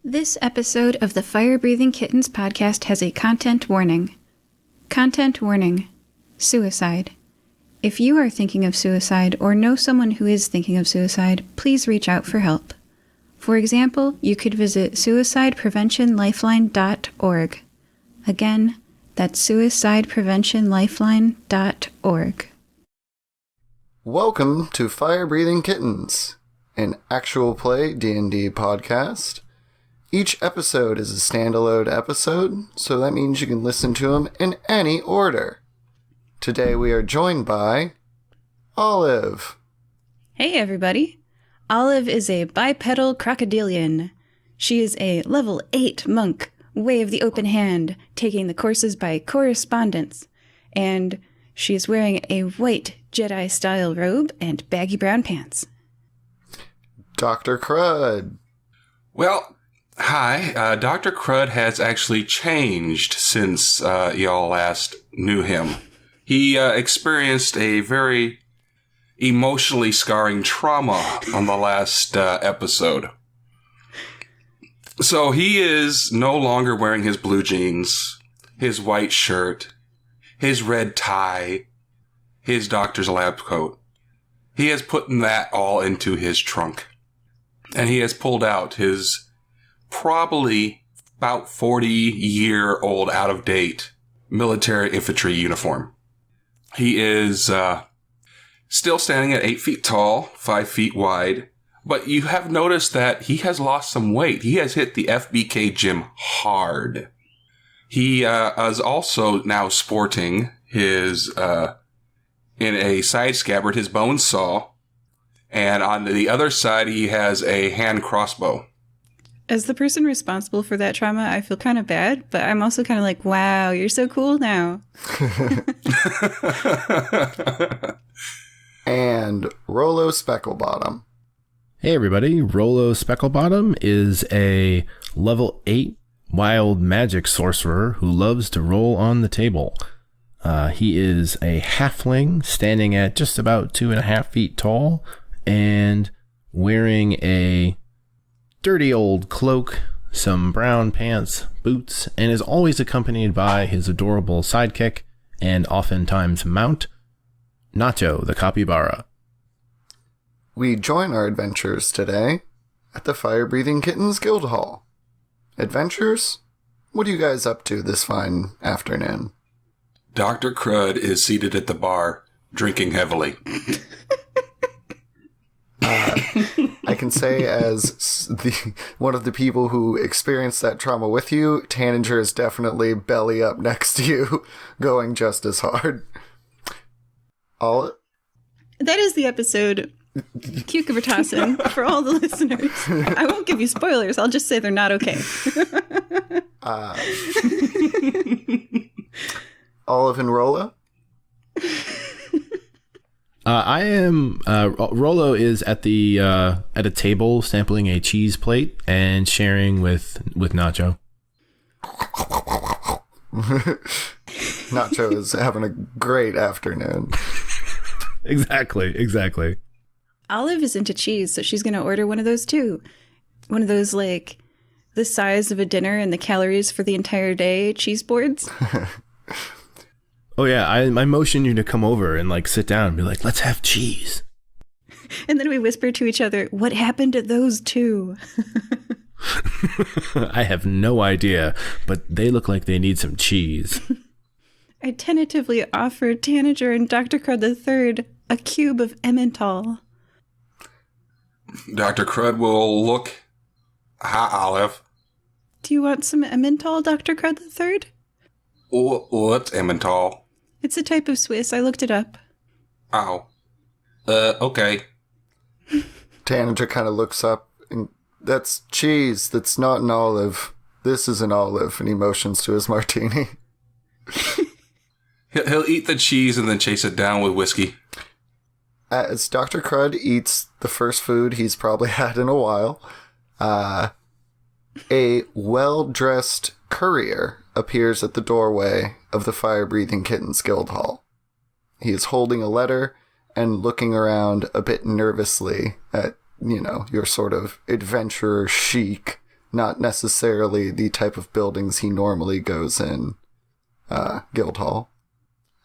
This episode of the Fire Breathing Kittens podcast has a content warning. Content warning. Suicide. If you are thinking of suicide or know someone who is thinking of suicide, please reach out for help. For example, you could visit suicidepreventionlifeline.org. Again, that's suicidepreventionlifeline.org. Welcome to Fire Breathing Kittens, an actual play D&D podcast. Each episode is a standalone episode, so that means you can listen to them in any order. Today we are joined by Olive. Hey everybody. Olive is a bipedal crocodilian. She is a level 8 monk, way of the open hand, taking the courses by correspondence. And she is wearing a white Jedi-style robe and baggy brown pants. Dr. Crud. Well, hi. Dr. Crud has actually changed since y'all last knew him. He experienced a very emotionally scarring trauma on the last episode. So he is no longer wearing his blue jeans, his white shirt, his red tie, his doctor's lab coat. He has put that all into his trunk. And he has pulled out his probably about 40-year-old out-of-date military infantry uniform. He is still standing at 8 feet tall, 5 feet wide, but you have noticed that he has lost some weight. He has hit the FBK gym hard. He is also now sporting his, in a side scabbard, his bone saw, and on the other side he has a hand crossbow. As the person responsible for that trauma, I feel kind of bad, but I'm also kind of like, wow, you're so cool now. And Rollo Specklebottom. Hey everybody, Rollo Specklebottom is a level 8 wild magic sorcerer who loves to roll on the table. He is a halfling standing at just about 2.5 feet tall and wearing a dirty old cloak, some brown pants, boots, and is always accompanied by his adorable sidekick and oftentimes mount, Nacho the capybara. We join our adventurers today at the Fire Breathing Kittens Guild Hall. Adventures? What are you guys up to this fine afternoon? Dr. Crud is seated at the bar, drinking heavily. I can say as one of the people who experienced that trauma with you, Tanager is definitely belly up next to you, going just as hard. All That is the episode Cucumber Tossin' for all the listeners. I won't give you spoilers. I'll just say they're not okay. Olive and Rollo? I am, Rollo is at a table sampling a cheese plate and sharing with Nacho. Nacho is having a great afternoon. Exactly. Olive is into cheese, so she's going to order one of those too. One of those, like, the size of a dinner and the calories for the entire day cheese boards. Oh yeah, I motion you to come over and like sit down and be like, let's have cheese. And then we whisper to each other, what happened to those two? I have no idea, but they look like they need some cheese. I tentatively offered Tanager and Dr. Crud III a cube of Emmental. Dr. Crud will look. Hi, Olive. Do you want some Emmental, Dr. Crud III? What's Emmental? It's a type of Swiss. I looked it up. Oh. Okay. Tanager kind of looks up, and that's cheese. That's not an olive. This is an olive, and he motions to his martini. He'll eat the cheese and then chase it down with whiskey. As Dr. Crud eats the first food he's probably had in a while, a well-dressed courier appears at the doorway of the Fire Breathing Kittens Guild Hall. He is holding a letter and looking around a bit nervously at, your sort of adventurer chic not necessarily the type of buildings he normally goes in, Guildhall.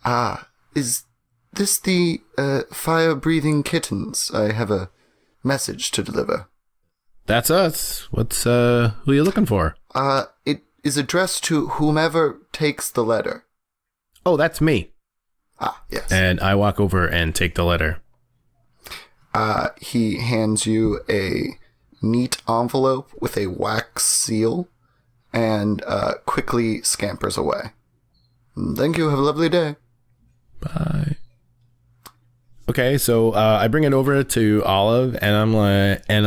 Ah, is this the fire-breathing kittens? I have a message to deliver. That's us. What's, who are you looking for? It is addressed to whomever takes the letter. Oh, that's me. Ah, yes. And I walk over and take the letter. He hands you a neat envelope with a wax seal and quickly scampers away. Thank you. Have a lovely day. Bye. Okay, so I bring it over to Olive, and I'm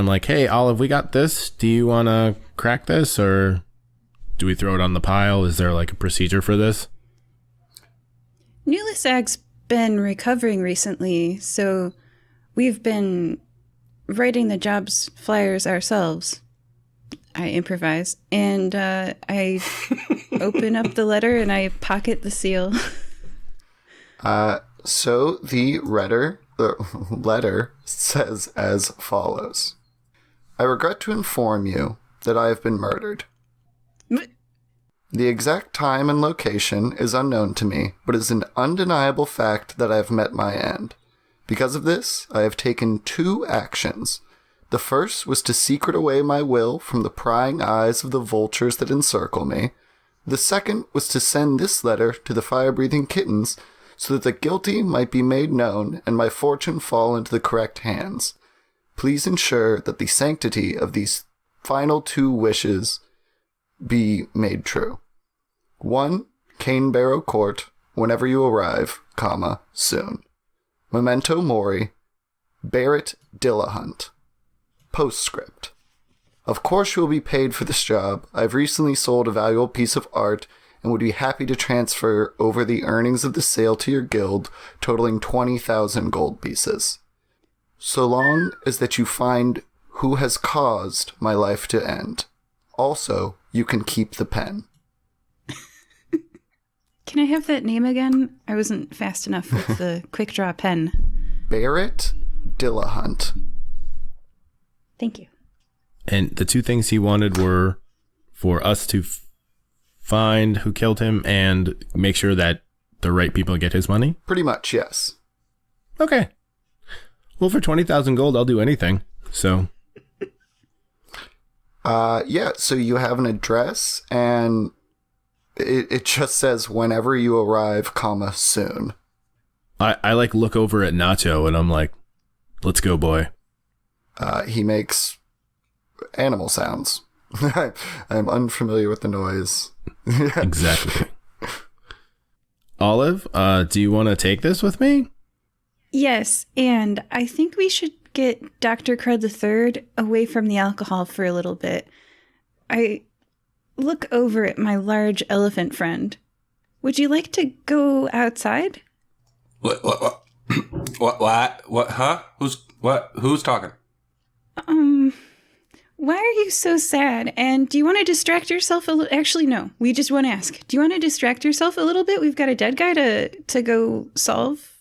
like, hey, Olive, we got this. Do you want to crack this, or do we throw it on the pile? Is there like a procedure for this? Nulisag's been recovering recently, so we've been writing the jobs flyers ourselves. I improvise, and I open up the letter and I pocket the seal. So the letter says as follows. I regret to inform you that I have been murdered. The exact time and location is unknown to me, but it is an undeniable fact that I have met my end. Because of this, I have taken 2 actions. The first was to secret away my will from the prying eyes of the vultures that encircle me. The second was to send this letter to the fire-breathing kittens so that the guilty might be made known and my fortune fall into the correct hands. Please ensure that the sanctity of these final 2 wishes be made true. 1. Canebarrow Court, whenever you arrive, soon. Memento Mori, Barrett Dillahunt. Postscript. Of course you will be paid for this job. I've recently sold a valuable piece of art and would be happy to transfer over the earnings of the sale to your guild, totaling 20,000 gold pieces. So long as that you find who has caused my life to end. Also, you can keep the pen. Can I have that name again? I wasn't fast enough with the quick draw pen. Barrett Dillahunt. Thank you. And the 2 things he wanted were for us to find who killed him and make sure that the right people get his money? Pretty much, yes. Okay. Well, for 20,000 gold, I'll do anything. So. Yeah, so you have an address, and it just says whenever you arrive, soon. I like look over at Nacho, and I'm like, let's go, boy. He makes animal sounds. I'm unfamiliar with the noise. Exactly. Olive, do you want to take this with me? Yes, and I think we should get Dr. Crud III away from the alcohol for a little bit. I look over at my large elephant friend. Would you like to go outside? What, huh? Who's talking? Why are you so sad? And do you want to distract yourself a little? Actually, no. We just want to ask. Do you want to distract yourself a little bit? We've got a dead guy to go solve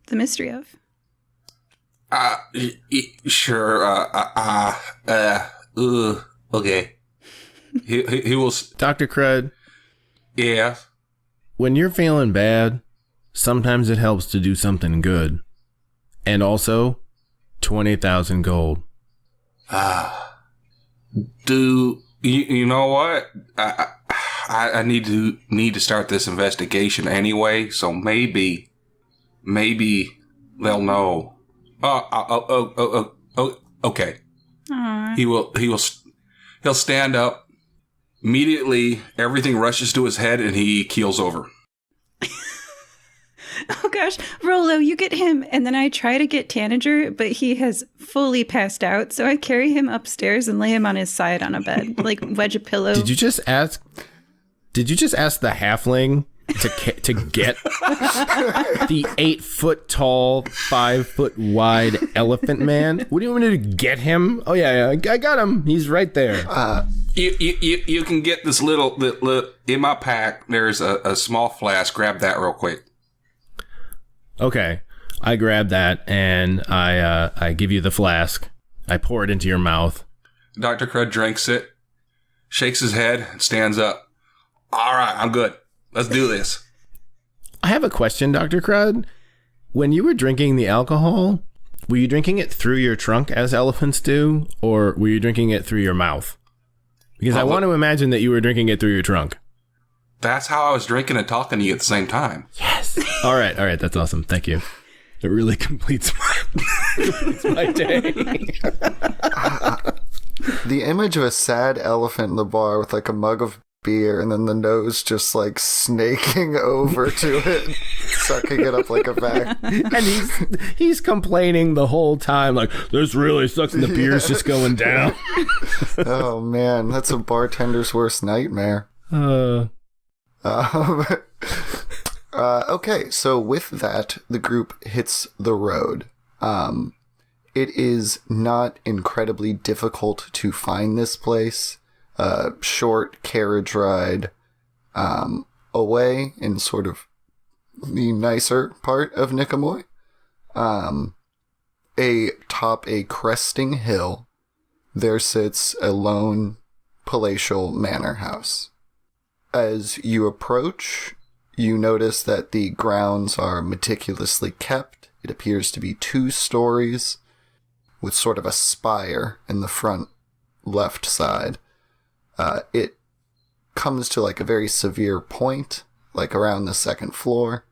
the mystery of. Sure. Okay. He will. Dr. Crud. Yeah. When you're feeling bad, sometimes it helps to do something good. And also, 20,000 gold. Do you know what? I need to start this investigation anyway. So maybe they'll know. Okay. Aww. He'll stand up. Immediately, everything rushes to his head and he keels over. Oh gosh, Rollo, you get him. And then I try to get Tanager, but he has fully passed out. So I carry him upstairs and lay him on his side on a bed, like wedge a pillow. Did you just ask the halfling to get the 8 foot tall, 5 foot wide elephant man? What do you want me to get him? Oh yeah, I got him. He's right there. You can get this little in my pack. There's a small flask. Grab that real quick. Okay, I grab that and I give you the flask. I pour it into your mouth. Dr. Crud drinks it. shakes his head, and stands up. All right, I'm good. Let's do this. I have a question, Dr. Crud. When you were drinking the alcohol, were you drinking it through your trunk as elephants do, or were you drinking it through your mouth? Because I want to imagine that you were drinking it through your trunk. That's how I was drinking and talking to you at the same time. Yes. All right. That's awesome. Thank you. It really completes my day. The image of a sad elephant in the bar with like a mug of beer and then the nose just like snaking over to it, sucking it up like a vac. And he's complaining the whole time, like, this really sucks, and the beer's just going down. Oh man, that's a bartender's worst nightmare. Okay, so with that, the group hits the road. It is not incredibly difficult to find this place. Short carriage ride away in sort of the nicer part of Nicomoy. Atop a cresting hill, there sits a lone palatial manor house. As you approach, you notice that the grounds are meticulously kept. It appears to be 2 stories with sort of a spire in the front left side. It comes to like a very severe point, like around the 2nd floor.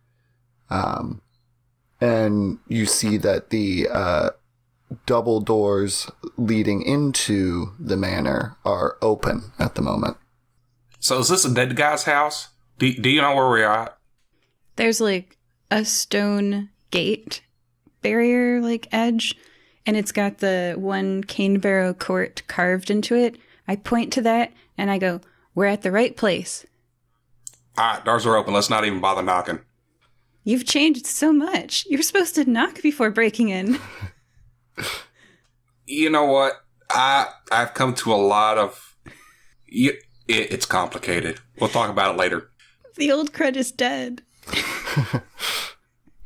And you see that the double doors leading into the manor are open at the moment. So is this a dead guy's house? Do you know where we're at? There's like a stone gate barrier like edge, and it's got the one cane barrow court carved into it. I point to that and I go, we're at the right place. All right, doors are open. Let's not even bother knocking. You've changed so much. You're supposed to knock before breaking in. You know what? I've come to a lot of... It's complicated. We'll talk about it later. The old Crud is dead.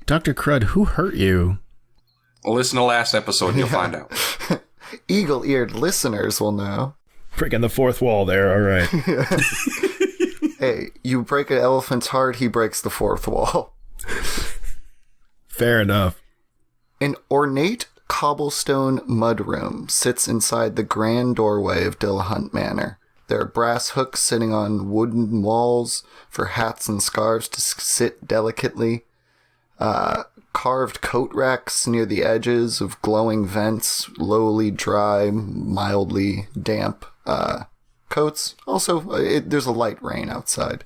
Dr. Crud, who hurt you? Listen to last episode and you'll find out. Eagle-eared listeners will know. Breaking the 4th wall there, all right. Hey, you break an elephant's heart, he breaks the 4th wall. Fair enough. An ornate cobblestone mudroom sits inside the grand doorway of Dillahunt Manor. There are brass hooks sitting on wooden walls for hats and scarves to sit delicately. Carved coat racks near the edges of glowing vents, lowly dry, mildly damp coats. Also, there's a light rain outside.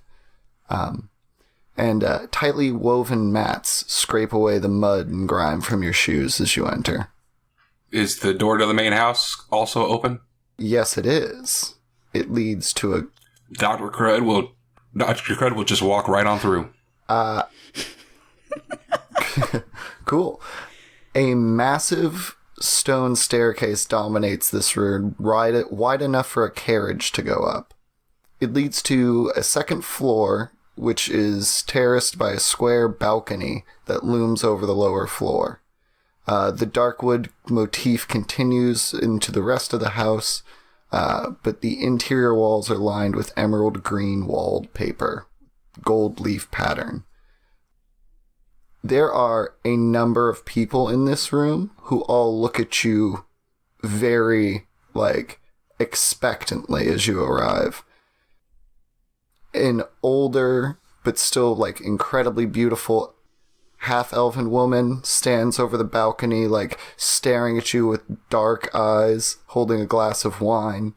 And tightly woven mats scrape away the mud and grime from your shoes as you enter. Is the door to the main house also open? Yes, it is. It leads to a... Dr. Crud will just walk right on through. Cool. A massive stone staircase dominates this room, wide enough for a carriage to go up. It leads to a 2nd floor, which is terraced by a square balcony that looms over the lower floor. The dark wood motif continues into the rest of the house, but the interior walls are lined with emerald green walled paper, gold leaf pattern. There are a number of people in this room who all look at you very, expectantly as you arrive. An older, but still, incredibly beautiful half-elven woman stands over the balcony, staring at you with dark eyes, holding a glass of wine.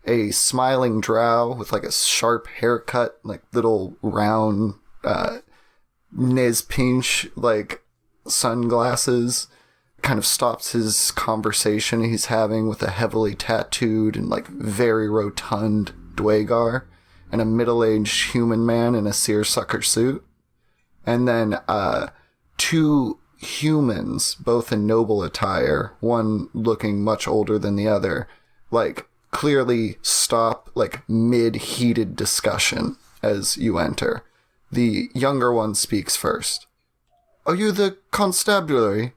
A smiling drow with, a sharp haircut, little round, nez pinch, sunglasses, kind of stops his conversation he's having with a heavily tattooed and, very rotund Dwagar, and a middle-aged human man in a seersucker suit. And then, 2 humans, both in noble attire, one looking much older than the other, clearly stop, mid-heated discussion as you enter. The younger one speaks first. Are you the constabulary?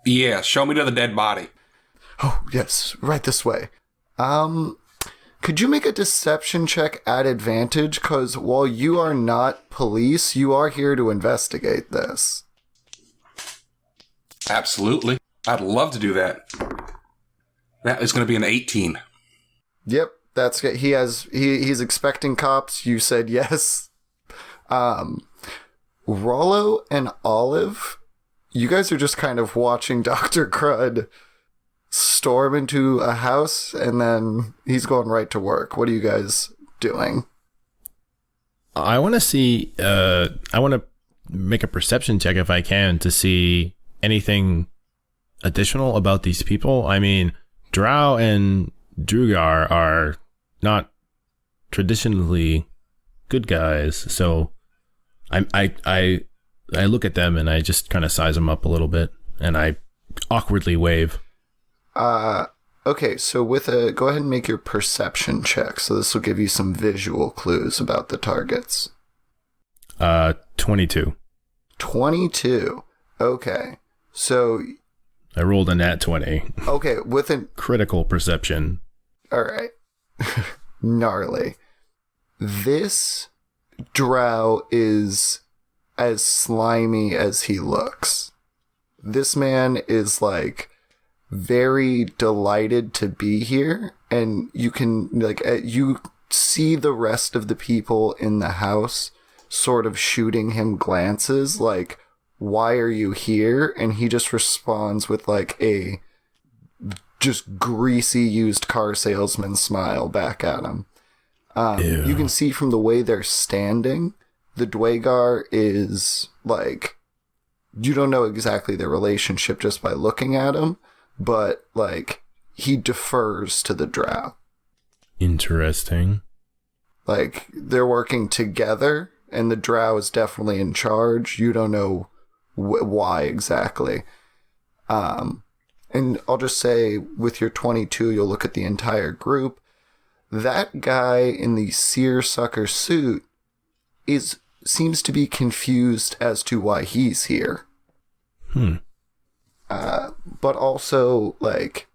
Yeah, show me to the dead body. Oh, yes, right this way. could you make a deception check at advantage? Because while you are not police, you are here to investigate this. Absolutely. I'd love to do that. That is going to be an 18. Yep, that's good. He's expecting cops. You said yes. Rollo and Olive, you guys are just kind of watching Dr. Crud storm into a house, and then he's going right to work. What are you guys doing? I want to see, I want to make a perception check if I can to see anything additional about these people. I mean, Drow and Drugar are not traditionally good guys, so I look at them and I just kind of size them up a little bit, and I awkwardly wave. Okay, so go ahead and make your perception check. So this will give you some visual clues about the targets. 22. 22. Okay, so I rolled a nat 20. Okay, with an critical perception. All right, gnarly. This drow is as slimy as he looks. This man is like very delighted to be here, and you can you see the rest of the people in the house sort of shooting him glances like, why are you here? And he just responds with like a just greasy used car salesman smile back at him. You can see from the way they're standing, the Dwagar is like, you don't know exactly their relationship just by looking at him, but like he defers to the drow. Interesting. Like they're working together, and the drow is definitely in charge. You don't know why exactly. And I'll just say, with your 22, you'll look at the entire group. That guy in the seersucker suit seems to be confused as to why he's here. But also, like,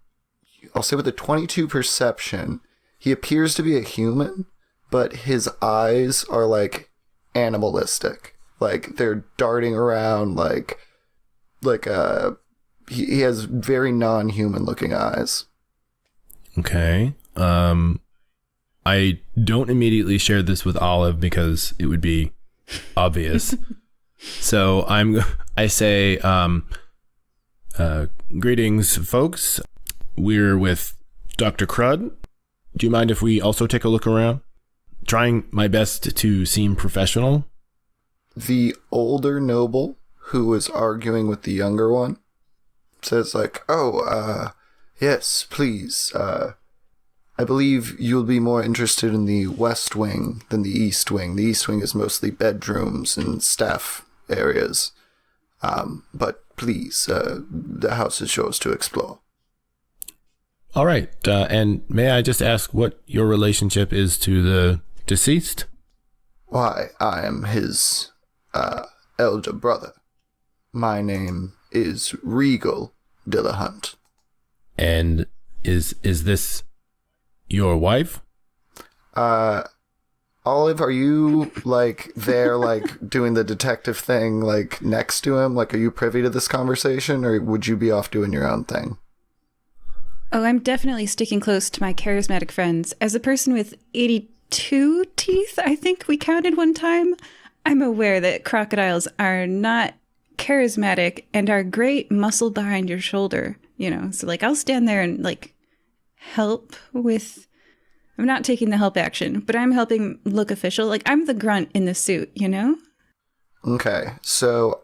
I'll say with a 22 perception, he appears to be a human, but his eyes are like animalistic. Like they're darting around he has very non-human looking eyes. Okay. I don't immediately share this with Olive because it would be obvious. So I say, greetings, folks. We're with Dr. Crud. Do you mind if we also take a look around? Trying my best to seem professional. The older noble who is arguing with the younger one says like, yes, please. I believe you'll be more interested in the west wing than the east wing. The east wing is mostly bedrooms and staff areas. But please, the house is yours to explore. All right. And may I just ask what your relationship is to the deceased? Why, I am his elder brother. My name is Regal Dillahunt. And is this your wife? Olive, are you like there, like doing the detective thing, like next to him? Like, are you privy to this conversation, or would you be off doing your own thing? Oh, I'm definitely sticking close to my charismatic friends. As a person with 82 teeth, I think we counted one time, I'm aware that crocodiles are not charismatic and are great muscle behind your shoulder, So, like, I'll stand there and, like, help with... I'm not taking the help action, but I'm helping look official. Like, I'm the grunt in the suit, Okay, so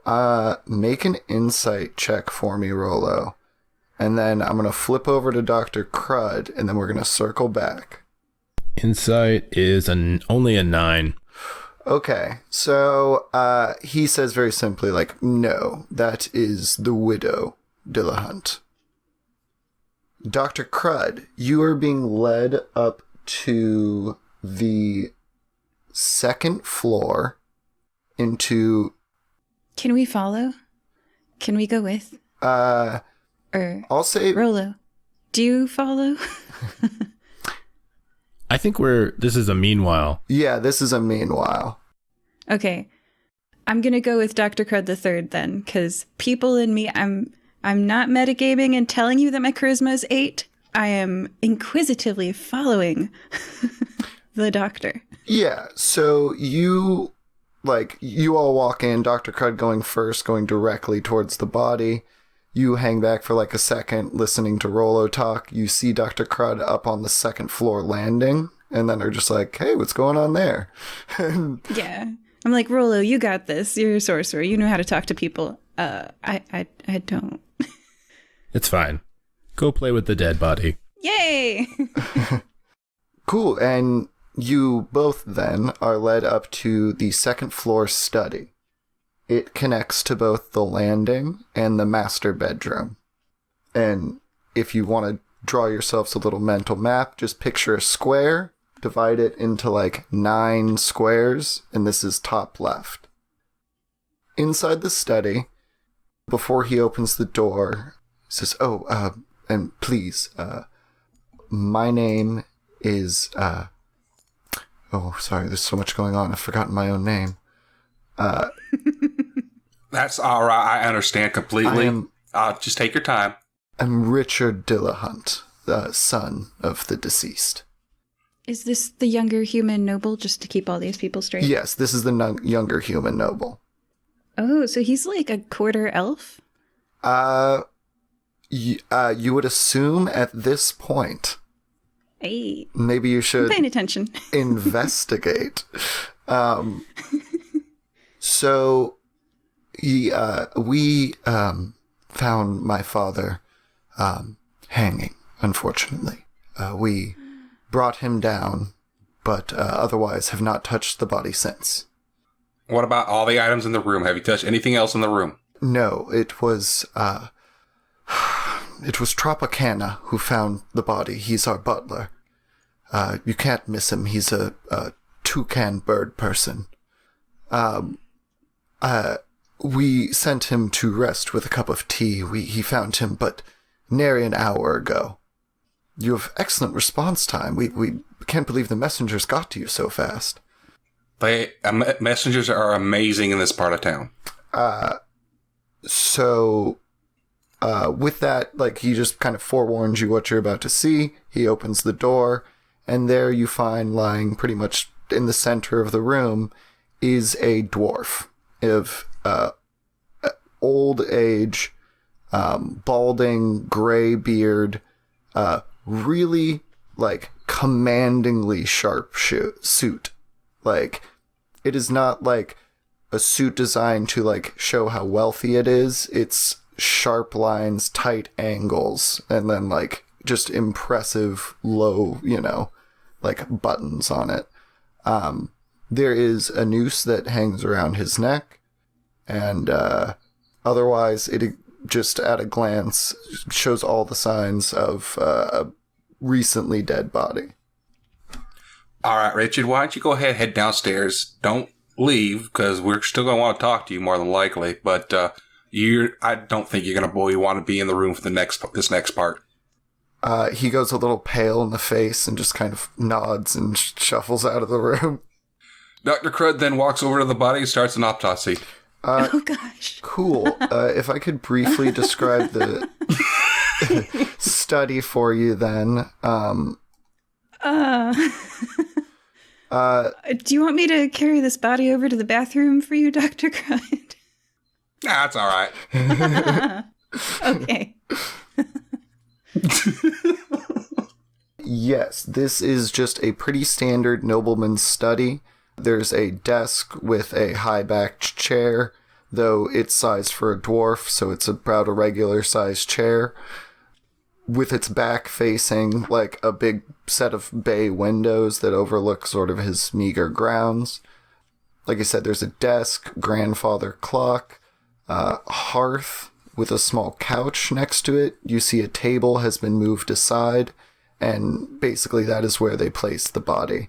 make an insight check for me, Rollo. And then I'm going to flip over to Dr. Crud, and then we're going to circle back. Insight is only a 9. Okay, so he says very simply, like, no, that is the widow Dillahunt. Dr. Crud, you are being led up to the second floor into... Can we follow? Can we go with? I'll say... Rollo, do you follow? I think this is a meanwhile. Yeah, this is a meanwhile. Okay. I'm going to go with Dr. Crud the Third then, because people in me, I'm not metagaming and telling you that my charisma is 8. I am inquisitively following the doctor. Yeah, so you all walk in, Dr. Crud going first, going directly towards the body. You hang back for like a second, listening to Rollo talk. You see Dr. Crud up on the second floor landing, and then are just like, hey, what's going on there? Yeah. I'm like, Rollo, you got this. You're a sorcerer. You know how to talk to people. I don't. It's fine. Go play with the dead body. Yay! Cool, and you both then are led up to the second floor study. It connects to both the landing and the master bedroom. And if you want to draw yourselves a little mental map, just picture a square, divide it into like 9 squares, and this is top left. Inside the study, before he opens the door, he says, and please, my name is, sorry, there's so much going on, I've forgotten my own name. That's all right. I understand completely. Just take your time. I'm Richard Dillahunt, the son of the deceased. Is this the younger human noble, just to keep all these people straight? Yes, this is the younger human noble. Oh, so he's like a quarter elf? You would assume at this point. Hey. Maybe you should... I'm paying attention. investigate. So... we found my father hanging, unfortunately. We brought him down, but otherwise have not touched the body since. What about all the items in the room? Have you touched anything else in the room? No, it was Tropicana who found the body. He's our butler. You can't miss him. He's a toucan bird person. We sent him to rest with a cup of tea. He found him but nary an hour ago. You have excellent response time. We can't believe the messengers got to you so fast. Messengers are amazing in this part of town. So, with that, like, he just kind of forewarns you what you're about to see. He opens the door, and there you find, lying pretty much in the center of the room, is a dwarf of old age, balding, gray beard, really, like, commandingly sharp suit. Like, it is not, like, a suit designed to, like, show how wealthy it is. It's sharp lines, tight angles, and then, like, just impressive low, like, buttons on it. There is a noose that hangs around his neck, and otherwise it just at a glance shows all the signs of a recently dead body. All right, Richard, why don't you go ahead and head downstairs? Don't leave, because we're still going to want to talk to you more than likely, but I don't think you're going to want to be in the room for this next part. He goes a little pale in the face and just kind of nods and shuffles out of the room. Dr. Crud then walks over to the body and starts an autopsy. Oh, gosh. Cool. If I could briefly describe the study for you then. Do you want me to carry this body over to the bathroom for you, Dr. Crud? Nah, that's all right. Okay. Yes, this is just a pretty standard nobleman's study. There's a desk with a high-backed chair, though it's sized for a dwarf, so it's about a regular-sized chair, with its back facing, like, a big set of bay windows that overlook sort of his meager grounds. Like I said, there's a desk, grandfather clock, hearth with a small couch next to it. You see a table has been moved aside, and basically that is where they placed the body.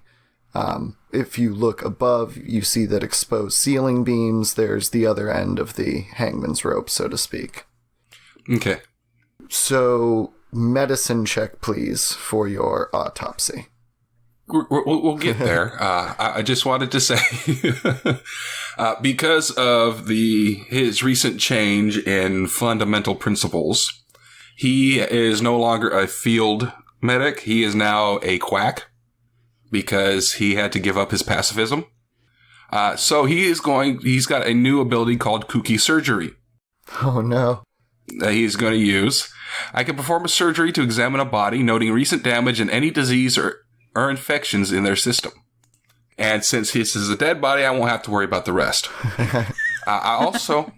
If you look above, you see that exposed ceiling beams. There's the other end of the hangman's rope, so to speak. Okay. So, medicine check, please, for your autopsy. We'll get there. I just wanted to say, because of his recent change in fundamental principles, he is no longer a field medic. He is now a quack because he had to give up his pacifism. So he's got a new ability called kooky surgery. Oh, no. That he's going to use. I can perform a surgery to examine a body, noting recent damage and any disease or infections in their system. And since this is a dead body, I won't have to worry about the rest. I also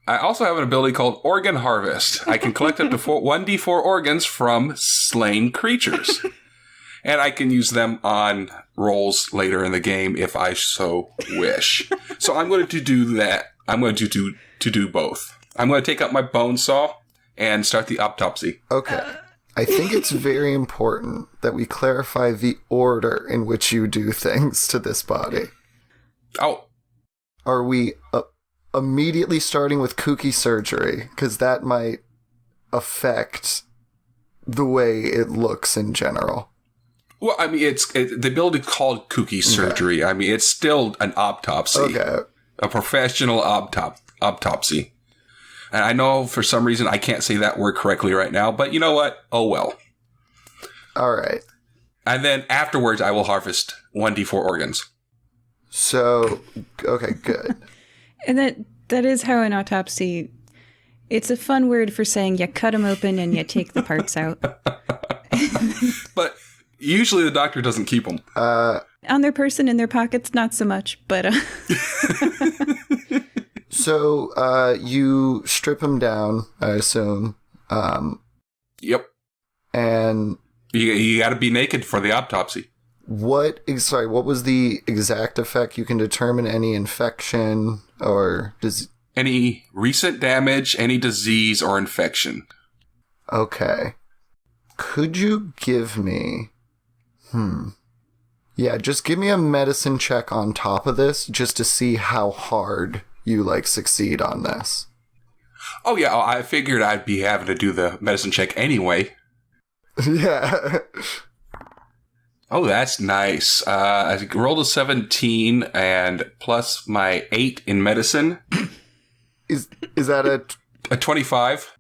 have an ability called Organ Harvest. I can collect up to 1d4 organs from slain creatures. And I can use them on rolls later in the game if I so wish. So I'm going to do that. I'm going to do both. I'm going to take out my bone saw and start the autopsy. Okay. I think it's very important that we clarify the order in which you do things to this body. Oh. Are we immediately starting with kooky surgery? Because that might affect the way it looks in general. Well, I mean, the ability called kooky surgery. Okay. I mean, it's still an autopsy. Okay. A professional autopsy. And I know for some reason I can't say that word correctly right now, but you know what? Oh, well. All right. And then afterwards, I will harvest 1d4 organs. So, okay, good. And that is how an autopsy, it's a fun word for saying you cut them open and you take the parts out. But usually the doctor doesn't keep them. On their person, in their pockets, not so much, but... So, you strip him down, I assume. Yep. And... You gotta be naked for the autopsy. What was the exact effect? You can determine any infection or... Any recent damage, any disease or infection. Okay. Could you give me... Yeah, just give me a medicine check on top of this, just to see how hard you, succeed on this. Oh, yeah, I figured I'd be having to do the medicine check anyway. Yeah. Oh, that's nice. I rolled a 17 and plus my 8 in medicine. Is that a 25?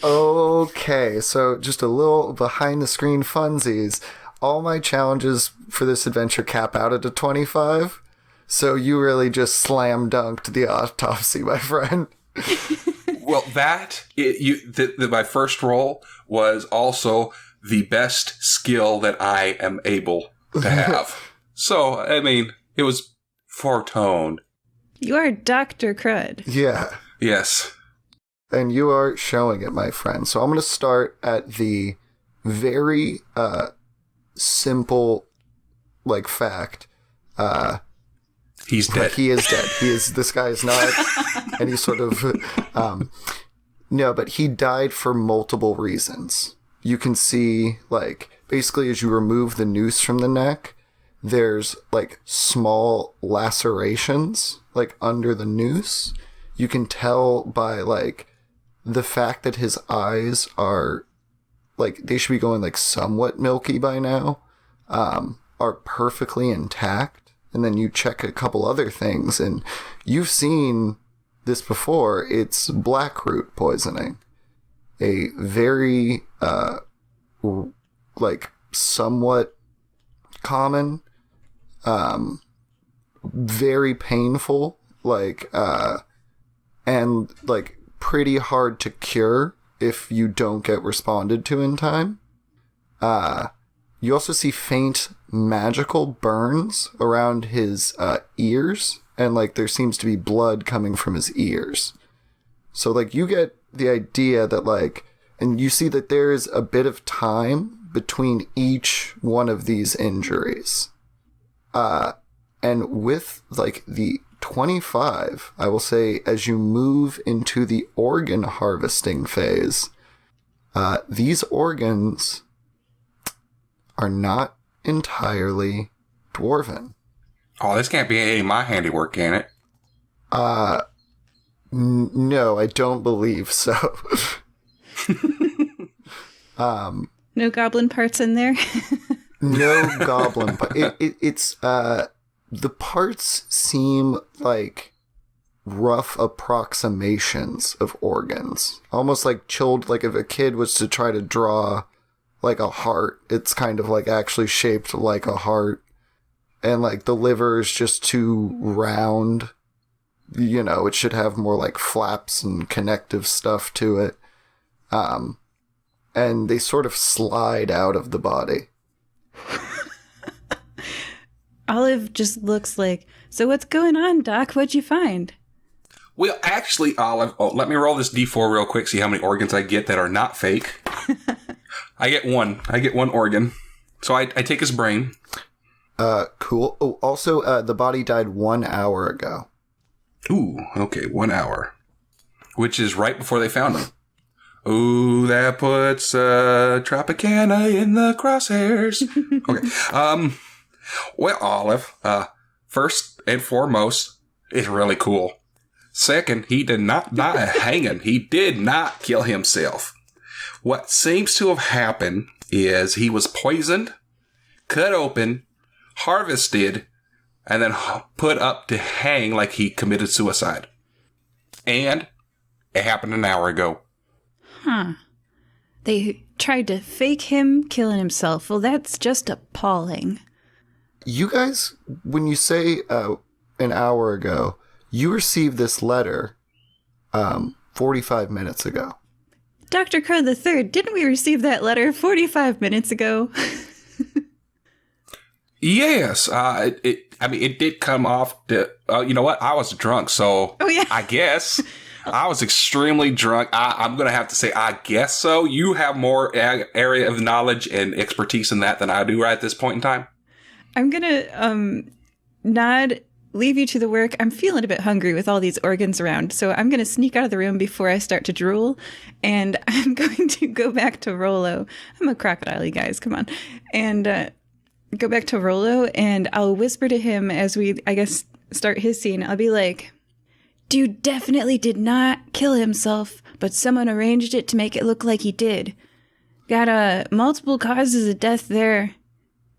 Okay, so just a little behind the screen funsies. All my challenges for this adventure cap out at a 25. So you really just slam dunked the autopsy, my friend. Well, my first roll was also the best skill that I am able to have. So, I mean, it was foretoned. You are Dr. Crud. Yeah. Yes. And you are showing it, my friend. So I'm going to start at the very simple, fact. He's dead. He is dead. This guy is not any sort of, no, but he died for multiple reasons. You can see, basically as you remove the noose from the neck, there's, small lacerations, under the noose. You can tell by, the fact that his eyes are, they should be going, somewhat milky by now, are perfectly intact. And then you check a couple other things, and you've seen this before. It's blackroot poisoning. A very, somewhat common, very painful, and, pretty hard to cure if you don't get responded to in time. You also see faint magical burns around his ears, and there seems to be blood coming from his ears. So you get the idea that and you see that there is a bit of time between each one of these injuries. And with the 25, I will say, as you move into the organ harvesting phase, these organs are not entirely dwarven. Oh, this can't be any of my handiwork, can it? No, I don't believe so. No goblin parts in there? No goblin, but it's the parts seem like rough approximations of organs, almost like chilled. Like if a kid was to try to draw like a heart, it's kind of like actually shaped like a heart, and like the liver is just too round. You know, it should have more like flaps and connective stuff to it. And they sort of slide out of the body. Olive just looks like, so what's going on, Doc? What'd you find? Well, actually, Olive, let me roll this D4 real quick, see how many organs I get that are not fake. I get one. I get one organ. So I take his brain. Cool. Oh, also, the body died 1 hour ago. Ooh, okay, 1 hour. Which is right before they found him. Ooh, that puts Tropicana in the crosshairs. Okay. Well, Olive, first and foremost, it's really cool. Second, he did not die hanging. He did not kill himself. What seems to have happened is he was poisoned, cut open, harvested, and then put up to hang like he committed suicide. And it happened an hour ago. Huh. They tried to fake him killing himself. Well, that's just appalling. You guys, when you say an hour ago, you received this letter 45 minutes ago. Dr. Crud III, didn't we receive that letter 45 minutes ago? Yes. It did come off. You know what? I was drunk, so I guess I was extremely drunk. I'm going to have to say, I guess so. You have more area of knowledge and expertise in that than I do right at this point in time. I'm going to not leave you to the work. I'm feeling a bit hungry with all these organs around, so I'm going to sneak out of the room before I start to drool, and I'm going to go back to Rollo. I'm a crocodile, you guys. Come on. And go back to Rollo, and I'll whisper to him as we, I guess, start his scene. I'll be like, dude definitely did not kill himself, but someone arranged it to make it look like he did. Got multiple causes of death there.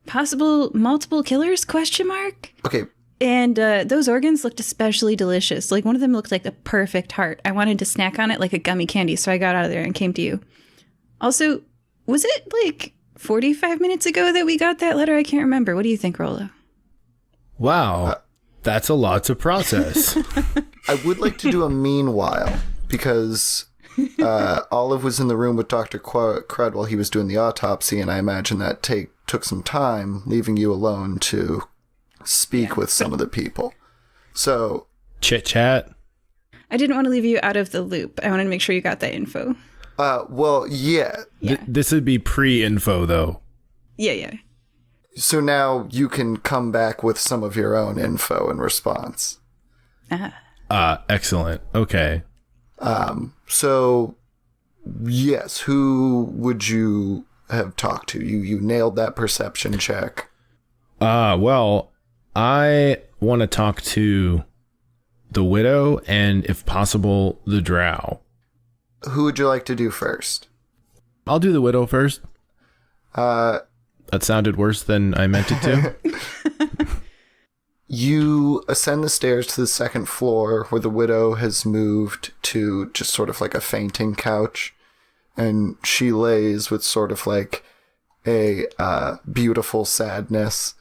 Possible multiple killers, question mark? Okay. And those organs looked especially delicious. Like, one of them looked like the perfect heart. I wanted to snack on it like a gummy candy, so I got out of there and came to you. Also, was it like 45 minutes ago that we got that letter? I can't remember. What do you think, Rollo? Wow. That's a lot to process. I would like to do a meanwhile, because Olive was in the room with Dr. Crud while he was doing the autopsy, and I imagine that took some time, leaving you alone to speak with some of the people. So, chit chat. I didn't want to leave you out of the loop. I wanted to make sure you got that info. well, yeah. This would be pre-info, though. Yeah. So now you can come back with some of your own info in response. Excellent. Okay. So, yes, who would you have talked to? You nailed that perception check. Well, I want to talk to the widow and, if possible, the drow. Who would you like to do first? I'll do the widow first. That sounded worse than I meant it to. You ascend the stairs to the second floor, where the widow has moved to just sort of like a fainting couch, and she lays with sort of like a beautiful sadness,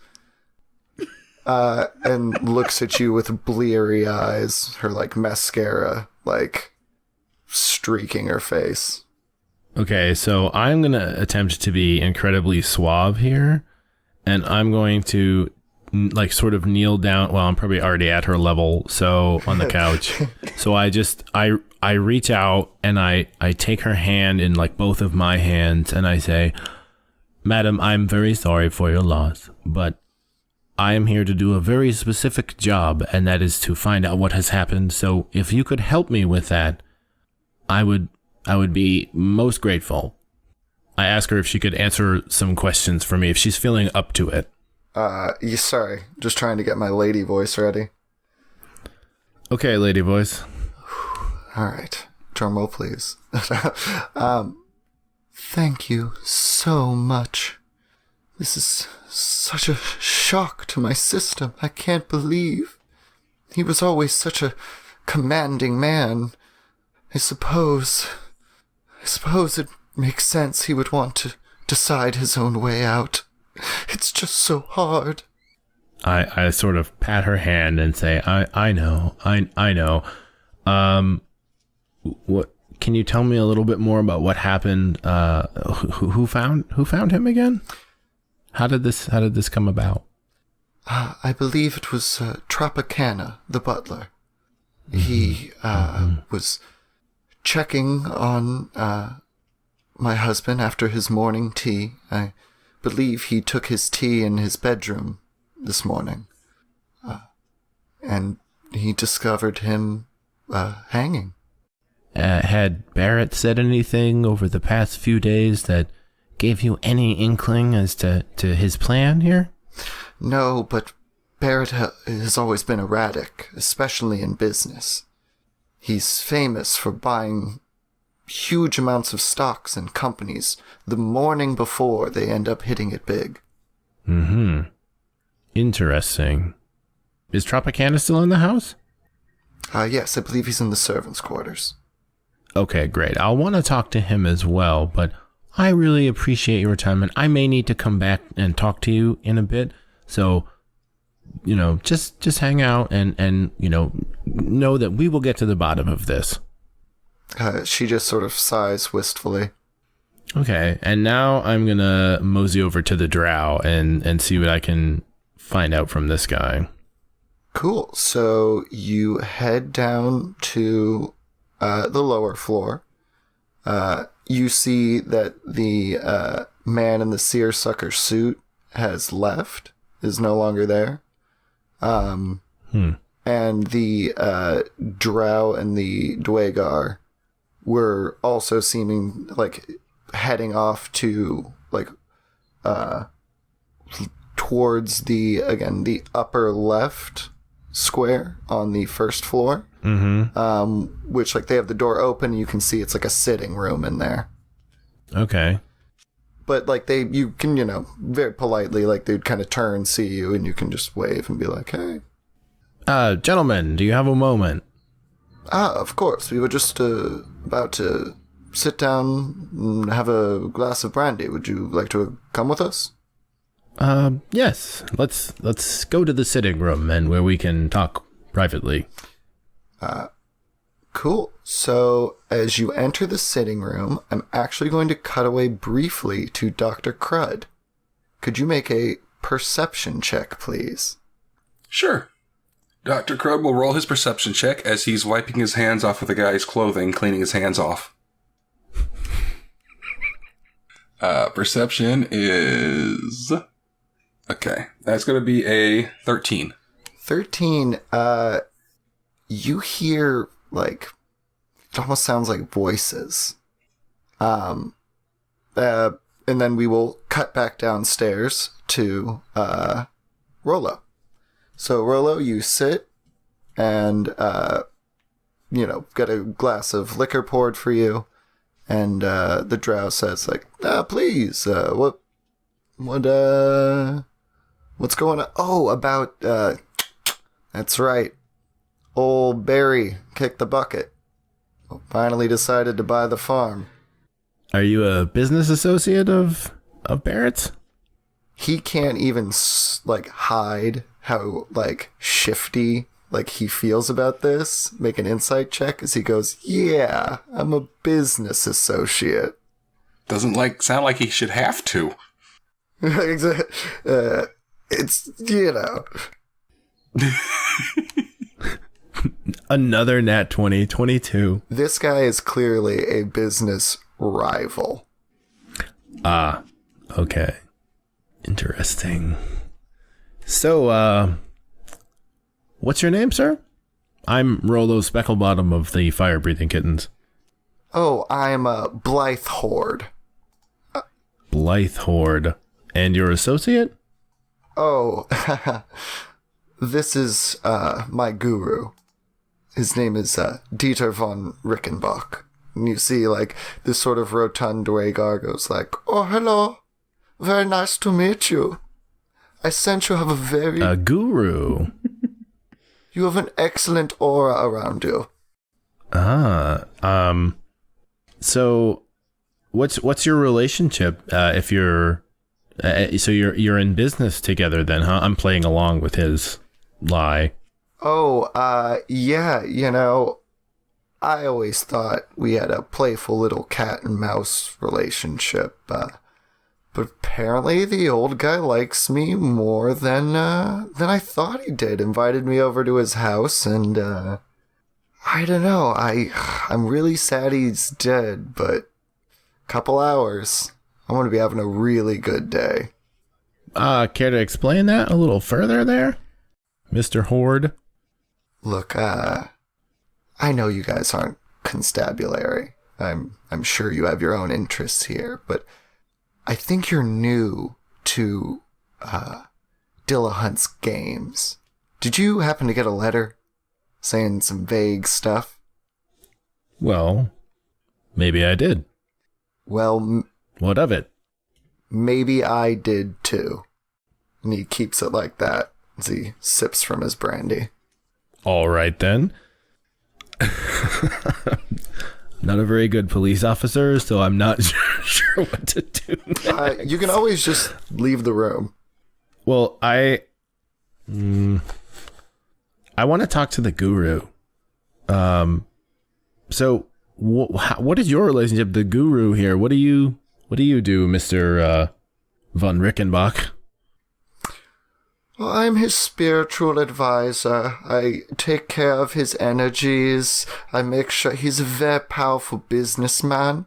and looks at you with bleary eyes, her like mascara like streaking her face. Okay, so I'm going to attempt to be incredibly suave here, and I'm going to like sort of kneel down. Well, I'm probably already at her level, so on the couch. So I reach out and I take her hand in like both of my hands, and I say, "Madam, I'm very sorry for your loss, but I am here to do a very specific job, and that is to find out what has happened. So if you could help me with that, I would be most grateful." I ask her if she could answer some questions for me, if she's feeling up to it. Sorry, just trying to get my lady voice ready. Okay, lady voice. All right, drum roll, please. Thank you so much. This is such a shock to my system. I can't believe. He was always such a commanding man. I suppose it makes sense he would want to decide his own way out. It's just so hard. I sort of pat her hand and say, I know. What can you tell me a little bit more about what happened? Who found him again? How did this come about? I believe it was Tropicana, the butler. He was checking on my husband after his morning tea. I believe he took his tea in his bedroom this morning. And he discovered him hanging. Had Barrett said anything over the past few days that gave you any inkling as to his plan here? No, but Barrett has always been erratic, especially in business. He's famous for buying huge amounts of stocks in companies the morning before they end up hitting it big. Mm-hmm. Interesting. Is Tropicana still in the house? Yes, I believe he's in the servants' quarters. Okay, great. I'll want to talk to him as well, but I really appreciate your time, and I may need to come back and talk to you in a bit. So, just hang out and know that we will get to the bottom of this. She just sort of sighs wistfully. Okay, and now I'm going to mosey over to the drow and see what I can find out from this guy. Cool. So you head down to the lower floor. You see that the man in the seersucker suit has left, is no longer there. And the drow and the Dwagar were also seeming like heading off to towards the upper left square on the first floor. Mm-hmm. Which they have the door open and you can see it's like a sitting room in there. Okay. But you can, very politely, they'd kind of turn, see you, and you can just wave and be like, hey. Gentlemen, do you have a moment? Of course. We were just about to sit down and have a glass of brandy. Would you like to come with us? Yes. Let's go to the sitting room and where we can talk privately. Cool. So, as you enter the sitting room, I'm actually going to cut away briefly to Dr. Crud. Could you make a perception check, please? Sure. Dr. Crud will roll his perception check as he's wiping his hands off of the guy's clothing, cleaning his hands off. Perception is... Okay, that's going to be a 13. 13, you hear, it almost sounds like voices. And then we will cut back downstairs to, Rollo. So, Rollo, you sit and, get a glass of liquor poured for you. And, the drow says, please, what's going on? Oh, about, that's right. Old Barry kicked the bucket. Finally decided to buy the farm. Are you a business associate of Barrett's? He can't even, hide how, shifty, he feels about this. Make an insight check as he goes, yeah, I'm a business associate. Doesn't sound like he should have to. It's, Another nat 20, 22. This guy is clearly a business rival. Ah, okay. Interesting. So, what's your name, sir? I'm Rollo Specklebottom of the Fire-Breathing Kittens. Oh, I'm Blythe Horde. Blythe Horde. And your associate? Oh, this is my guru. His name is Dieter von Rickenbach. And you see, this sort of rotund Dwagar goes oh, hello. Very nice to meet you. I sense you have a very... A guru. You have an excellent aura around you. So what's your relationship if you're so you're in business together then, huh? I'm playing along with his lie. Yeah, I always thought we had a playful little cat and mouse relationship, but apparently the old guy likes me more than I thought he did. Invited me over to his house, and I don't know. I'm really sad he's dead, but couple hours, I'm gonna be having a really good day. Care to explain that a little further there, Mr. Horde? Look, I know you guys aren't constabulary. I'm sure you have your own interests here, but I think you're new to Dillahunt's games. Did you happen to get a letter saying some vague stuff? Well, maybe I did. Well, what of it? Maybe I did too. And he keeps it like that as he sips from his brandy. All right then. Not a very good police officer, so I'm not sure what to do next. You can always just leave the room. Well, I want to talk to the guru. So what is your relationship to the guru here? What do you do, Mr. von Rickenbach? Well, I'm his spiritual advisor. I take care of his energies. I make sure he's a very powerful businessman.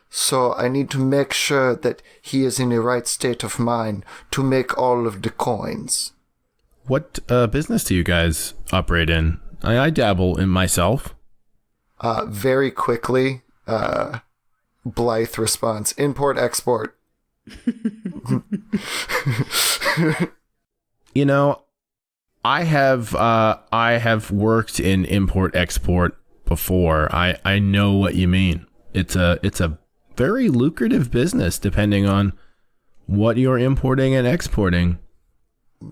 So I need to make sure that he is in the right state of mind to make all of the coins. What business do you guys operate in? I dabble in myself. Very quickly, Blythe responds, import-export. I have worked in import-export before. I know what you mean. It's a very lucrative business depending on what you're importing and exporting.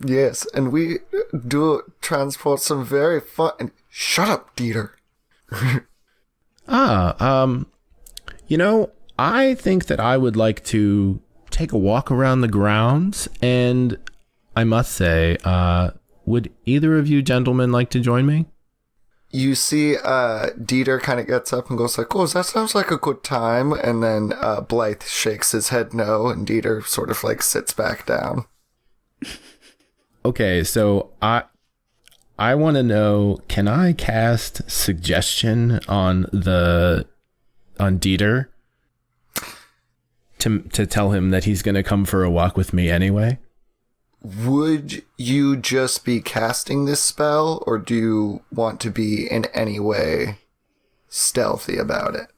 Yes, and we do transport some very fun... Shut up, Dieter. I think that I would like to take a walk around the grounds, and I must say, would either of you gentlemen like to join me? You see, Dieter kind of gets up and goes like, oh, that sounds like a good time. And then Blythe shakes his head no, and Dieter sort of like sits back down. Okay, so I want to know, can I cast suggestion on Dieter to tell him that he's going to come for a walk with me anyway? Would you just be casting this spell, or do you want to be in any way stealthy about it?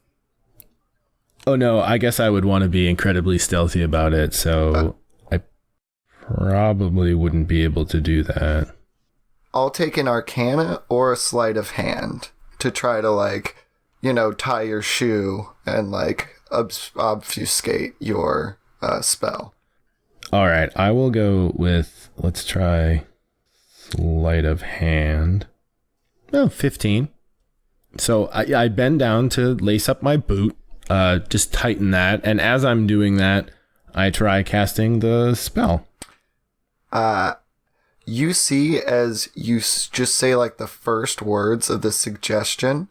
Oh no, I guess I would want to be incredibly stealthy about it, so I probably wouldn't be able to do that. I'll take an Arcana or a Sleight of Hand to try to, tie your shoe and, obfuscate your spell. All right, I will go with, let's try Sleight of Hand. 15. So I bend down to lace up my boot, just tighten that, and as I'm doing that, I try casting the spell. You see, as you just say, the first words of the suggestion,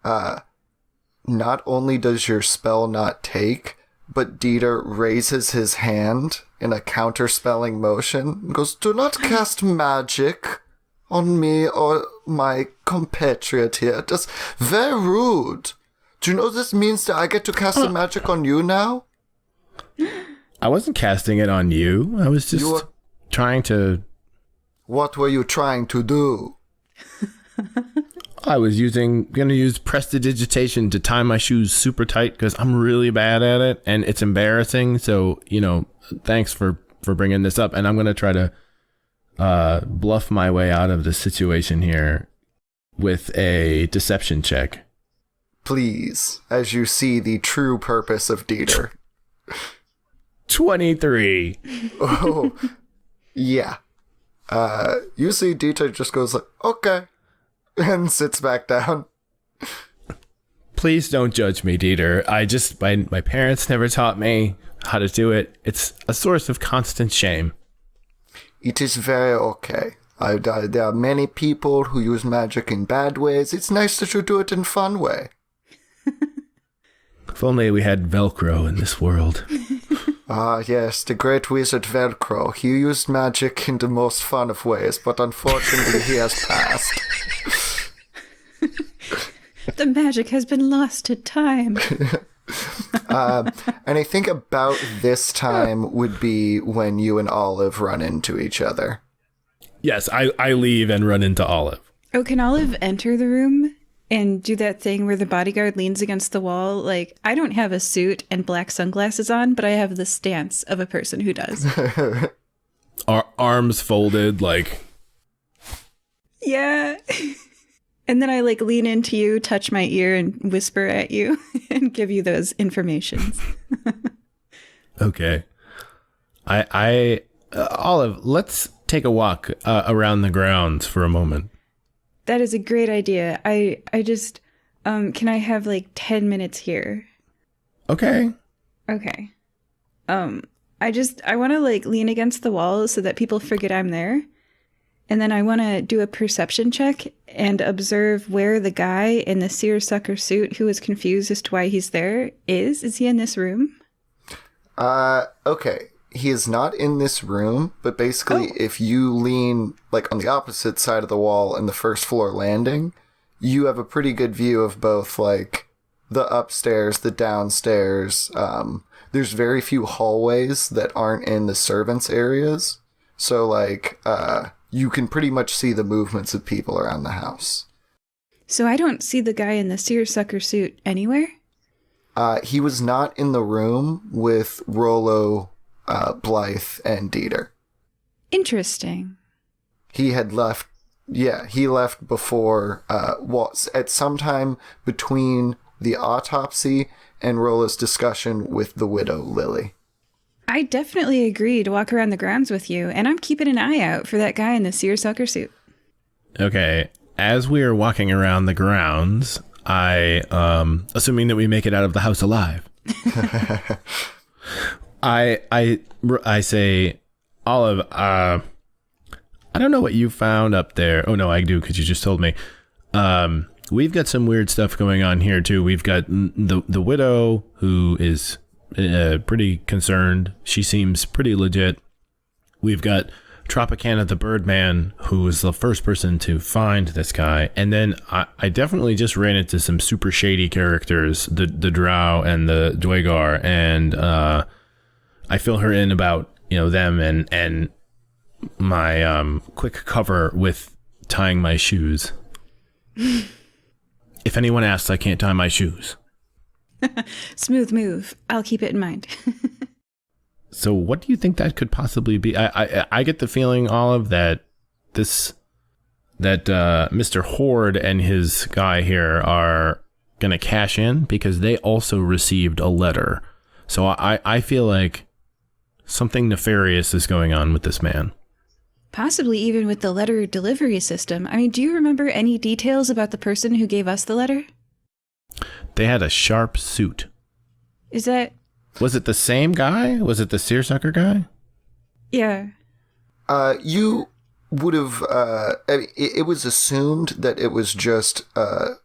not only does your spell not take, but Dieter raises his hand in a counterspelling motion and goes, do not cast magic on me or my compatriot here. That's very rude. Do you know this means that I get to cast the magic on you now? I wasn't casting it on you. I was just trying to... What were you trying to do? I was going to use prestidigitation to tie my shoes super tight because I'm really bad at it and it's embarrassing. So, thanks for bringing this up. And I'm going to try to bluff my way out of the situation here with a deception check. Please, as you see the true purpose of Dieter. 23. Oh, yeah. Usually Dieter just goes like, okay, and sits back down. Please don't judge me, Dieter. My parents never taught me how to do it. It's a source of constant shame. It is very okay. There are many people who use magic in bad ways. It's nice that you do it in fun way. If only we had Velcro in this world. Ah, yes, the great wizard Velcro. He used magic in the most fun of ways, but unfortunately he has passed. The magic has been lost to time. And I think about this time would be when you and Olive run into each other. Yes, I leave and run into Olive. Oh, can Olive enter the room and do that thing where the bodyguard leans against the wall? Like, I don't have a suit and black sunglasses on, but I have the stance of a person who does. Arms folded, like... Yeah. And then I, like, lean into you, touch my ear, and whisper at you and give you those informations. Okay. Olive, let's take a walk around the grounds for a moment. That is a great idea. I just, can I have, like, 10 minutes here? Okay. Okay. I want to, like, lean against the wall so that people forget I'm there. And then I want to do a perception check and observe where the guy in the seersucker suit who is confused as to why he's there is. Is he in this room? Okay. He is not in this room, but basically if you lean like on the opposite side of the wall in the first floor landing, you have a pretty good view of both like the upstairs, the downstairs. There's very few hallways that aren't in the servants' areas. So like, you can pretty much see the movements of people around the house. So I don't see the guy in the seersucker suit anywhere? He was not in the room with Rollo, Blythe, and Dieter. Interesting. He had left, he left before, at some time between the autopsy and Rollo's discussion with the widow, Lily. I definitely agree to walk around the grounds with you, and I'm keeping an eye out for that guy in the seersucker suit. Okay. As we are walking around the grounds, assuming that we make it out of the house alive, I say, Olive, I don't know what you found up there. Oh, no, I do, because you just told me. We've got some weird stuff going on here, too. We've got the widow, who is pretty concerned. She seems pretty legit. We've got Tropicana the Birdman, who was the first person to find this guy. And then I definitely just ran into some super shady characters, the Drow and the Dwagar, and I fill her in about, them and my quick cover with tying my shoes. If anyone asks, I can't tie my shoes. Smooth move. I'll keep it in mind. So what do you think that could possibly be? I get the feeling, Olive, that Mr. Horde and his guy here are going to cash in because they also received a letter. So I feel like something nefarious is going on with this man. Possibly even with the letter delivery system. I mean, do you remember any details about the person who gave us the letter? They had a sharp suit. Is that... Was it the same guy? Was it the seersucker guy? Yeah. You would have... it was assumed that it was just a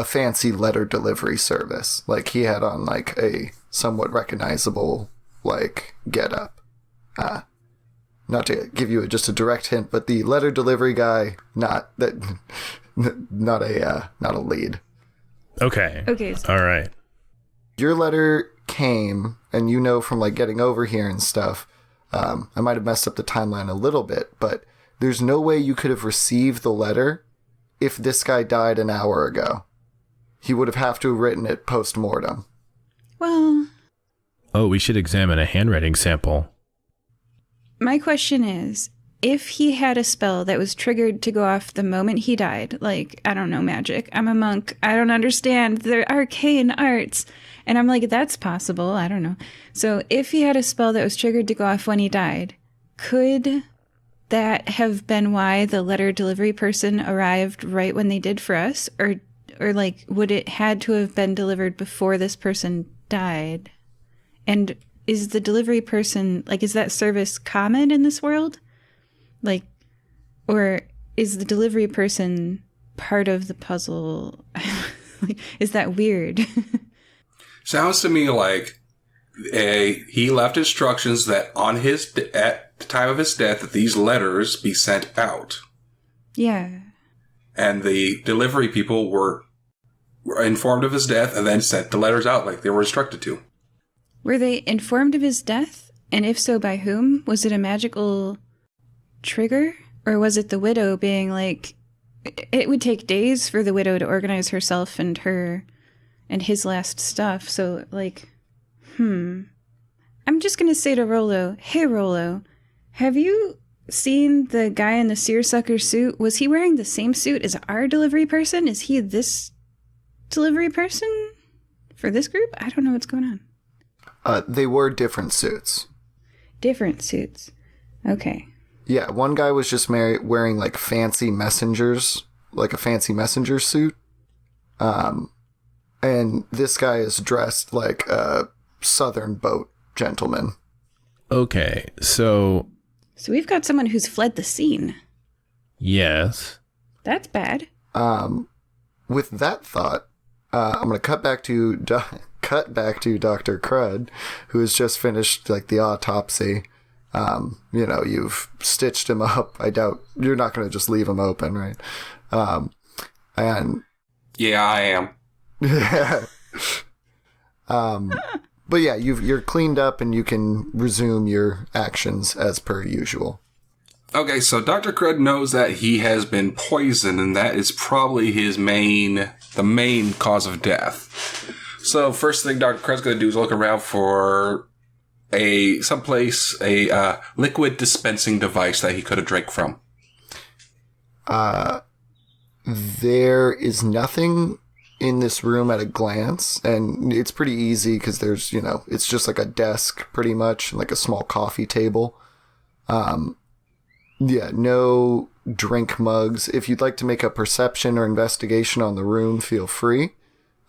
fancy letter delivery service. Like, he had on, like, a somewhat recognizable, like, getup. Not to give you just a direct hint, but the letter delivery guy, not a lead. Okay. So all right. Your letter came, and from like getting over here and stuff, I might have messed up the timeline a little bit, but there's no way you could have received the letter if this guy died an hour ago. He would have to have written it post-mortem. Well... Oh, we should examine a handwriting sample. My question is, if he had a spell that was triggered to go off the moment he died, like, I don't know, magic, I'm a monk, I don't understand their arcane arts, And I'm like, that's possible. I don't know. So if he had a spell that was triggered to go off when he died, could that have been why the letter delivery person arrived right when they did for us? Or like, would it had to have been delivered before this person died? And is the delivery person, like, is that service common in this world? Like, or is the delivery person part of the puzzle? Like, is that weird? Sounds to me like he left instructions that on at the time of his death that these letters be sent out. Yeah. And the delivery people were informed of his death and then sent the letters out like they were instructed to. Were they informed of his death? And if so, by whom? Was it a magical trigger? Or was it the widow being like, it would take days for the widow to organize herself and his last stuff. So, like, I'm just going to say to Rollo, hey, Rollo, have you seen the guy in the seersucker suit? Was he wearing the same suit as our delivery person? Is he this delivery person for this group? I don't know what's going on. They were different suits. Different suits. Okay. Yeah, one guy was just wearing like fancy messengers, like a fancy messenger suit. And this guy is dressed like a southern boat gentleman. Okay, so we've got someone who's fled the scene. Yes. That's bad. With that thought, I'm going to cut back to Dr. Crud, who has just finished like the autopsy. You've stitched him up. I doubt you're not going to just leave him open, right? Yeah, I am. Yeah. But yeah, you're cleaned up and you can resume your actions as per usual. Okay, so Dr. Crud knows that he has been poisoned, and that is probably the main cause of death. So first thing Dr. Crud's going to do is look around for a liquid dispensing device that he could have drank from. There is nothing in this room at a glance, and it's pretty easy because there's, it's just like a desk pretty much, like a small coffee table. Yeah, no drink mugs. If you'd like to make a perception or investigation on the room, feel free.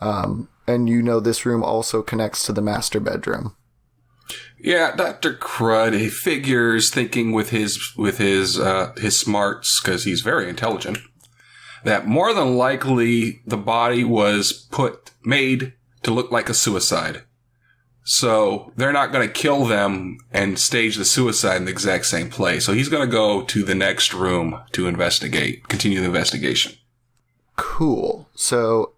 And this room also connects to the master bedroom. Yeah, Dr. Crud, he figures, thinking with his smarts, because he's very intelligent, that more than likely the body was made to look like a suicide. So they're not going to kill them and stage the suicide in the exact same place. So he's going to go to the next room to continue the investigation. Cool. So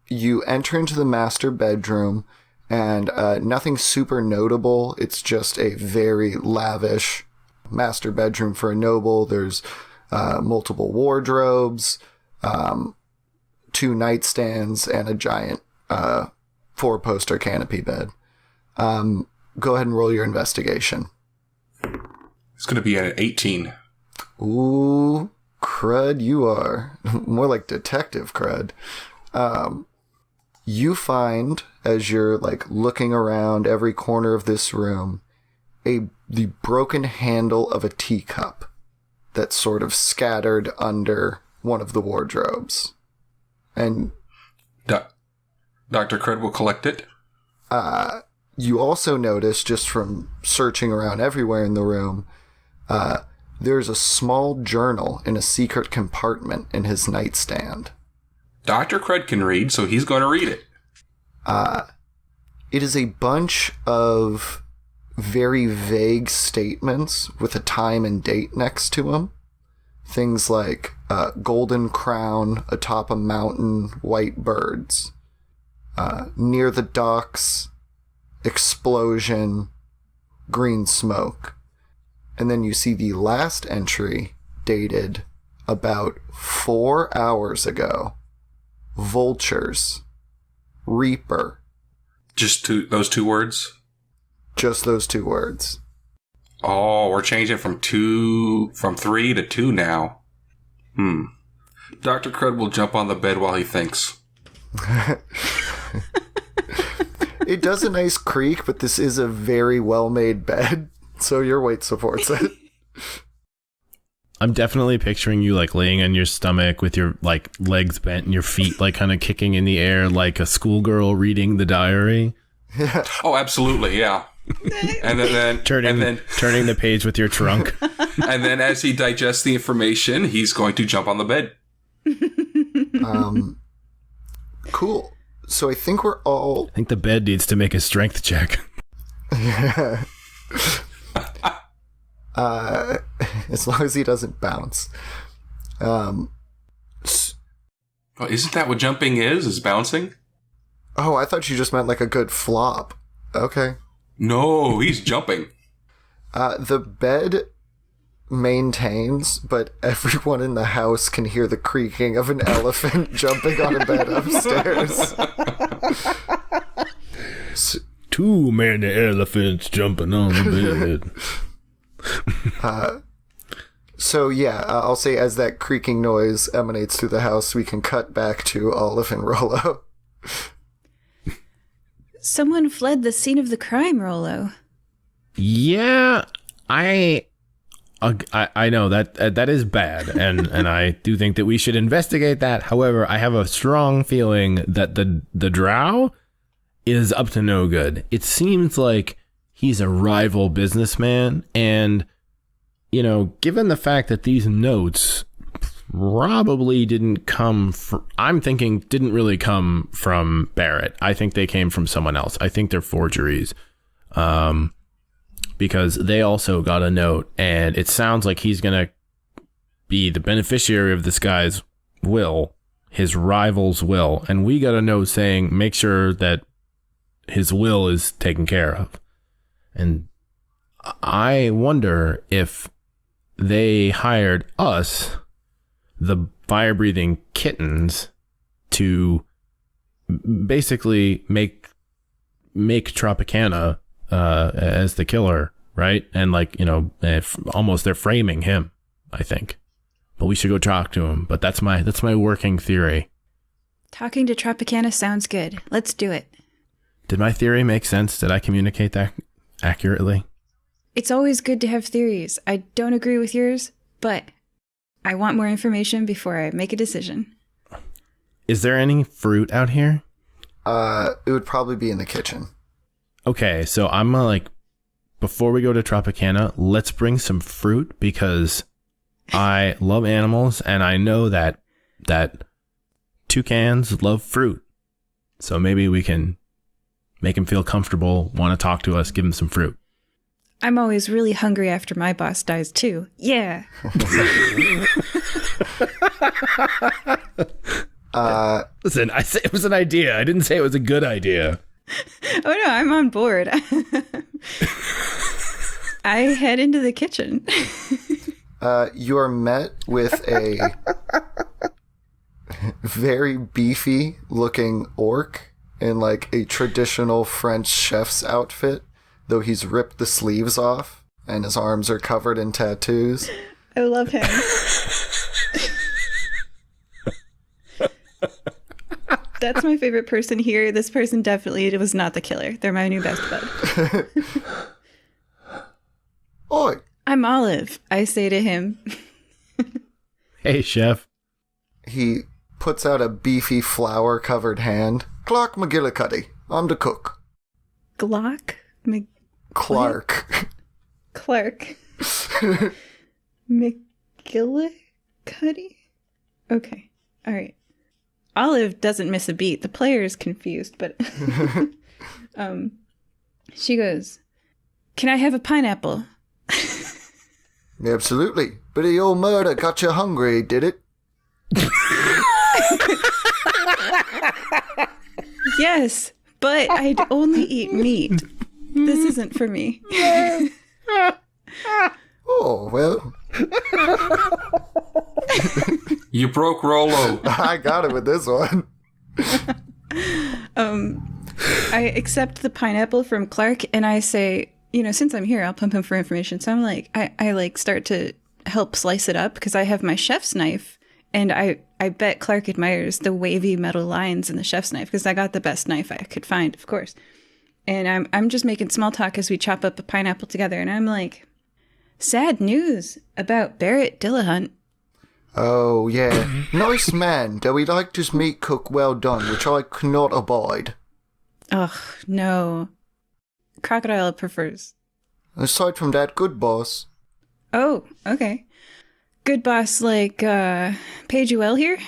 you enter into the master bedroom, and nothing super notable. It's just a very lavish master bedroom for a noble. There's multiple wardrobes, 2 nightstands, and a giant 4-poster canopy bed. Go ahead and roll your investigation. It's going to be an 18. Ooh, Crud, you are more like Detective Crud. You find, as you're like looking around every corner of this room, the broken handle of a teacup that's sort of scattered under one of the wardrobes. And Dr. Crud will collect it. You also notice, just from searching around everywhere in the room, there's a small journal in a secret compartment in his nightstand. Dr. Crud can read, so he's going to read it. It is a bunch of very vague statements with a time and date next to them. Things like golden crown atop a mountain, white birds. Near the docks, explosion, green smoke. And then you see the last entry dated about 4 hours ago. Vultures. Reaper. Just those 2 words? Just those 2 words. Oh, we're changing from 3 to 2 now. Dr. Crud will jump on the bed while he thinks. It does a nice creak, but this is a very well-made bed, so your weight supports it. I'm definitely picturing you like laying on your stomach with your like legs bent and your feet like kind of kicking in the air like a schoolgirl reading the diary. Yeah. Oh, absolutely, yeah. And then Turning the page with your trunk. And then as he digests the information, he's going to jump on the bed. Cool. So I think we're all... I think the bed needs to make a strength check. Yeah. As long as he doesn't bounce. Oh, isn't that what jumping is bouncing? Oh, I thought you just meant like a good flop. Okay. No, he's jumping. The bed maintains, but everyone in the house can hear the creaking of an elephant jumping on a bed upstairs. Too many elephants jumping on the bed. So yeah, I'll say as that creaking noise emanates through the house, we can cut back to Olive and Rollo. Someone fled the scene of the crime, Rollo. Yeah, I know that is bad, and I do think that we should investigate that. However, I have a strong feeling that the drow is up to no good. It seems like he's a rival businessman, and you know, given the fact that these notes probably didn't come from, I'm thinking didn't really come from Barrett. I think they came from someone else. I think they're forgeries. Because they also got a note, and it sounds like he's going to be the beneficiary of this guy's will, his rival's will. And we got a note saying, make sure that his will is taken care of. And I wonder if they hired us, the fire-breathing kittens, to basically make Tropicana as the killer, right? And like, you know, almost they're framing him, I think. But we should go talk to him. But that's my working theory. Talking to Tropicana sounds good. Let's do it. Did my theory make sense? Did I communicate that accurately? It's always good to have theories. I don't agree with yours, but I want more information before I make a decision. Is there any fruit out here? It would probably be in the kitchen. Okay, so I'm like, before we go to Tropicana, let's bring some fruit because I love animals and I know that toucans love fruit. So maybe we can make them feel comfortable, want to talk to us, give them some fruit. I'm always really hungry after my boss dies too. Yeah. Listen, I said it was an idea. I didn't say it was a good idea. Oh no, I'm on board. I head into the kitchen. You are met with a very beefy looking orc in like a traditional French chef's outfit, though he's ripped the sleeves off and his arms are covered in tattoos. I love him. That's my favorite person here. This person definitely was not the killer. They're my new best bud. Oi! I'm Olive, I say to him. Hey, chef. He puts out a beefy flour-covered hand. Clark McGillicuddy. I'm the cook. Glock? Clark. Clark. McGillicuddy? Okay. All right. Olive doesn't miss a beat. The player is confused, but she goes, "Can I have a pineapple?" Absolutely. But the old murder got you hungry, did it? Yes, but I'd only eat meat. This isn't for me. Oh, well. You broke Rollo. I got it with this one. I accept the pineapple from Clark and I say, you know, since I'm here, I'll pump him for information. So I'm like, I like start to help slice it up because I have my chef's knife. And I bet Clark admires the wavy metal lines in the chef's knife because I got the best knife I could find, of course. And I'm just making small talk as we chop up a pineapple together. And I'm like, sad news about Barrett Dillahunt. Oh, yeah. Nice man, though he liked his meat cooked well done, which I cannot abide. Ugh, no. Crocodile prefers. Aside from that, good boss. Oh, okay. Good boss like, paid you well here?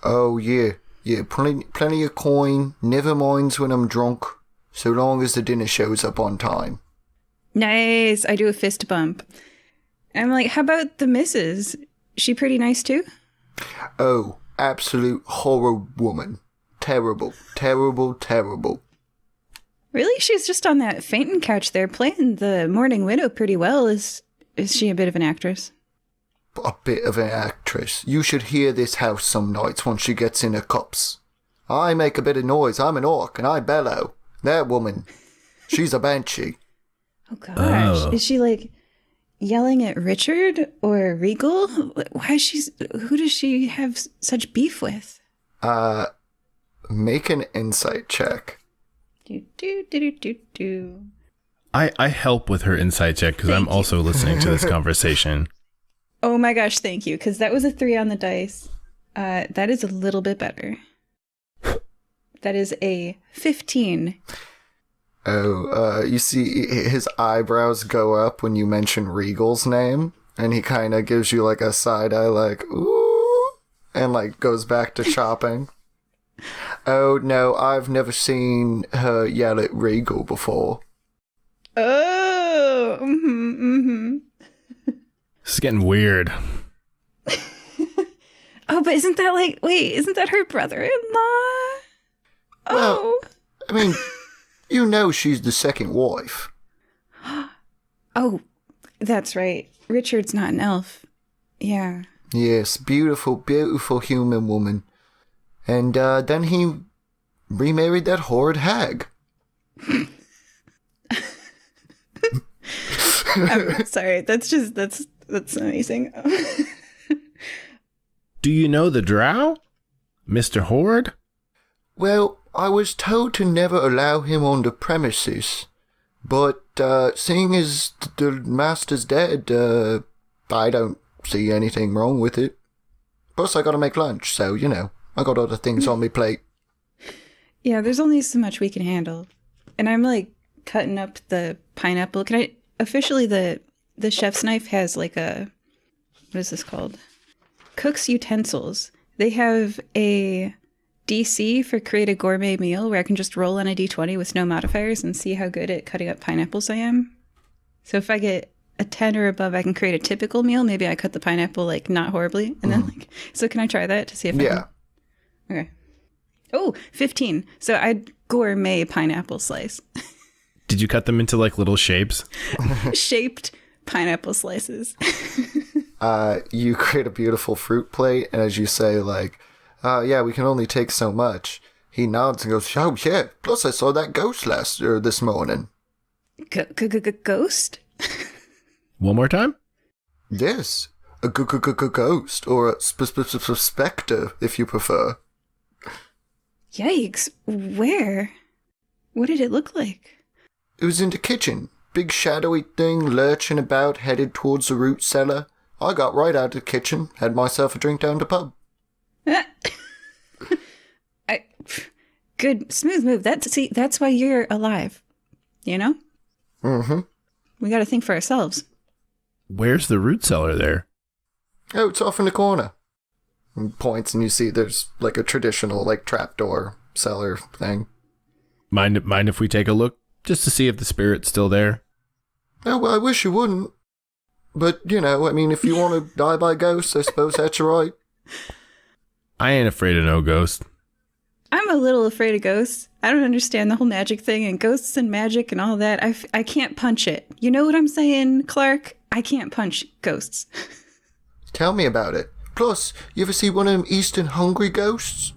Oh, yeah. Yeah, plenty of coin, never minds when I'm drunk, so long as the dinner shows up on time. Nice. I do a fist bump. I'm like, how about the missus? She pretty nice too? Oh, absolute horror woman. Terrible, terrible, terrible. Really? She's just on that fainting couch there playing the Mourning Widow pretty well. Is she a bit of an actress? A bit of an actress. You should hear this house some nights once she gets in her cups. I make a bit of noise. I'm an orc, and I bellow. That woman, she's a banshee. Oh, gosh. Is she, like, yelling at Richard or Regal? Who does she have such beef with? Make an insight check. Do. I help with her insight check because I'm also listening to this conversation. Oh my gosh, thank you, because that was a 3 on the dice. That is a little bit better. That is a 15. Oh, you see his eyebrows go up when you mention Regal's name, and he kind of gives you like a side eye, like, ooh, and like goes back to chopping. Oh, no, I've never seen her yell at Regal before. Oh, This is getting weird. Oh, but isn't that her brother-in-law? Well, I mean, you know she's the second wife. Oh, that's right. Richard's not an elf. Yeah. Yes, beautiful, beautiful human woman. And then he remarried that horrid hag. I'm sorry. That's amazing. Do you know the drow? Mr. Horde? Well, I was told to never allow him on the premises. But seeing as the master's dead, I don't see anything wrong with it. Plus, I gotta make lunch, so, you know, I got other things on my plate. Yeah, there's only so much we can handle. And I'm, like, cutting up the pineapple. Can I... Officially, the chef's knife has, like, a... What is this called? Cook's utensils. They have a DC for create a gourmet meal where I can just roll on a D20 with no modifiers and see how good at cutting up pineapples I am. So if I get a 10 or above, I can create a typical meal. Maybe I cut the pineapple, like, not horribly. And then, like... So can I try that to see if I can... Okay. Oh, 15. So I'd gourmet pineapple slice. Did you cut them into like little shapes? Shaped pineapple slices. You create a beautiful fruit plate, and as you say, like, yeah, we can only take so much. He nods and goes, oh, yeah, plus I saw that ghost this morning. Ghost? One more time? Yes, a ghost, or a spectre, if you prefer. Yikes. Where? What did it look like? It was in the kitchen. Big shadowy thing lurching about, headed towards the root cellar. I got right out of the kitchen, had myself a drink down the pub. Good, smooth move. That's why you're alive. You know? Mm-hmm. We gotta think for ourselves. Where's the root cellar there? Oh, it's off in the corner. And points, and you see there's like a traditional like trapdoor cellar thing. Mind if we take a look? Just to see if the spirit's still there? Oh, well, I wish you wouldn't. But, you know, I mean, if you want to die by ghosts, I suppose that's right. I ain't afraid of no ghost. I'm a little afraid of ghosts. I don't understand the whole magic thing and ghosts and magic and all that. I can't punch it. You know what I'm saying, Clark? I can't punch ghosts. Tell me about it. Plus, you ever see one of them Eastern hungry ghosts?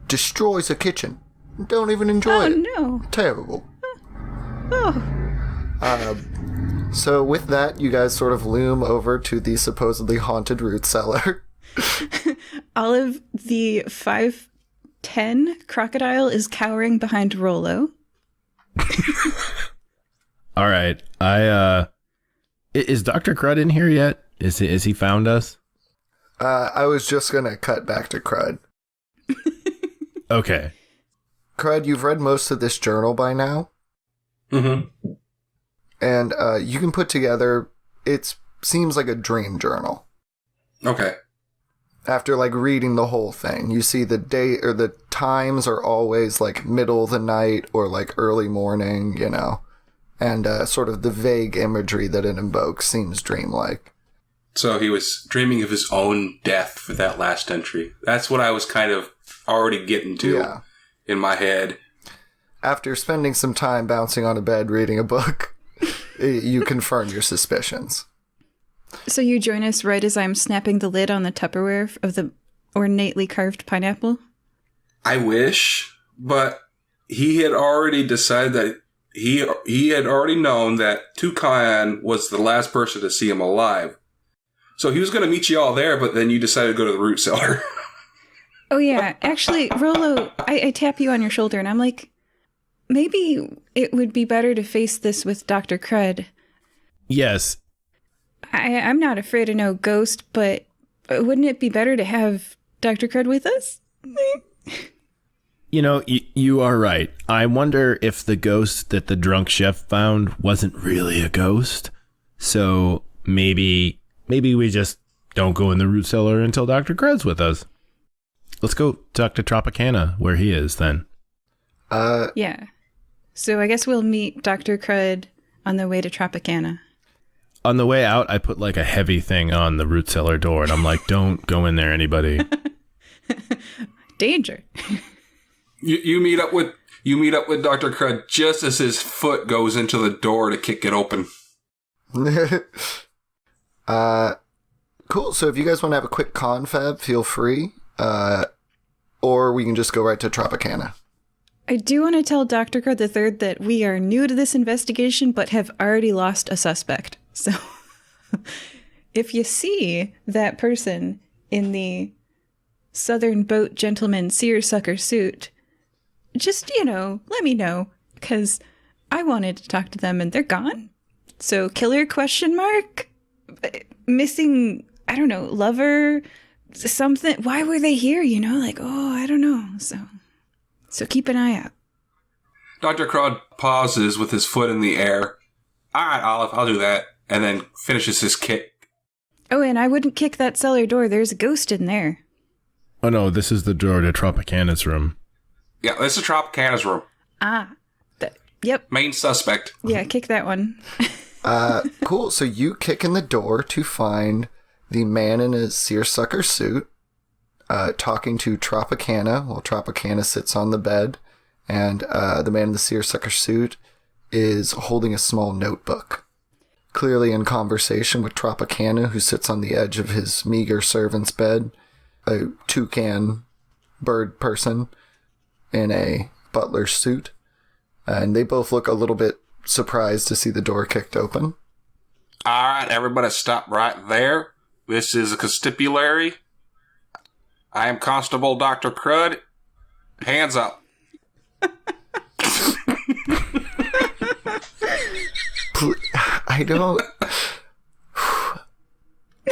Destroys a kitchen. Don't even enjoy it. Oh, no. Terrible. Oh. So with that, you guys sort of loom over to the supposedly haunted root cellar. Olive, the 5'10" crocodile, is cowering behind Rollo. All right. Is Dr. Crud in here yet? Is he found us? I was just going to cut back to Crud. Okay. Crud, you've read most of this journal by now. Mm-hmm. And you can put together, it seems like a dream journal. Okay. After, like, reading the whole thing, you see the day, or the times are always, like, middle of the night or, like, early morning, you know. And sort of the vague imagery that it invokes seems dreamlike. So he was dreaming of his own death for that last entry. That's what I was kind of already getting to in my head. After spending some time bouncing on a bed reading a book, you confirm your suspicions. So you join us right as I'm snapping the lid on the Tupperware of the ornately carved pineapple? I wish, but he had already decided that he had already known that Toucan was the last person to see him alive. So he was going to meet you all there, but then you decided to go to the root cellar. Oh yeah, actually, Rollo, I tap you on your shoulder and I'm like, maybe it would be better to face this with Dr. Crud. Yes. I'm not afraid of no ghost, but wouldn't it be better to have Dr. Crud with us? You know, you are right. I wonder if the ghost that the drunk chef found wasn't really a ghost. So maybe we just don't go in the root cellar until Dr. Crud's with us. Let's go talk to Tropicana where he is then. Yeah. So I guess we'll meet Dr. Crud on the way to Tropicana. On the way out, I put like a heavy thing on the root cellar door and I'm like, don't go in there, anybody. Danger. You meet up with Dr. Crud just as his foot goes into the door to kick it open. Cool. So if you guys want to have a quick confab, feel free. Or we can just go right to Tropicana. I do want to tell Dr. Crud III that we are new to this investigation, but have already lost a suspect. So if you see that person in the Southern Boat Gentleman seersucker suit, just, let me know, because I wanted to talk to them and they're gone. So killer ? Missing, I don't know, lover, something. Why were they here? I don't know. So keep an eye out. Dr. Crud pauses with his foot in the air. All right, Olive, I'll do that. And then finishes his kick. Oh, and I wouldn't kick that cellar door. There's a ghost in there. Oh no, this is the door to Tropicana's room. Yeah, this is Tropicana's room. Yep. Main suspect. Yeah, kick that one. Cool. So you kick in the door to find the man in his seersucker suit talking to Tropicana while Tropicana sits on the bed. And the man in the seersucker suit is holding a small notebook. Clearly in conversation with Tropicana, who sits on the edge of his meager servant's bed, a toucan bird person in a butler's suit. And they both look a little bit surprised to see the door kicked open. All right, everybody stop right there. This is a constabulary. I am Constable Dr. Crud. Hands up. I don't...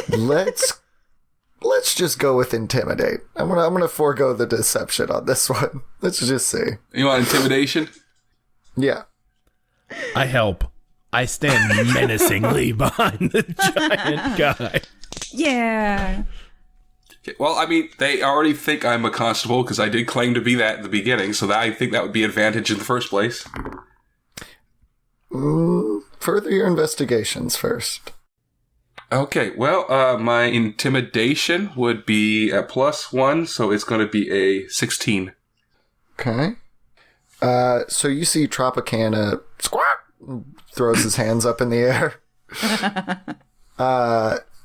Let's just go with intimidate. I'm gonna forego the deception on this one. Let's just see. You want intimidation? Yeah. I help. I stand menacingly behind the giant guy. Yeah. Well, I mean, they already think I'm a constable because I did claim to be that in the beginning, so I think that would be an advantage in the first place. Further your investigations first. Okay, well, my intimidation would be a +1, so it's going to be a 16. Okay. So you see Tropicana squawk, throws his hands up in the air.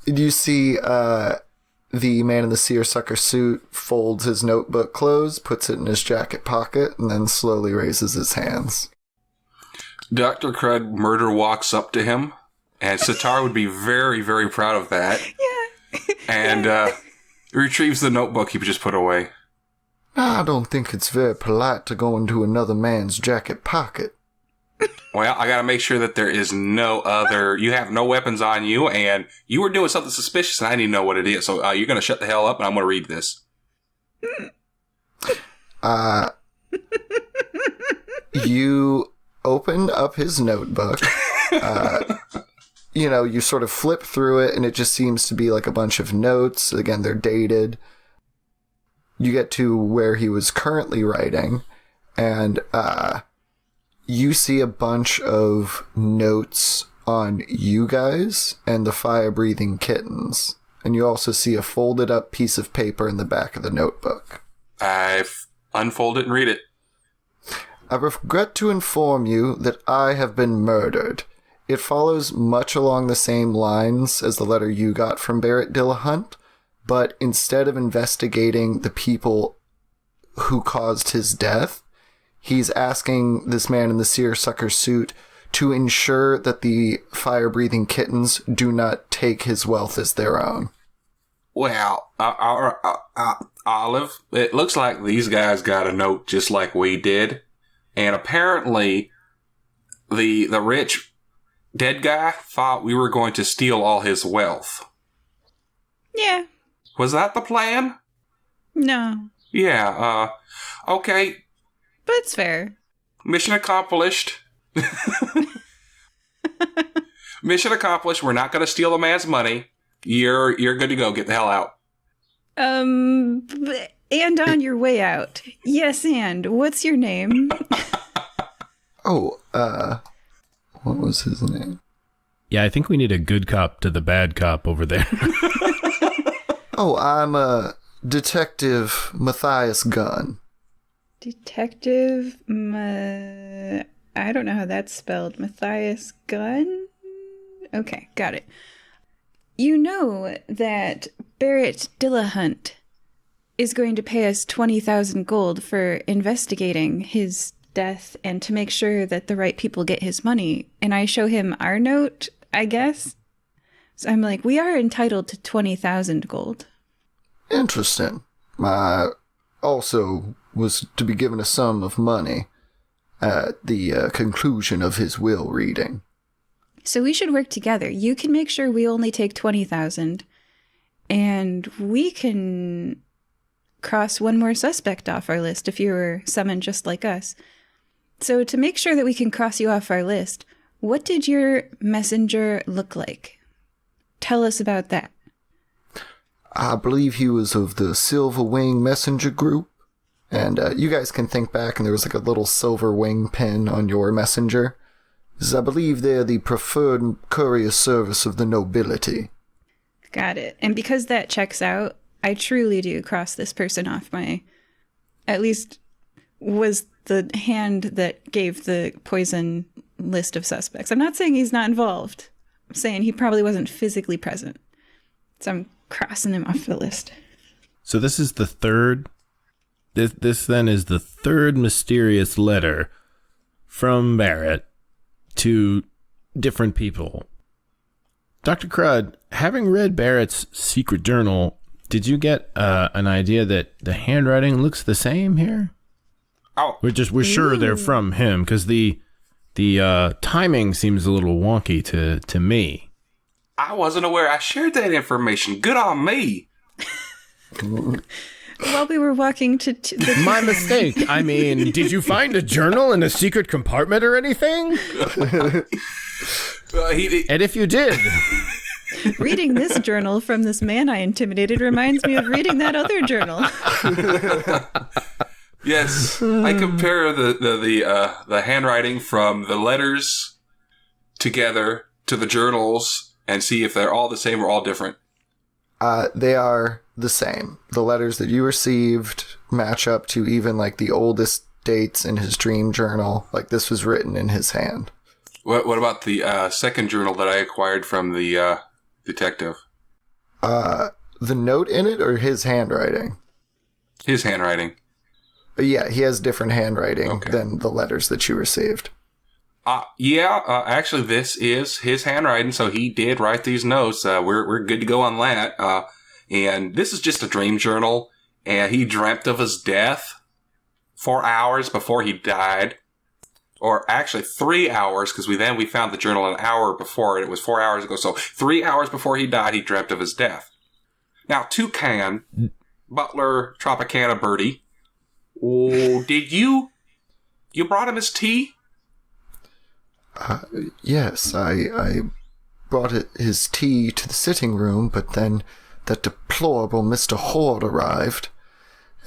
You see the man in the seersucker suit folds his notebook closed, puts it in his jacket pocket, and then slowly raises his hands. Dr. Crud murder walks up to him, and Sitar would be very, very proud of that. Yeah. And retrieves the notebook he just put away. I don't think it's very polite to go into another man's jacket pocket. Well, I got to make sure that there is you have no weapons on you, and you were doing something suspicious, and I need to know what it is. So you're going to shut the hell up, and I'm going to read this. You open up his notebook. You sort of flip through it, and it just seems to be like a bunch of notes. Again, they're dated. You get to where he was currently writing, and you see a bunch of notes on you guys and the fire-breathing kittens. And you also see a folded-up piece of paper in the back of the notebook. I unfold it and read it. I regret to inform you that I have been murdered. It follows much along the same lines as the letter you got from Barrett Dillahunt, but instead of investigating the people who caused his death, he's asking this man in the seersucker suit to ensure that the fire-breathing kittens do not take his wealth as their own. Well, Olive, it looks like these guys got a note just like we did. And apparently, the rich dead guy thought we were going to steal all his wealth. Yeah. Was that the plan? No. Yeah, okay. But it's fair. Mission accomplished. Mission accomplished. We're not going to steal the man's money. You're good to go. Get the hell out. And on your way out. Yes, and what's your name? What was his name? Yeah, I think we need a good cop to the bad cop over there. I'm Detective Matthias Gunn. Detective I don't know how that's spelled. Matthias Gunn? Okay, got it. You know that Barrett Dillahunt is going to pay us 20,000 gold for investigating his death and to make sure that the right people get his money. And I show him our note, I guess. So I'm like, we are entitled to 20,000 gold. Interesting. I also was to be given a sum of money at the conclusion of his will reading. So we should work together. You can make sure we only take 20,000, and we can cross one more suspect off our list if you were summoned just like us. So to make sure that we can cross you off our list, what did your messenger look like? Tell us about that. I believe he was of the Silver Wing Messenger Group. And you guys can think back, and there was like a little silver wing pin on your messenger. I believe they're the preferred courier service of the nobility. Got it. And because that checks out, I truly do cross this person off my... At least was the hand that gave the poison list of suspects. I'm not saying he's not involved. I'm saying he probably wasn't physically present. So I'm crossing him off the list. So this is the third... This then is the third mysterious letter from Barrett to different people. Dr. Crud, having read Barrett's secret journal, did you get an idea that the handwriting looks the same here? Oh, We're sure they're from him, because the timing seems a little wonky to me. I wasn't aware I shared that information. Good on me. While we were walking to the... My mistake. I mean, did you find a journal in a secret compartment or anything? And if you did... Reading this journal from this man I intimidated reminds me of reading that other journal. Yes, I compare the handwriting from the letters together to the journals and see if they're all the same or all different. They are the same. The letters that you received match up to even like the oldest dates in his dream journal. Like this was written in his hand. What about the second journal that I acquired from the detective? The note in it or his handwriting? His handwriting. Yeah, he has different handwriting than the letters that you received. Actually, this is his handwriting, so he did write these notes. We're good to go on that. And this is just a dream journal, and he dreamt of his death 4 hours before he died. or actually 3 hours, because we found the journal an hour before, and it was 4 hours ago. So 3 hours before he died, he dreamt of his death. Now, Toucan, Butler, Tropicana, Birdie, did you brought him his tea? Yes, I brought his tea to the sitting room, but then that deplorable Mr. Horde arrived,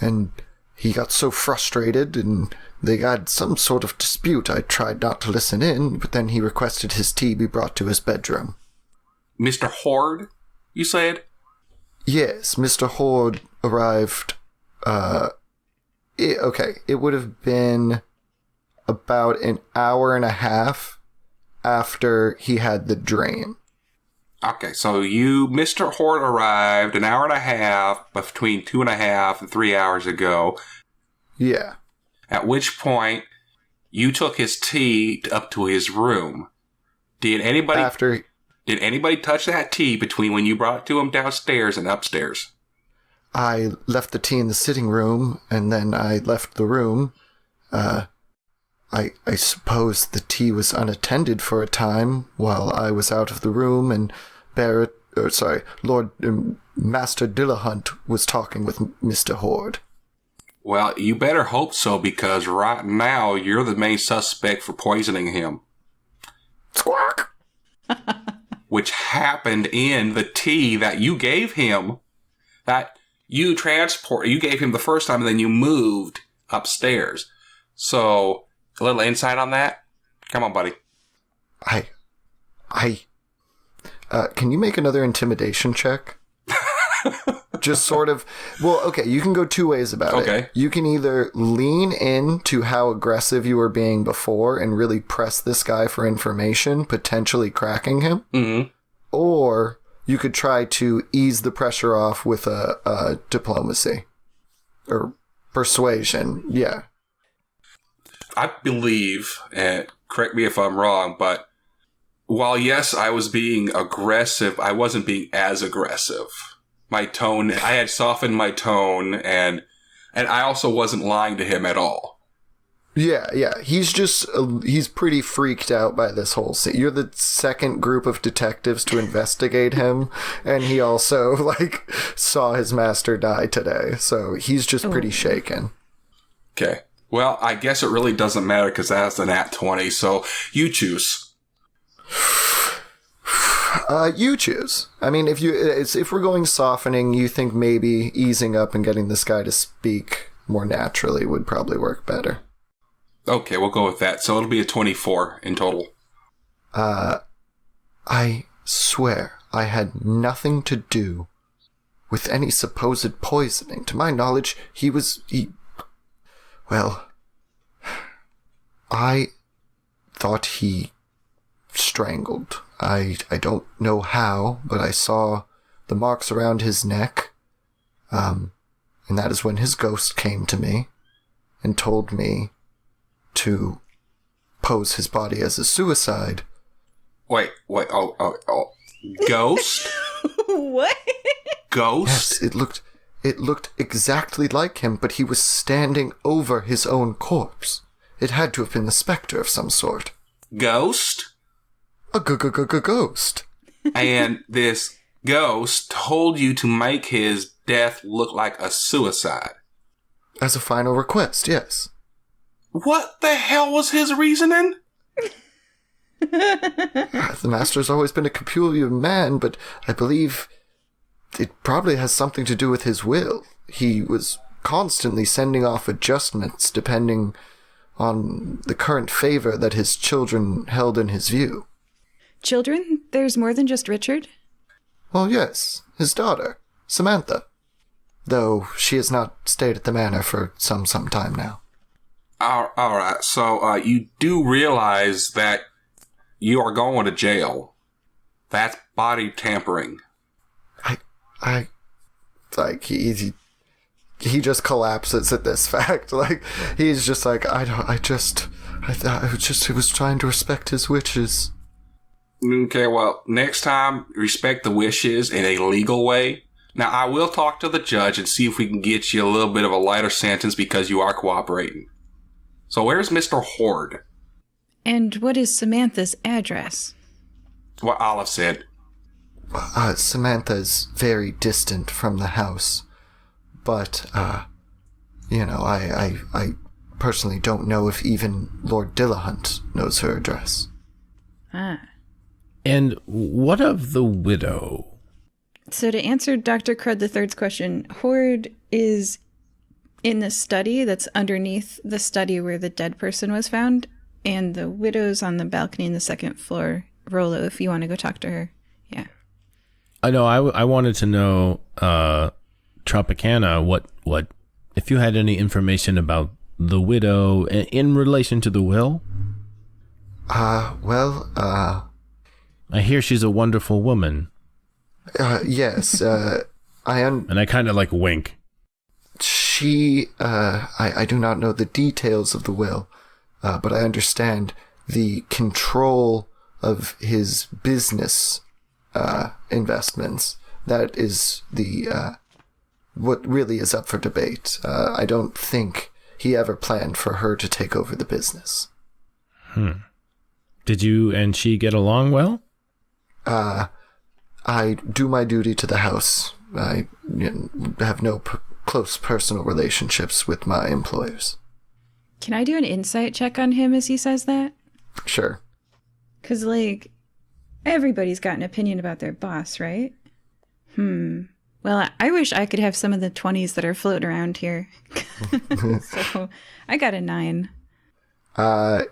and he got so frustrated, and they had some sort of dispute. I tried not to listen in, but then he requested his tea be brought to his bedroom. Mr. Horde, you said? Yes, Mr. Horde arrived, it would have been about an hour and a half after he had the dream. Okay, so Mr. Horde arrived an hour and a half, between 2.5 and 3 hours ago. Yeah. At which point, you took his tea up to his room. Did anybody touch that tea between when you brought it to him downstairs and upstairs? I left the tea in the sitting room, and then I left the room. I suppose the tea was unattended for a time while I was out of the room, and Lord Master Dillahunt was talking with Mr. Horde. Well, you better hope so, because right now you're the main suspect for poisoning him. Squawk! Which happened in the tea that you gave him, that you gave him the first time, and then you moved upstairs. So, a little insight on that? Come on, buddy. Can you make another intimidation check? Just sort of, well, okay, you can go two ways about it. Okay. You can either lean into how aggressive you were being before and really press this guy for information, potentially cracking him. Mm-hmm. Or you could try to ease the pressure off with a diplomacy. Or persuasion, yeah. I believe, and correct me if I'm wrong, but while yes, I was being aggressive, I wasn't being as aggressive. My tone, I had softened my tone, and I also wasn't lying to him at all. Yeah. He's pretty freaked out by this whole scene. You're the second group of detectives to investigate him, and he also, saw his master die today, so he's just pretty shaken. Okay. Well, I guess it really doesn't matter, because that's an at 20, so you choose. You choose. I mean, if we're going softening, you think maybe easing up and getting this guy to speak more naturally would probably work better. Okay, we'll go with that. So it'll be a 24 in total. I swear I had nothing to do with any supposed poisoning. To my knowledge, I thought he strangled. I don't know how, but I saw the marks around his neck. And that is when his ghost came to me and told me to pose his body as a suicide. Wait, oh. Ghost? What? Ghost? Yes, it looked exactly like him, but he was standing over his own corpse. It had to have been the specter of some sort. Ghost? A ghost. And this ghost told you to make his death look like a suicide. As a final request, yes. What the hell was his reasoning? The Master's always been a peculiar man, but I believe it probably has something to do with his will. He was constantly sending off adjustments depending on the current favor that his children held in his view. Children? There's more than just Richard? Well, yes, his daughter, Samantha. Though she has not stayed at the manor for some time now. All right, so you do realize that you are going to jail. That's body tampering. He just collapses at this fact. He's just like, it was trying to respect his wishes. Okay, well, next time, respect the wishes in a legal way. Now, I will talk to the judge and see if we can get you a little bit of a lighter sentence because you are cooperating. So where's Mr. Horde? And what is Samantha's address? What Olive said. Samantha's very distant from the house. But, I personally don't know if even Lord Dillahunt knows her address. Ah. And what of the widow? So to answer Dr. Crud III's question, Horde is in the study that's underneath the study where the dead person was found, and the widow's on the balcony in the second floor. Rollo, if you want to go talk to her. Yeah. I know, I wanted to know, Tropicana, what, if you had any information about the widow in relation to the will? I hear she's a wonderful woman. Yes, and I kind of like wink. She, I do not know the details of the will, but I understand the control of his business, investments. That is what really is up for debate. I don't think he ever planned for her to take over the business. Did you and she get along well? I do my duty to the house. I have no close personal relationships with my employers. Can I do an insight check on him as he says that? Sure. Because, everybody's got an opinion about their boss, right? Well, I wish I could have some of the 20s that are floating around here. So, I got a 9.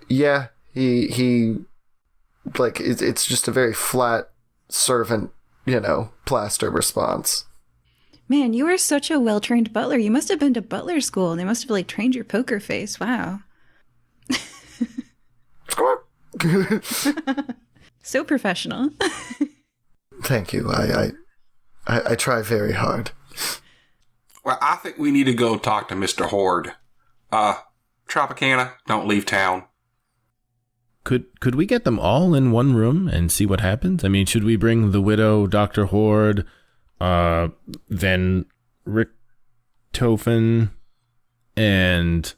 Yeah, he it's just a very flat servant, plaster response. Man, you are such a well-trained butler. You must have been to butler school. They must have, trained your poker face. Wow. So professional. Thank you. I try very hard. Well, I think we need to go talk to Mr. Horde. Tropicana, don't leave town. Could we get them all in one room and see what happens? I mean, should we bring the widow, Dr. Horde, then Richtofen, and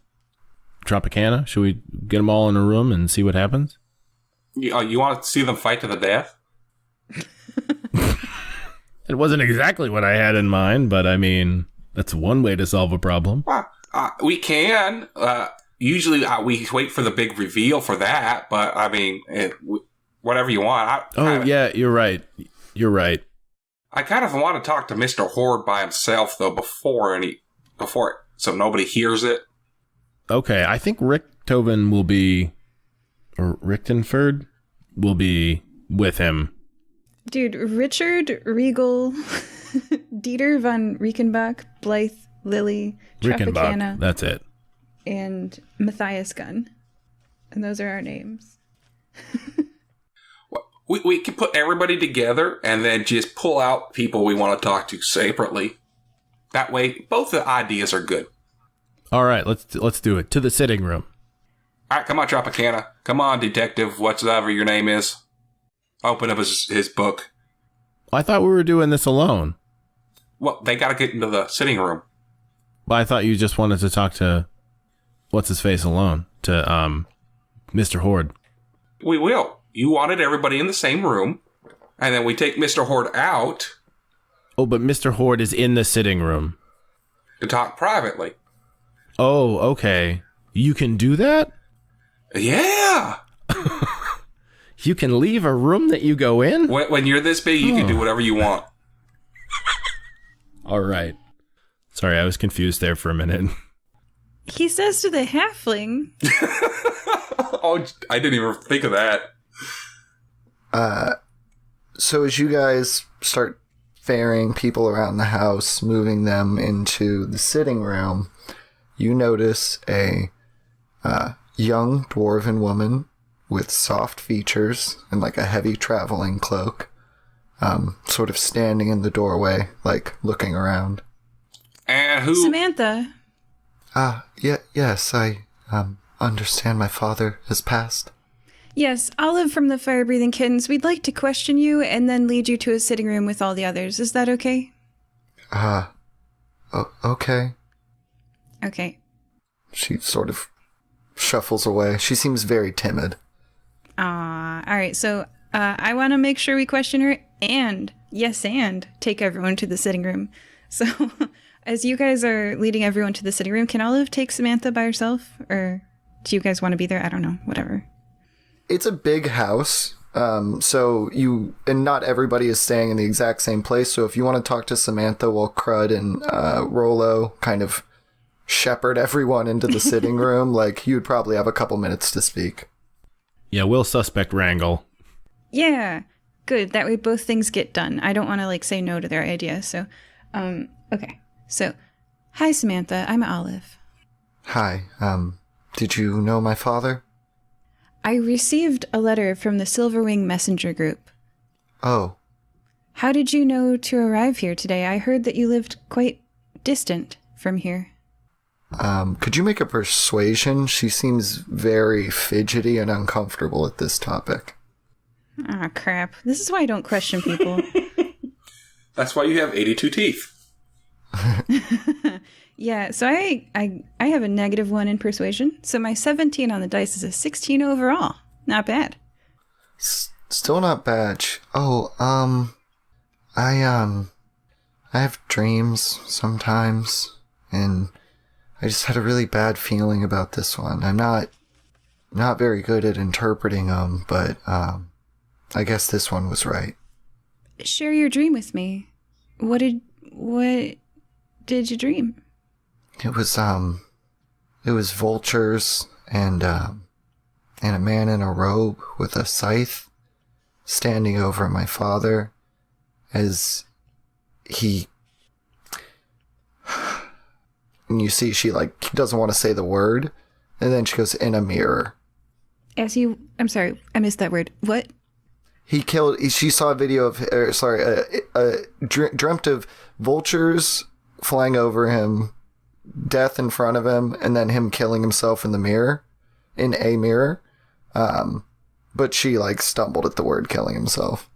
Tropicana? Should we get them all in a room and see what happens? You want to see them fight to the death? It wasn't exactly what I had in mind, but I mean, that's one way to solve a problem. Well, we can. Usually we wait for the big reveal for that, but I mean, whatever you want. Yeah, you're right. You're right. I kind of want to talk to Mr. Horde by himself, though, before so nobody hears it. Okay, I think Richtofen will be, or Richtenford will be with him. Dude, Richard, Regal, Dieter von Riekenbach, Blythe, Lily, Tropicana. Riekenbach, that's it. And Matthias Gunn. And those are our names. We can put everybody together and then just pull out people we want to talk to separately. That way, both the ideas are good. All right, let's do it. To the sitting room. All right, come on, Tropicana. Come on, detective, whatever your name is. Open up his book. I thought we were doing this alone. Well, they got to get into the sitting room. Well, I thought you just wanted to talk to what's-his-face alone, to Mr. Horde. We will. You wanted everybody in the same room, and then we take Mr. Horde out. Oh, but Mr. Horde is in the sitting room. To talk privately. Oh, okay. You can do that? Yeah! You can leave a room that you go in? When you're this big, you can do whatever you want. All right. Sorry, I was confused there for a minute. He says to the halfling. Oh, I didn't even think of that. So as you guys start ferrying people around the house, moving them into the sitting room, you notice a young dwarven woman with soft features and a heavy traveling cloak, sort of standing in the doorway, looking around. And who? Samantha. Yes, I understand my father has passed. Yes, Olive from the Fire-Breathing Kittens. We'd like to question you and then lead you to a sitting room with all the others. Is that okay? Okay. Okay. She sort of shuffles away. She seems very timid. All right. So I want to make sure we question her and take everyone to the sitting room. So as you guys are leading everyone to the sitting room, can Olive take Samantha by herself? Or do you guys want to be there? I don't know. Whatever. It's a big house. And not everybody is staying in the exact same place. So if you want to talk to Samantha while Crud and Rollo kind of shepherd everyone into the sitting room, like, you'd probably have a couple minutes to speak. Yeah, we'll suspect wrangle. Yeah, good. That way both things get done. I don't want to, like, say no to their idea. So, okay. So, hi, Samantha. I'm Olive. Hi. Did you know my father? I received a letter from the Silverwing Messenger Group. Oh. How did you know to arrive here today? I heard that you lived quite distant from here. Could you make a persuasion? She seems very fidgety and uncomfortable at this topic. Ah, crap. This is why I don't question people. That's why you have 82 teeth. Yeah, so I have a -1 in persuasion, so my 17 on the dice is a 16 overall. Not bad. Still not bad. Oh, I have dreams sometimes, and I just had a really bad feeling about this one. I'm not very good at interpreting them, but I guess this one was right. Share your dream with me. What did you dream? It was vultures and a man in a robe with a scythe standing over my father as he... And you see she, like, doesn't want to say the word, and then she goes, in a mirror. I'm sorry, I missed that word. What? She saw a video of, dreamt of vultures flying over him, death in front of him, and then him killing himself in a mirror. But she, like, stumbled at the word killing himself.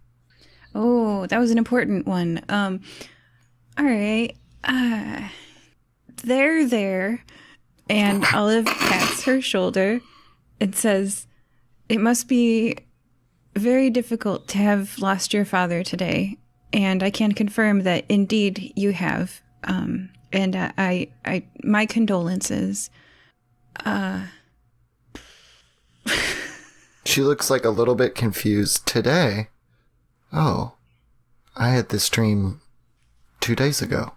Oh, that was an important one. All right. There. And Olive pats her shoulder and says, it must be very difficult to have lost your father today. And I can confirm that indeed you have. And my condolences. She looks like a little bit confused. Today? Oh, I had this dream 2 days ago.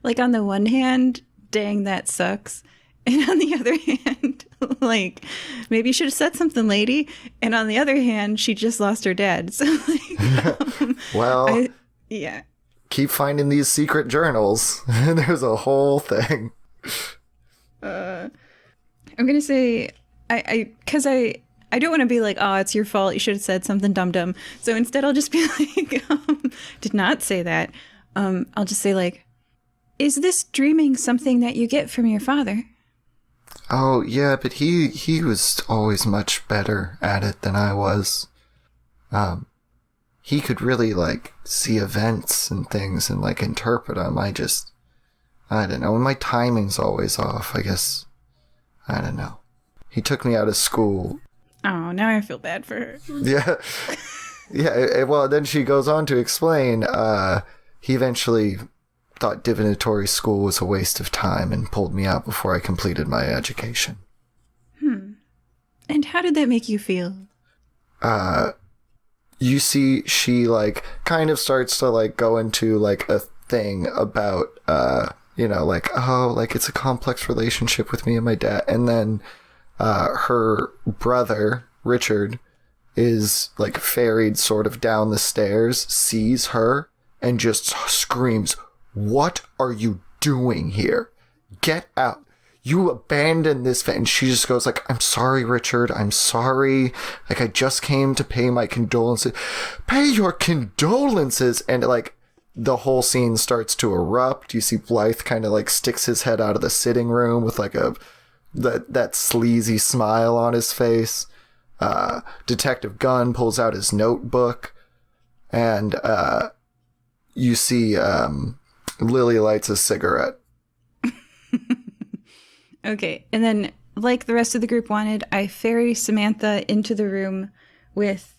Like, on the one hand, dang, that sucks. And on the other hand, like, maybe you should have said something, lady. And on the other hand, she just lost her dad. So, like, yeah. Keep finding these secret journals. There's a whole thing. I'm going to say, because I don't want to be like, oh, it's your fault. You should have said something dumb. So instead, I'll just be like, did not say that. I'll just say, like, is this dreaming something that you get from your father? Oh, yeah, but he was always much better at it than I was. He could really, like, see events and things and, like, interpret them. I don't know. My timing's always off, I guess. I don't know. He took me out of school. Oh, now I feel bad for her. Yeah. Yeah, well, then she goes on to explain, he eventually thought divinatory school was a waste of time and pulled me out before I completed my education. And how did that make you feel? You see, she, like, kind of starts to, like, go into, like, a thing about, like, oh, like, it's a complex relationship with me and my dad. And then, her brother, Richard, is, like, ferried sort of down the stairs, sees her, and just screams, "What are you doing here? Get out. You abandoned this and she just goes like, "I'm sorry, Richard. I'm sorry. Like, I just came to pay my condolences." Pay your condolences. And, like, the whole scene starts to erupt. You see Blythe kind of, like, sticks his head out of the sitting room with, like, that sleazy smile on his face. Detective Gunn pulls out his notebook, and you see Lily lights a cigarette. Okay, and then like the rest of the group wanted, I ferry Samantha into the room with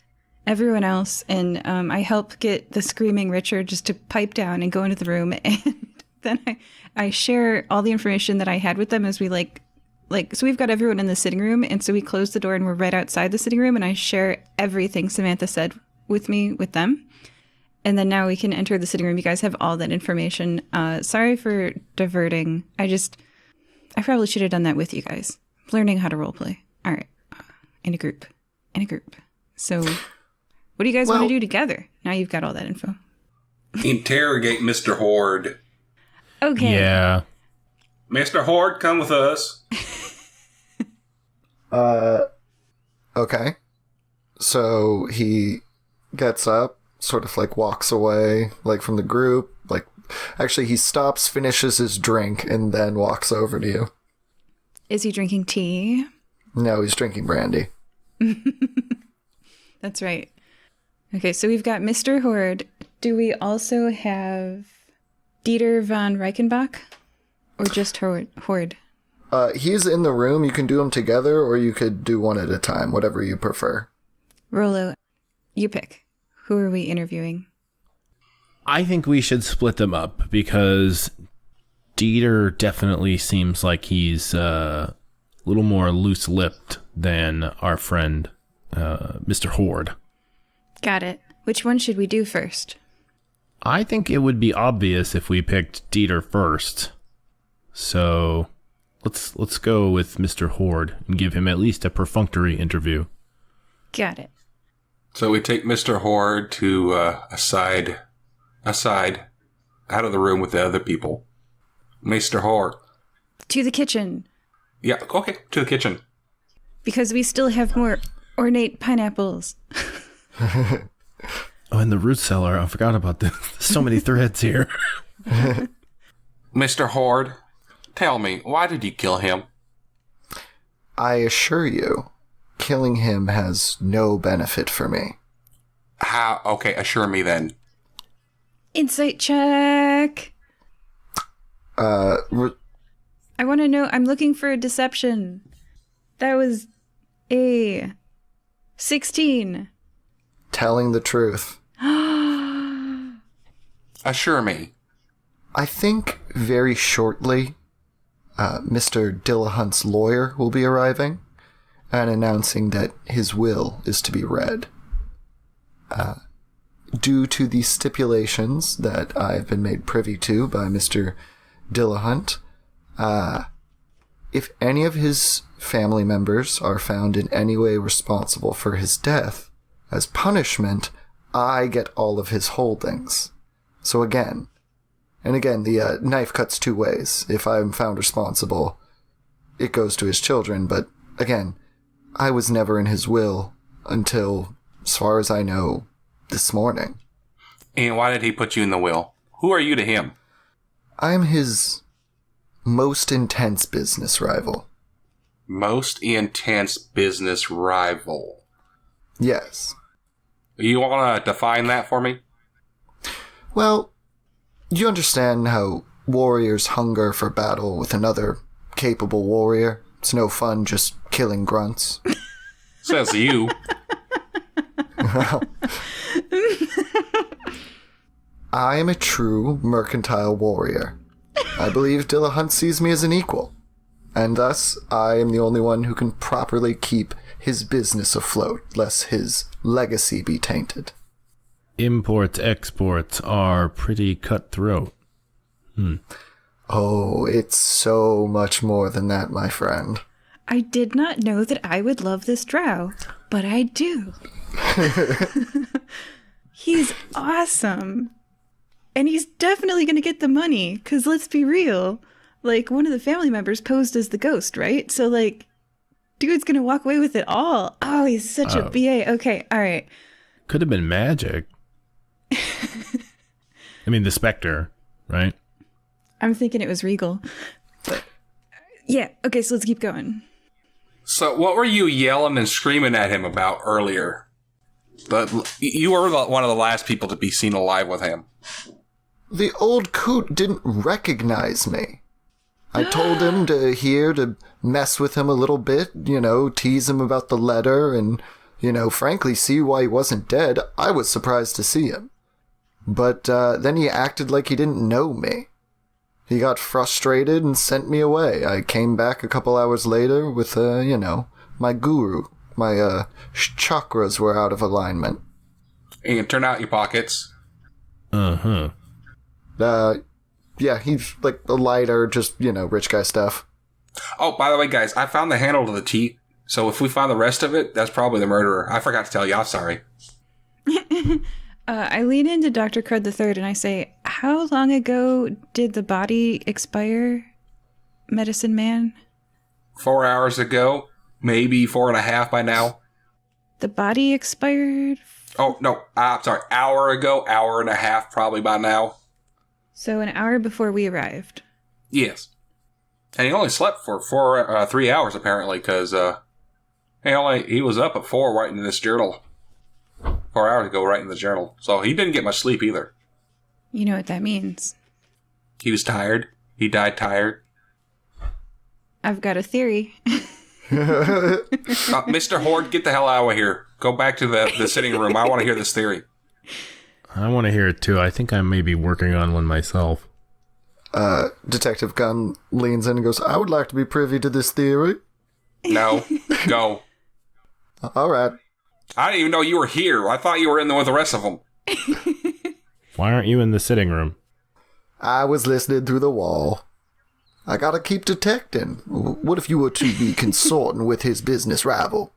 everyone else, and I help get the screaming Richard just to pipe down and go into the room, and then I share all the information that I had with them as we so we've got everyone in the sitting room, and so we close the door and we're right outside the sitting room, and I share everything Samantha said with me with them. And then now we can enter the sitting room. You guys have all that information. Sorry for diverting. I probably should have done that with you guys. Learning how to roleplay. All right. In a group. So what do you guys want to do together? Now you've got all that info. Interrogate Mr. Horde. Okay. Yeah. Mr. Horde, come with us. Okay. So he gets up, sort of like walks away, like from the group. Like, actually, he stops, finishes his drink, and then walks over to you. Is he drinking tea? No, he's drinking brandy. That's right. Okay, so we've got Mr. Horde. Do we also have Dieter von Reichenbach? Or just Horde? He's in the room. You can do them together, or you could do one at a time, whatever you prefer. Rollo, you pick. Who are we interviewing? I think we should split them up because Dieter definitely seems like he's a little more loose-lipped than our friend, Mr. Horde. Got it. Which one should we do first? I think it would be obvious if we picked Dieter first. So let's go with Mr. Horde and give him at least a perfunctory interview. Got it. So we take Mr. Horde to aside out of the room with the other people. Mr. Horde. To the kitchen. Yeah, okay, to the kitchen. Because we still have more ornate pineapples. Oh, and the root cellar. I forgot about this. There's so many threads here. Mr. Horde, tell me, why did you kill him? I assure you, killing him has no benefit for me. How? Okay, assure me then. Insight check. I want to know. I'm looking for a deception. That was a 16. Telling the truth. Assure me. I think very shortly, Mr. Dillahunt's lawyer will be arriving and announcing that his will is to be read. Due to the stipulations that I've been made privy to by Mr. Dillahunt, if any of his family members are found in any way responsible for his death, as punishment, I get all of his holdings. So again, the knife cuts two ways. If I'm found responsible, it goes to his children, but again, I was never in his will until, as far as I know, this morning. And why did he put you in the will? Who are you to him? I'm his most intense business rival. Most intense business rival. Yes. You want to define that for me? Well, you understand how warriors hunger for battle with another capable warrior? It's no fun just killing grunts. Says you. Well, I am a true mercantile warrior. I believe Dillahunt sees me as an equal, and thus I am the only one who can properly keep his business afloat, lest his legacy be tainted. Imports-exports are pretty cutthroat. Oh, it's so much more than that, my friend. I did not know that I would love this drow, but I do. He's awesome. And he's definitely going to get the money, because let's be real. Like, one of the family members posed as the ghost, right? So, like, dude's going to walk away with it all. Oh, he's such a BA. Okay, all right. Could have been magic. I mean, the Spectre, right? I'm thinking it was Regal. But, yeah, okay, so let's keep going. So what were you yelling and screaming at him about earlier? But you were one of the last people to be seen alive with him. The old coot didn't recognize me. I told him to mess with him a little bit, tease him about the letter and, frankly, see why he wasn't dead. I was surprised to see him. But then he acted like he didn't know me. He got frustrated and sent me away. I came back a couple hours later with, my guru. My chakras were out of alignment. And you turn out your pockets. Uh-huh. Yeah, he's like a lighter, just, rich guy stuff. Oh, by the way, guys, I found the handle to the teeth. So if we find the rest of it, that's probably the murderer. I forgot to tell you. I'm sorry. I lean into Dr. Crud III and I say, how long ago did the body expire, medicine man? 4 hours ago. Maybe 4.5 by now. The body expired? Oh, no. I'm sorry. Hour ago. 1.5 probably by now. So an hour before we arrived. Yes. And he only slept for 3 hours, apparently, because he was up at 4 writing in this journal. 4 hours ago, writing in the journal. So he didn't get much sleep either. You know what that means. He was tired. He died tired. I've got a theory. Mr. Horde, get the hell out of here. Go back to the sitting room. I want to hear this theory. I want to hear it too. I think I may be working on one myself. Detective Gunn leans in and goes, I would like to be privy to this theory. No. Go. All right. I didn't even know you were here. I thought you were in there with the rest of them. Why aren't you in the sitting room? I was listening through the wall. I gotta keep detecting. What if you were to be consorting with his business rival?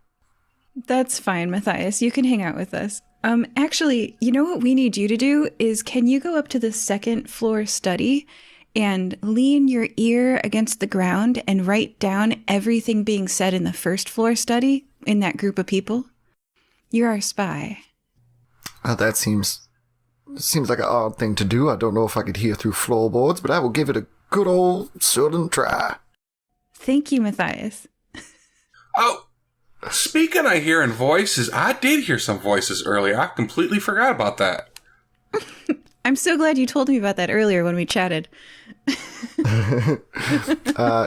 That's fine, Matthias. You can hang out with us. Actually, you know what we need you to do is, can you go up to the second floor study and lean your ear against the ground and write down everything being said in the first floor study in that group of people? You're our spy. That seems like an odd thing to do. I don't know if I could hear through floorboards, but I will give it a good old certain try. Thank you, Matthias. Oh, speaking of hearing voices, I did hear some voices earlier. I completely forgot about that. I'm so glad you told me about that earlier when we chatted.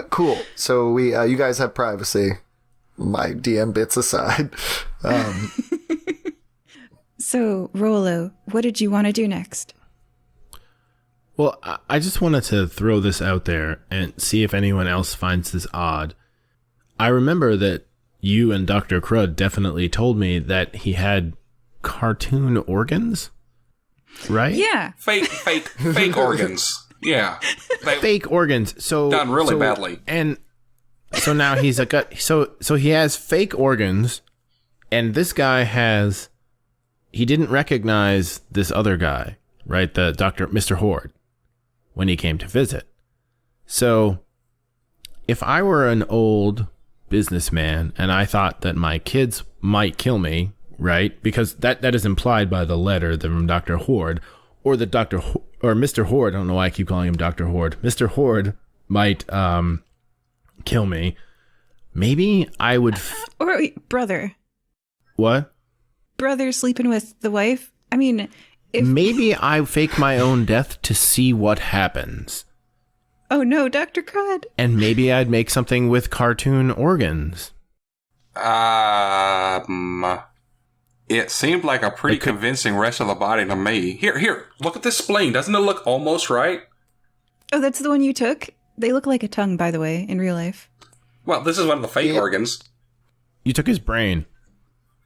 Cool. So you guys have privacy. My DM bits aside. So, Rollo, what did you want to do next? Well, I just wanted to throw this out there and see if anyone else finds this odd. I remember that you and Dr. Crud definitely told me that he had cartoon organs, right? Yeah. Fake organs. Yeah. Fake organs. So done really badly. And so now he's a gut. So he has fake organs, and this guy he didn't recognize this other guy, right? The Mr. Horde, when he came to visit. So if I were an old businessman and I thought that my kids might kill me, right? Because that is implied by the letter from Dr. Horde, or Mr. Horde. I don't know why I keep calling him Dr. Horde. Mr. Horde might kill me. Maybe I would. Or wait, brother. What? Brother sleeping with the wife? I mean, maybe I fake my own death to see what happens. Oh no, Dr. Crud. And maybe I'd make something with cartoon organs. It seemed like a pretty convincing rest of the body to me. Here, look at this spleen. Doesn't it look almost right? Oh, that's the one you took? They look like a tongue, by the way, in real life. Well, this is one of the fake organs. You took his brain.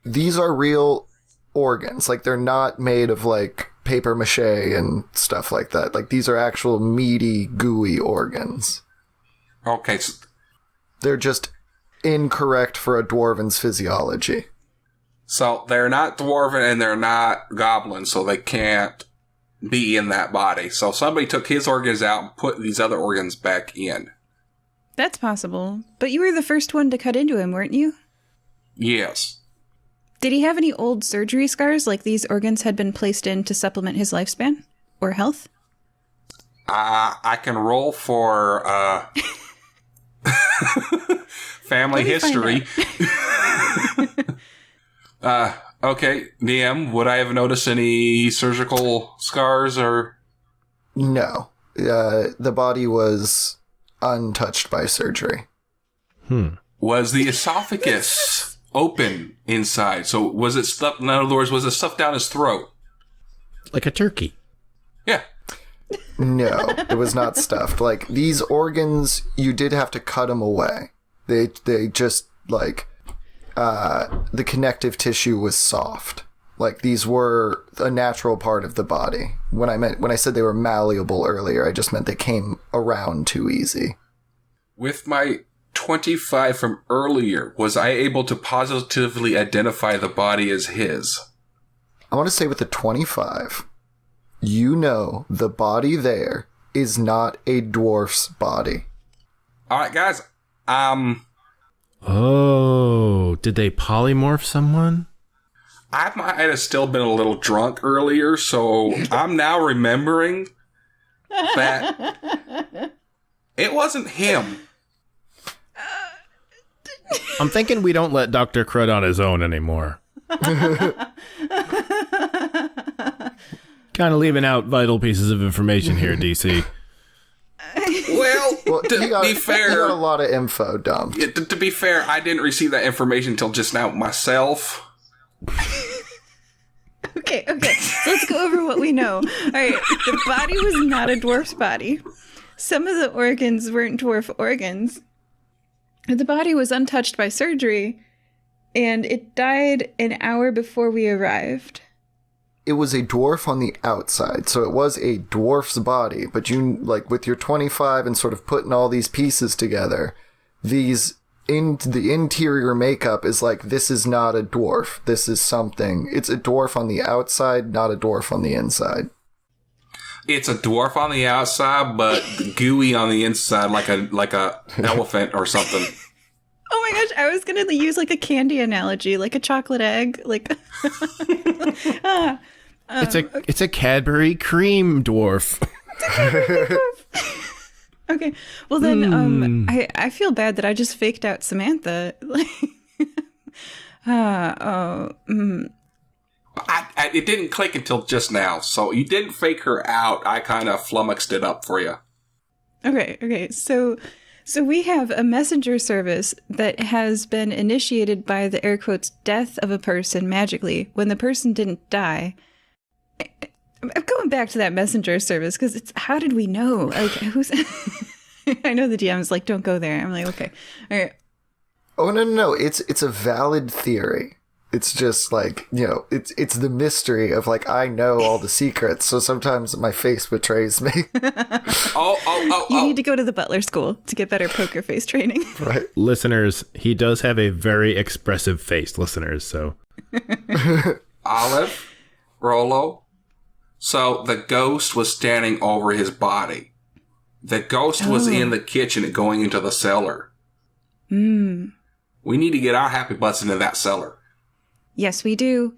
These are real organs. Like, they're not made of, like, paper mache and stuff like that. Like, these are actual meaty, gooey organs. Okay. So they're just incorrect for a dwarven's physiology. So they're not dwarven and they're not goblins, so they can't be in that body. So somebody took his organs out and put these other organs back in. That's possible. But you were the first one to cut into him, weren't you? Yes. Did he have any old surgery scars, like these organs had been placed in to supplement his lifespan? Or health? I can roll for family history. Okay, DM, would I have noticed any surgical scars or? No. The body was untouched by surgery. Was the esophagus open inside? So was it stuffed? In other words, was it stuffed down his throat? Like a turkey. Yeah. No, it was not stuffed. Like, these organs, you did have to cut them away. They just, like, the connective tissue was soft. Like, these were a natural part of the body. When I said they were malleable earlier, I just meant they came around too easy. With my 25 from earlier, was I able to positively identify the body as his? I want to say with the 25, you know the body there is not a dwarf's body. All right, guys. Oh, did they polymorph someone? I might have still been a little drunk earlier, so I'm now remembering that it wasn't him. I'm thinking we don't let Dr. Crud on his own anymore. Kind of leaving out vital pieces of information here, DC. Well, to be fair, you got a lot of info dumped. To be fair, I didn't receive that information until just now myself. Okay. So let's go over what we know. All right. The body was not a dwarf's body. Some of the organs weren't dwarf organs. The body was untouched by surgery, and it died an hour before we arrived. It was a dwarf on the outside, so it was a dwarf's body, but you, like, with your 25 and sort of putting all these pieces together, the interior makeup is like, this is not a dwarf. This is something. It's a dwarf on the outside, not a dwarf on the inside. It's a dwarf on the outside, but gooey on the inside, like a elephant or something. Oh my gosh, I was going to use like a candy analogy, like a chocolate egg, like It's a Cadbury cream dwarf. Okay. Well then I feel bad that I just faked out Samantha. It didn't click until just now, so you didn't fake her out. I kind of flummoxed it up for you. Okay. So we have a messenger service that has been initiated by the air quotes death of a person magically when the person didn't die. I'm going back to that messenger service because it's how did we know? Like, who's? I know the DM is like, don't go there. I'm like, okay, all right. Oh no! It's a valid theory. It's just like, you know, it's the mystery of like, I know all the secrets, so sometimes my face betrays me. You need to go to the butler school to get better poker face training. Right. Listeners, he does have a very expressive face, listeners, so. Olive, Rollo. So the ghost was standing over his body. The ghost was in the kitchen going into the cellar. We need to get our happy butts into that cellar. Yes, we do.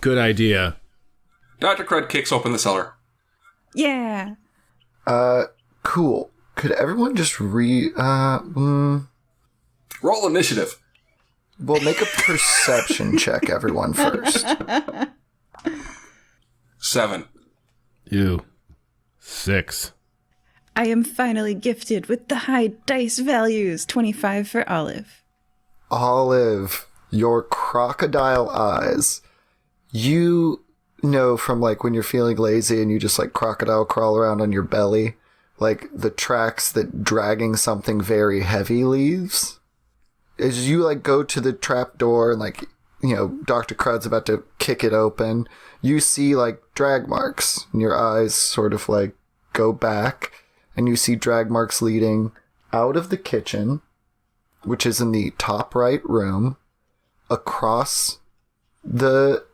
Good idea. Dr. Crud kicks open the cellar. Yeah. Cool. Could everyone just Roll initiative. Well, make a perception check, everyone, first. 7. Ew. 6. I am finally gifted with the high dice values. 25 for Olive. Olive, your crocodile eyes. You know from like when you're feeling lazy and you just like crocodile crawl around on your belly, like the tracks that dragging something very heavy leaves. As you like go to the trap door and like, you know, Dr. Crud's about to kick it open, you see like drag marks and your eyes sort of like go back and you see drag marks leading out of the kitchen, which is in the top right room, across the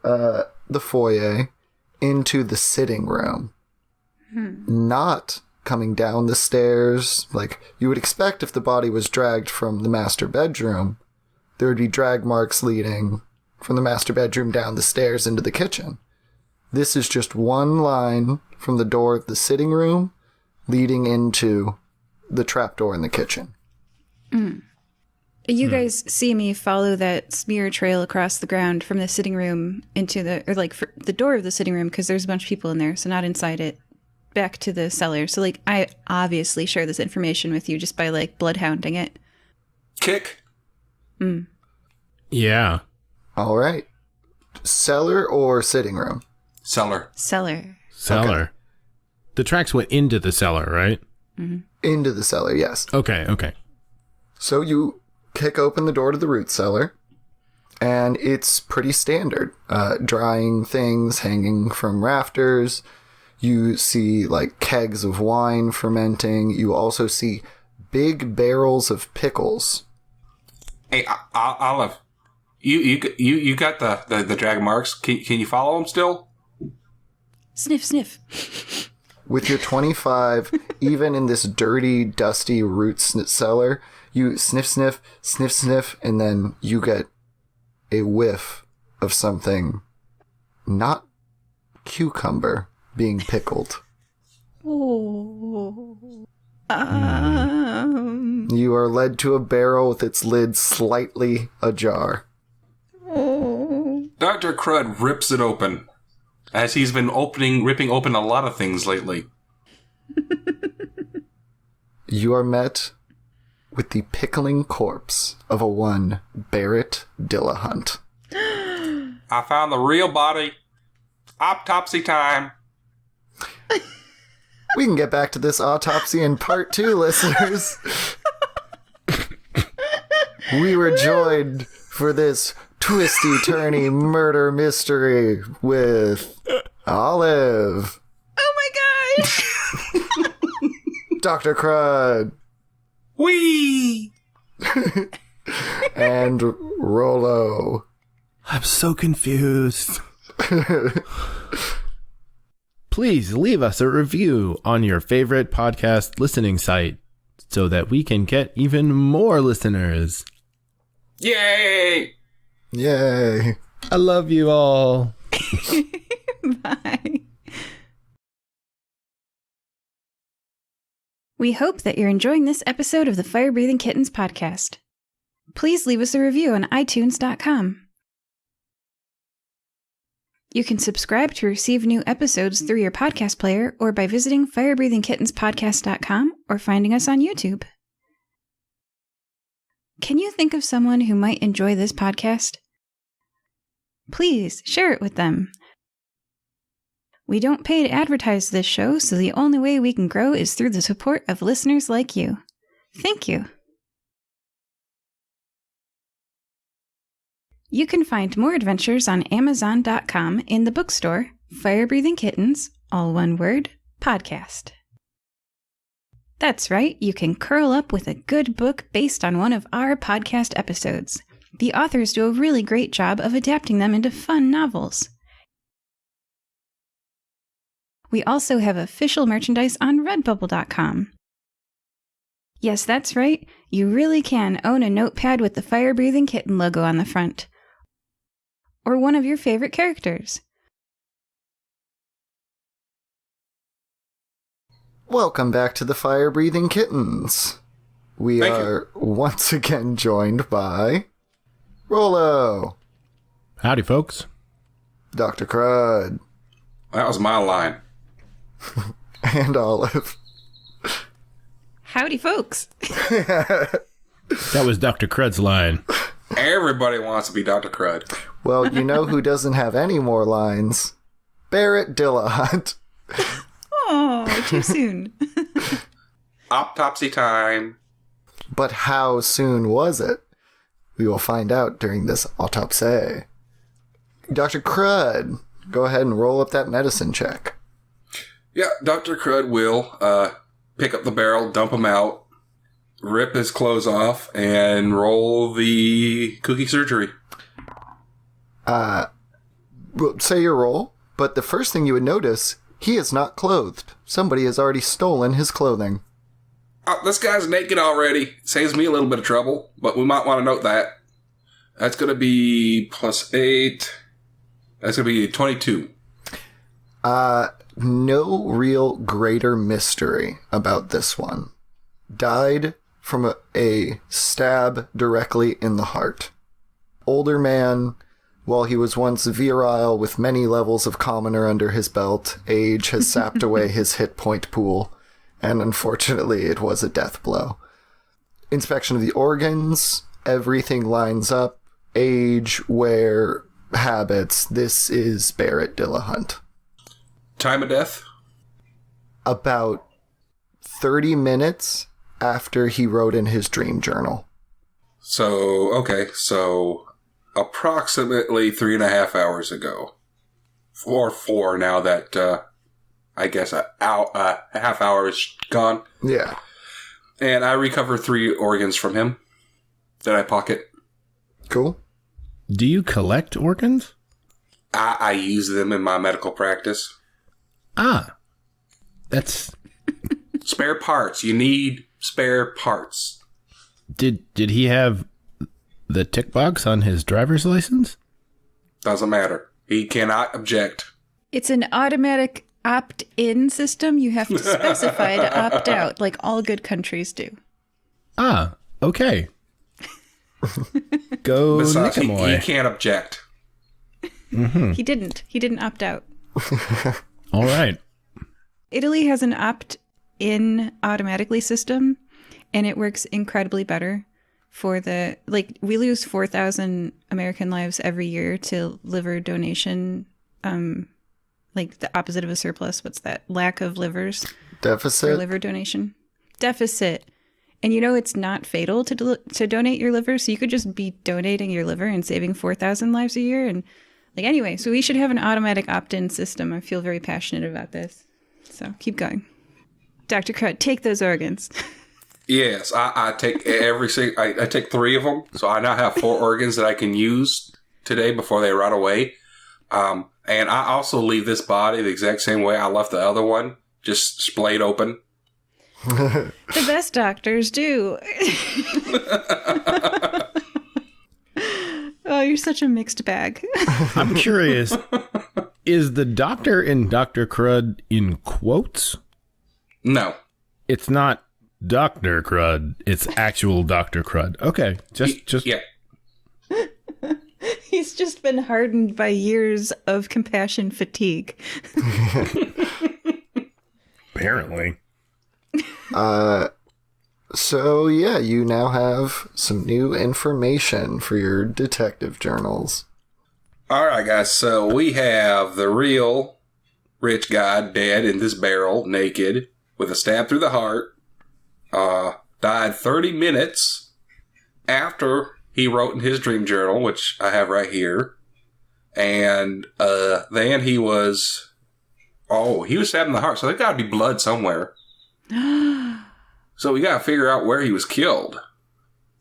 foyer into the sitting room. Not coming down the stairs like you would expect if the body was dragged from the master bedroom. There would be drag marks leading from the master bedroom down the stairs into the kitchen. This is just one line from the door of the sitting room leading into the trapdoor in the kitchen. You guys see me follow that smear trail across the ground from the sitting room into the door of the sitting room because there's a bunch of people in there, so not inside it. back to the cellar. So, like, I obviously share this information with you just by, like, bloodhounding it. Kick. Yeah. All right. Cellar or sitting room? Cellar. Cellar. Cellar. Okay. The tracks went into the cellar, right? Into the cellar, yes. Okay. So you kick open the door to the root cellar, and it's pretty standard. Drying things hanging from rafters. You see, like, kegs of wine fermenting. You also see big barrels of pickles. Hey, Olive, you got the drag marks. Can you follow them still? Sniff, sniff. With your 25, even in this dirty, dusty root cellar, you sniff, sniff, sniff, sniff, and then you get a whiff of something not cucumber being pickled. Oh. You are led to a barrel with its lid slightly ajar. Dr. Crud rips it open, as he's been ripping open a lot of things lately. You are met with the pickling corpse of a one Barrett Dillahunt. I found the real body. Autopsy time. We can get back to this autopsy in part 2, listeners. We were joined for this twisty-turny murder mystery with Olive. Oh my gosh! Dr. Crud. Whee! And Rollo. I'm so confused. Please leave us a review on your favorite podcast listening site so that we can get even more listeners. Yay! Yay. I love you all. Bye. We hope that you're enjoying this episode of the Fire Breathing Kittens podcast. Please leave us a review on iTunes.com. You can subscribe to receive new episodes through your podcast player or by visiting firebreathingkittenspodcast.com or finding us on YouTube. Can you think of someone who might enjoy this podcast? Please share it with them. We don't pay to advertise this show, so the only way we can grow is through the support of listeners like you. Thank you. You can find more adventures on Amazon.com in the bookstore, Fire Breathing Kittens, all one word, podcast. That's right, you can curl up with a good book based on one of our podcast episodes. The authors do a really great job of adapting them into fun novels. We also have official merchandise on Redbubble.com. Yes, that's right, you really can own a notepad with the Fire Breathing Kitten logo on the front. Or one of your favorite characters. Welcome back to the Fire Breathing Kittens. We are once again joined by Rollo. Howdy, folks. Dr. Crud. That was my line. And Olive. Howdy, folks. That was Dr. Crud's line. Everybody wants to be Dr. Crud. Well, you know who doesn't have any more lines? Barrett Dillahunt. Oh, too soon. Autopsy time. But how soon was it? We will find out during this autopsy. Dr. Crud, go ahead and roll up that medicine check. Yeah, Dr. Crud will pick up the barrel, dump him out, rip his clothes off, and roll the cookie surgery. Say your roll, but the first thing you would notice, he is not clothed. Somebody has already stolen his clothing. Oh, this guy's naked already. Saves me a little bit of trouble, but we might want to note that. That's going to be +8. That's going to be 22. No real greater mystery about this one. Died from a stab directly in the heart. Older man While he was once virile with many levels of commoner under his belt, age has sapped away his hit point pool, and unfortunately it was a death blow. Inspection of the organs, everything lines up, age, wear, habits. This is Barrett Dillahunt. Time of death? About 30 minutes after he wrote in his dream journal. So approximately 3.5 hours ago. Or 4 now that, I guess, a half hour is gone. Yeah. And I recover 3 organs from him that I pocket. Cool. Do you collect organs? I use them in my medical practice. Ah. That's... Spare parts. You need spare parts. Did he have the tick box on his driver's license? Doesn't matter. He cannot object. It's an automatic opt-in system. You have to specify to opt out, like all good countries do. Ah, okay. Go Besides, Nickamoy. he can't object. Mm-hmm. He didn't opt out. All right. Italy has an opt-in automatically system, and it works incredibly better for the, like, we lose 4,000 American lives every year to liver donation, like the opposite of a surplus. What's that? Lack of livers. Deficit? For liver donation. Deficit. And you know it's not fatal to donate your liver, so you could just be donating your liver and saving 4,000 lives a year. And, like, anyway, so we should have an automatic opt-in system. I feel very passionate about this. So keep going. Dr. Crud, take those organs. Yes, I take I take 3 of them, so I now have 4 organs that I can use today before they run away. And I also leave this body the exact same way I left the other one, just splayed open. The best doctors do. Oh, you're such a mixed bag. I'm curious, is the doctor in Dr. Crud in quotes? No. It's not Dr. Crud, it's actual Dr. Crud. Okay, just yeah. He's just been hardened by years of compassion fatigue. Apparently. So yeah, you now have some new information for your detective journals. All right, guys. So we have the real rich guy dead in this barrel, naked, with a stab through the heart. Died 30 minutes after he wrote in his dream journal, which I have right here. And then he was stabbed in the heart, so there got to be blood somewhere. So we got to figure out where he was killed.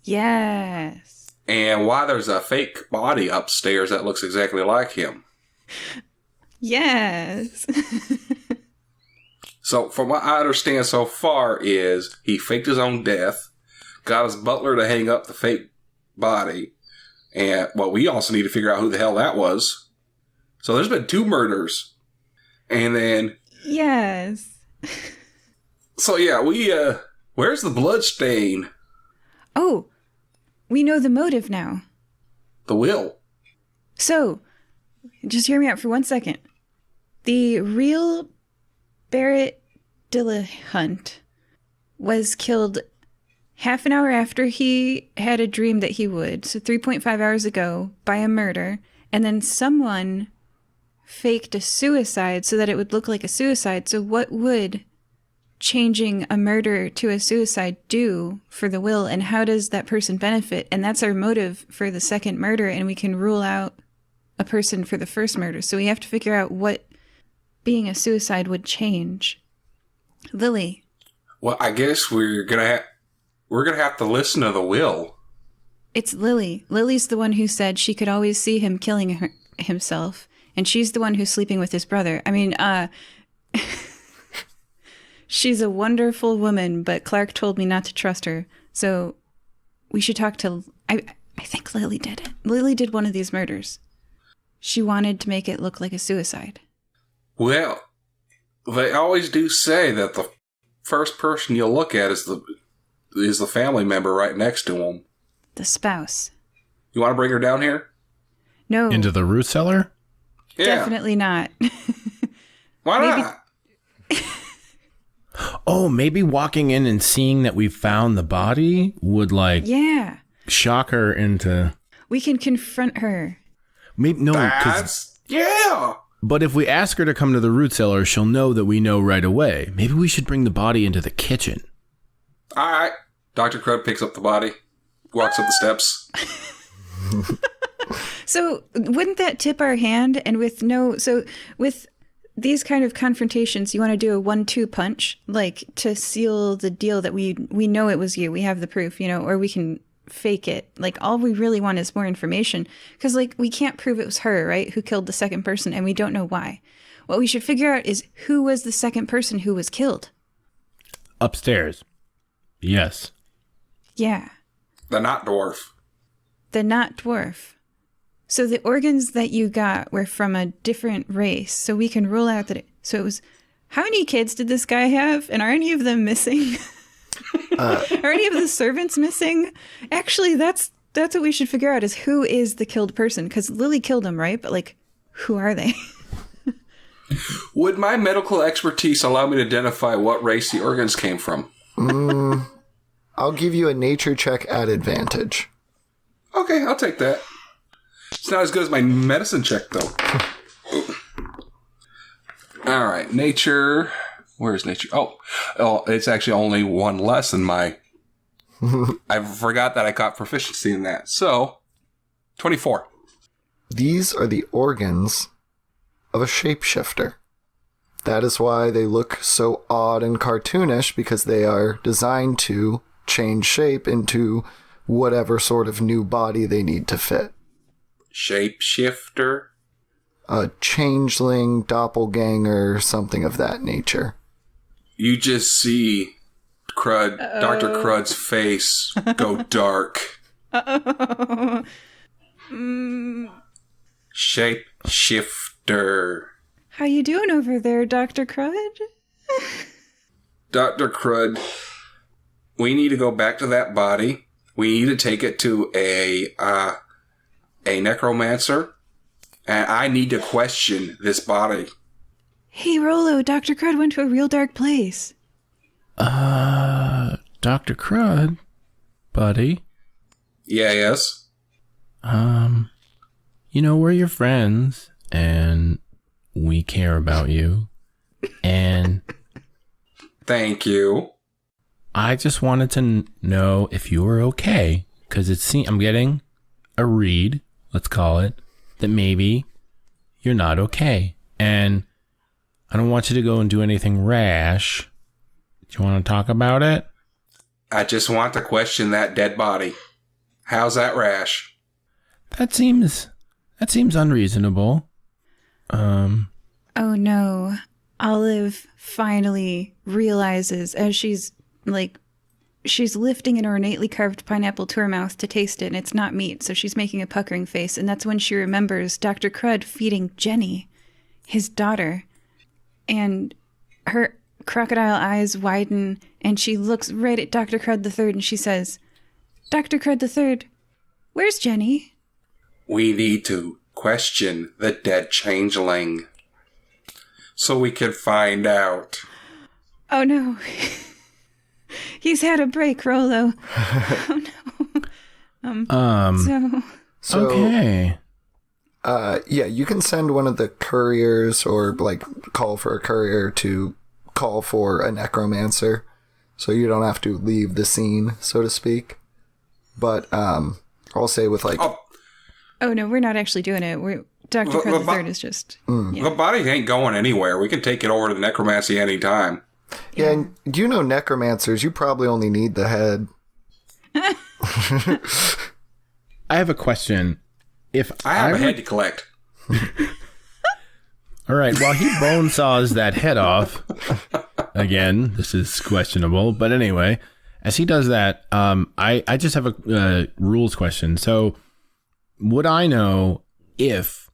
Yes. And why there's a fake body upstairs that looks exactly like him. Yes. So from what I understand so far is he faked his own death, got his butler to hang up the fake body, and well, we also need to figure out who the hell that was. So there's been 2 murders. And then... Yes. So yeah, where's the blood stain? Oh, we know the motive now. The will. So, just hear me out for 1 second. The real Barrett Dillahunt was killed half an hour after he had a dream that he would, so 3.5 hours ago, by a murder, and then someone faked a suicide so that it would look like a suicide. So what would changing a murder to a suicide do for the will, and how does that person benefit? And that's our motive for the second murder, and we can rule out a person for the first murder. So we have to figure out what being a suicide would change. Lily. Well, I guess we're gonna have to listen to the will. It's Lily. Lily's the one who said she could always see him killing himself, and she's the one who's sleeping with his brother. I mean, she's a wonderful woman, but Clark told me not to trust her. So we should talk to... I think Lily did it. Lily did one of these murders. She wanted to make it look like a suicide. Well, they always do say that the first person you'll look at is the family member right next to him. The spouse. You want to bring her down here? No. Into the root cellar? Yeah. Definitely not. Why Maybe- not? Oh, maybe walking in and seeing that we found the body would Yeah. shock her into. We can confront her. Maybe no, Yeah. but if we ask her to come to the root cellar, she'll know that we know right away. Maybe we should bring the body into the kitchen. All right. Dr. Crud picks up the body, walks up the steps. So wouldn't that tip our hand? And with these kind of confrontations, you want to do a 1-2 punch, like to seal the deal that we know it was you. We have the proof, or we can fake it. Like all we really want is more information because we can't prove it was her, right? Who killed the second person, and we don't know why. What we should figure out is who was the second person who was killed. Upstairs. Yes. Yeah. The not dwarf. The not dwarf. So the organs that you got were from a different race. So we can rule out that so it was, how many kids did this guy have? And are any of them missing? Are any of the servants missing? Actually, that's what we should figure out is who is the killed person. Because Lily killed him, right? But who are they? Would my medical expertise allow me to identify what race the organs came from? I'll give you a nature check at advantage. Okay, I'll take that. It's not as good as my medicine check, though. All right, nature. Where's nature? Oh, it's actually only one less than my... I forgot that I got proficiency in that. So, 24. These are the organs of a shapeshifter. That is why they look so odd and cartoonish, because they are designed to change shape into whatever sort of new body they need to fit. Shapeshifter? A changeling, doppelganger, something of that nature. You just see Dr. Crud's face go dark. Uh-oh. Shapeshifter. How you doing over there, Dr. Crud? Dr. Crud, we need to go back to that body. We need to take it to a necromancer. And I need to question this body. Hey, Rollo, Dr. Crud went to a real dark place. Dr. Crud, buddy. Yeah, yes. We're your friends, and we care about you. And Thank you. I just wanted to know if you were okay, because I'm getting a read, let's call it, that maybe you're not okay. And I don't want you to go and do anything rash. Do you want to talk about it? I just want to question that dead body. How's that rash? That seems unreasonable. Oh no. Olive finally realizes as she's lifting an ornately carved pineapple to her mouth to taste it, and it's not meat, so she's making a puckering face, and that's when she remembers Dr. Crud feeding Jenny, his daughter. And her crocodile eyes widen, and she looks right at Dr. Crud III, and she says, Dr. Crud III, where's Jenny? We need to question the dead changeling so we can find out. Oh no. He's had a break, Rollo. Oh no. So, okay. yeah, you can send one of the couriers or call for a courier to call for a necromancer, so you don't have to leave the scene, so to speak. But I'll say with Oh no, we're not actually doing it. Dr. Crud III is just... The body ain't going anywhere. We can take it over to the necromancy anytime. yeah, and necromancers, you probably only need the head. I have a question. If I have a head to collect. All right, while he bone saws that head off, again, this is questionable, but anyway, as he does that, I just have a rules question. So, would I know if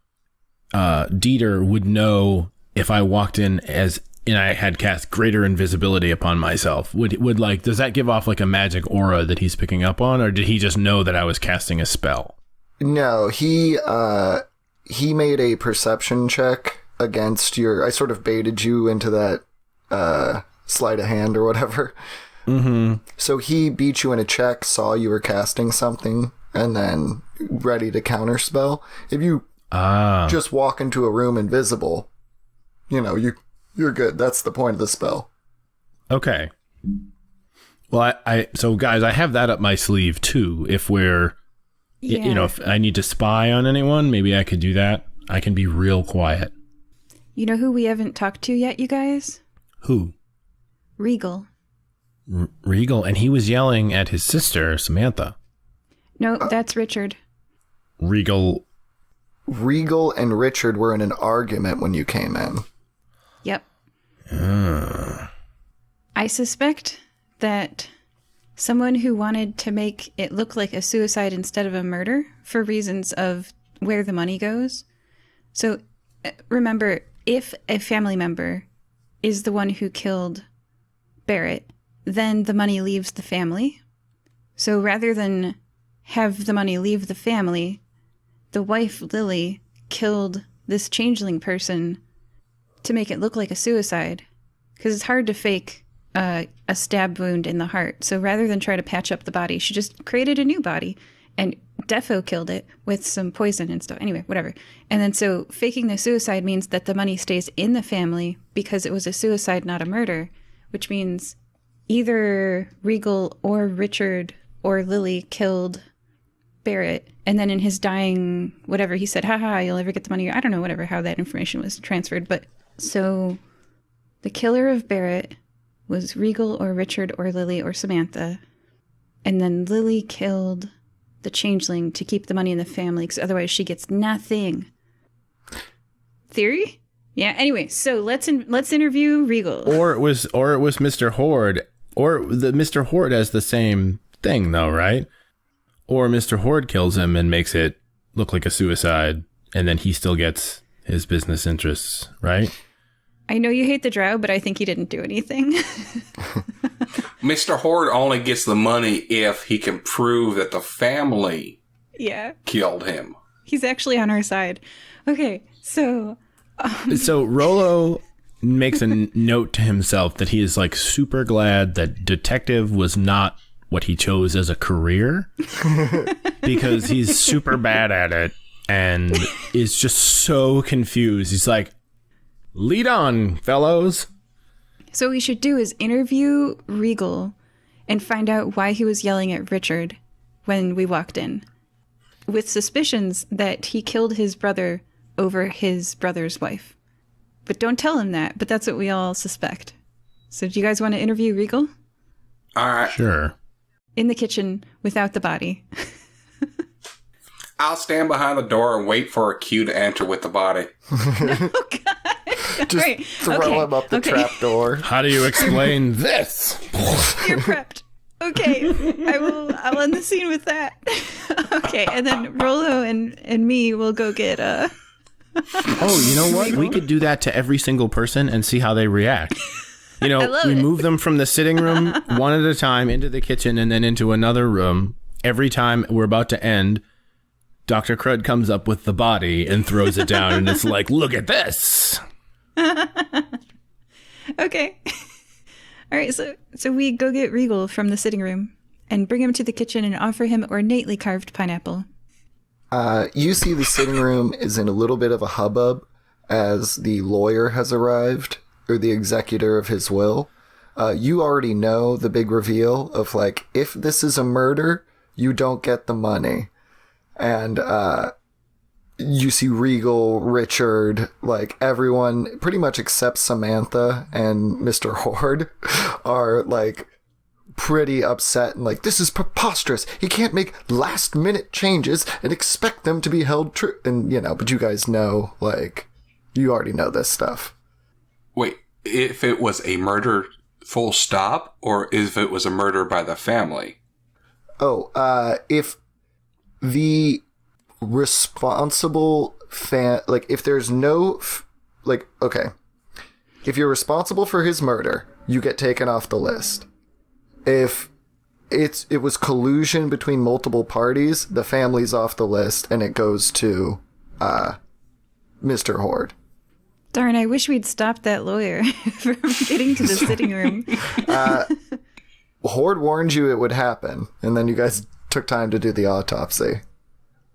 Dieter would know if I walked in and I had cast greater invisibility upon myself? Does that give off a magic aura that he's picking up on, or did he just know that I was casting a spell? No, he made a perception check against I sort of baited you into that sleight of hand or whatever. Mm-hmm. So he beat you in a check, saw you were casting something, and then ready to counterspell. If you just walk into a room invisible, you're good. That's the point of the spell. Okay. Well, so guys, I have that up my sleeve too. If we're, if I need to spy on anyone, maybe I could do that. I can be real quiet. You know who we haven't talked to yet, you guys? Who? Regal. Regal, and he was yelling at his sister, Samantha. No, that's Richard. Regal and Richard were in an argument when you came in. Yep. I suspect that someone who wanted to make it look like a suicide instead of a murder for reasons of where the money goes. So remember, if a family member is the one who killed Barrett, then the money leaves the family. So rather than have the money leave the family, the wife, Lily, killed this changeling person to make it look like a suicide. Because it's hard to fake a stab wound in the heart. So rather than try to patch up the body, she just created a new body and defo killed it with some poison and stuff. Anyway, whatever. And then so faking the suicide means that the money stays in the family because it was a suicide, not a murder, which means either Regal or Richard or Lily killed Barrett, and then in his dying whatever he said, haha, you'll never get the money. I don't know, whatever, how that information was transferred. But so the killer of Barrett was Regal or Richard or Lily or Samantha, and then Lily killed the changeling to keep the money in the family because otherwise she gets nothing. Theory? Yeah, anyway, so let's interview Regal. Or it was Mr. Horde. Or the Mr. Horde has the same thing, though, right? Or Mr. Horde kills him and makes it look like a suicide, and then he still gets his business interests, right? I know you hate the drow, but I think he didn't do anything. Mr. Horde only gets the money if he can prove that the family killed him. He's actually on our side. Okay, so... So Rollo makes a note to himself that he is like super glad that detective was not what he chose as a career because he's super bad at it and is just so confused. He's like, lead on, fellows. So what we should do is interview Regal and find out why he was yelling at Richard when we walked in, with suspicions that he killed his brother over his brother's wife. But don't tell him that, but that's what we all suspect. So do you guys want to interview Regal? All right. Sure. In the kitchen without the body. I'll stand behind the door and wait for a cue to enter with the body. Oh, God. Just throw him up the trap door. How do you explain this? You're prepped. Okay, I'll end the scene with that. Okay, and then Rollo and me will go get Oh, you know what? We could do that to every single person and see how they react. We move them from the sitting room one at a time into the kitchen and then into another room. Every time we're about to end, Dr. Crud comes up with the body and throws it down, and it's like, look at this. Okay. All right, so we go get Regal from the sitting room and bring him to the kitchen and offer him ornately carved pineapple. You see the sitting room is in a little bit of a hubbub as the lawyer has arrived, or the executor of his will. You already know the big reveal of, like, if this is a murder, you don't get the money. And you see Regal, Richard, like, everyone, pretty much except Samantha and Mr. Horde, are, like, pretty upset and like, this is preposterous. He can't make last minute changes and expect them to be held true. And, but you guys know, like, you already know this stuff. Wait, if it was a murder full stop, or if it was a murder by the family? Oh, if the responsible if there's no, okay. If you're responsible for his murder, you get taken off the list. If it was collusion between multiple parties. The family's off the list, and it goes to Mr. Horde. Darn, I wish we'd stopped that lawyer from getting to the sitting room. Horde warned you it would happen, and then you guys took time to do the autopsy.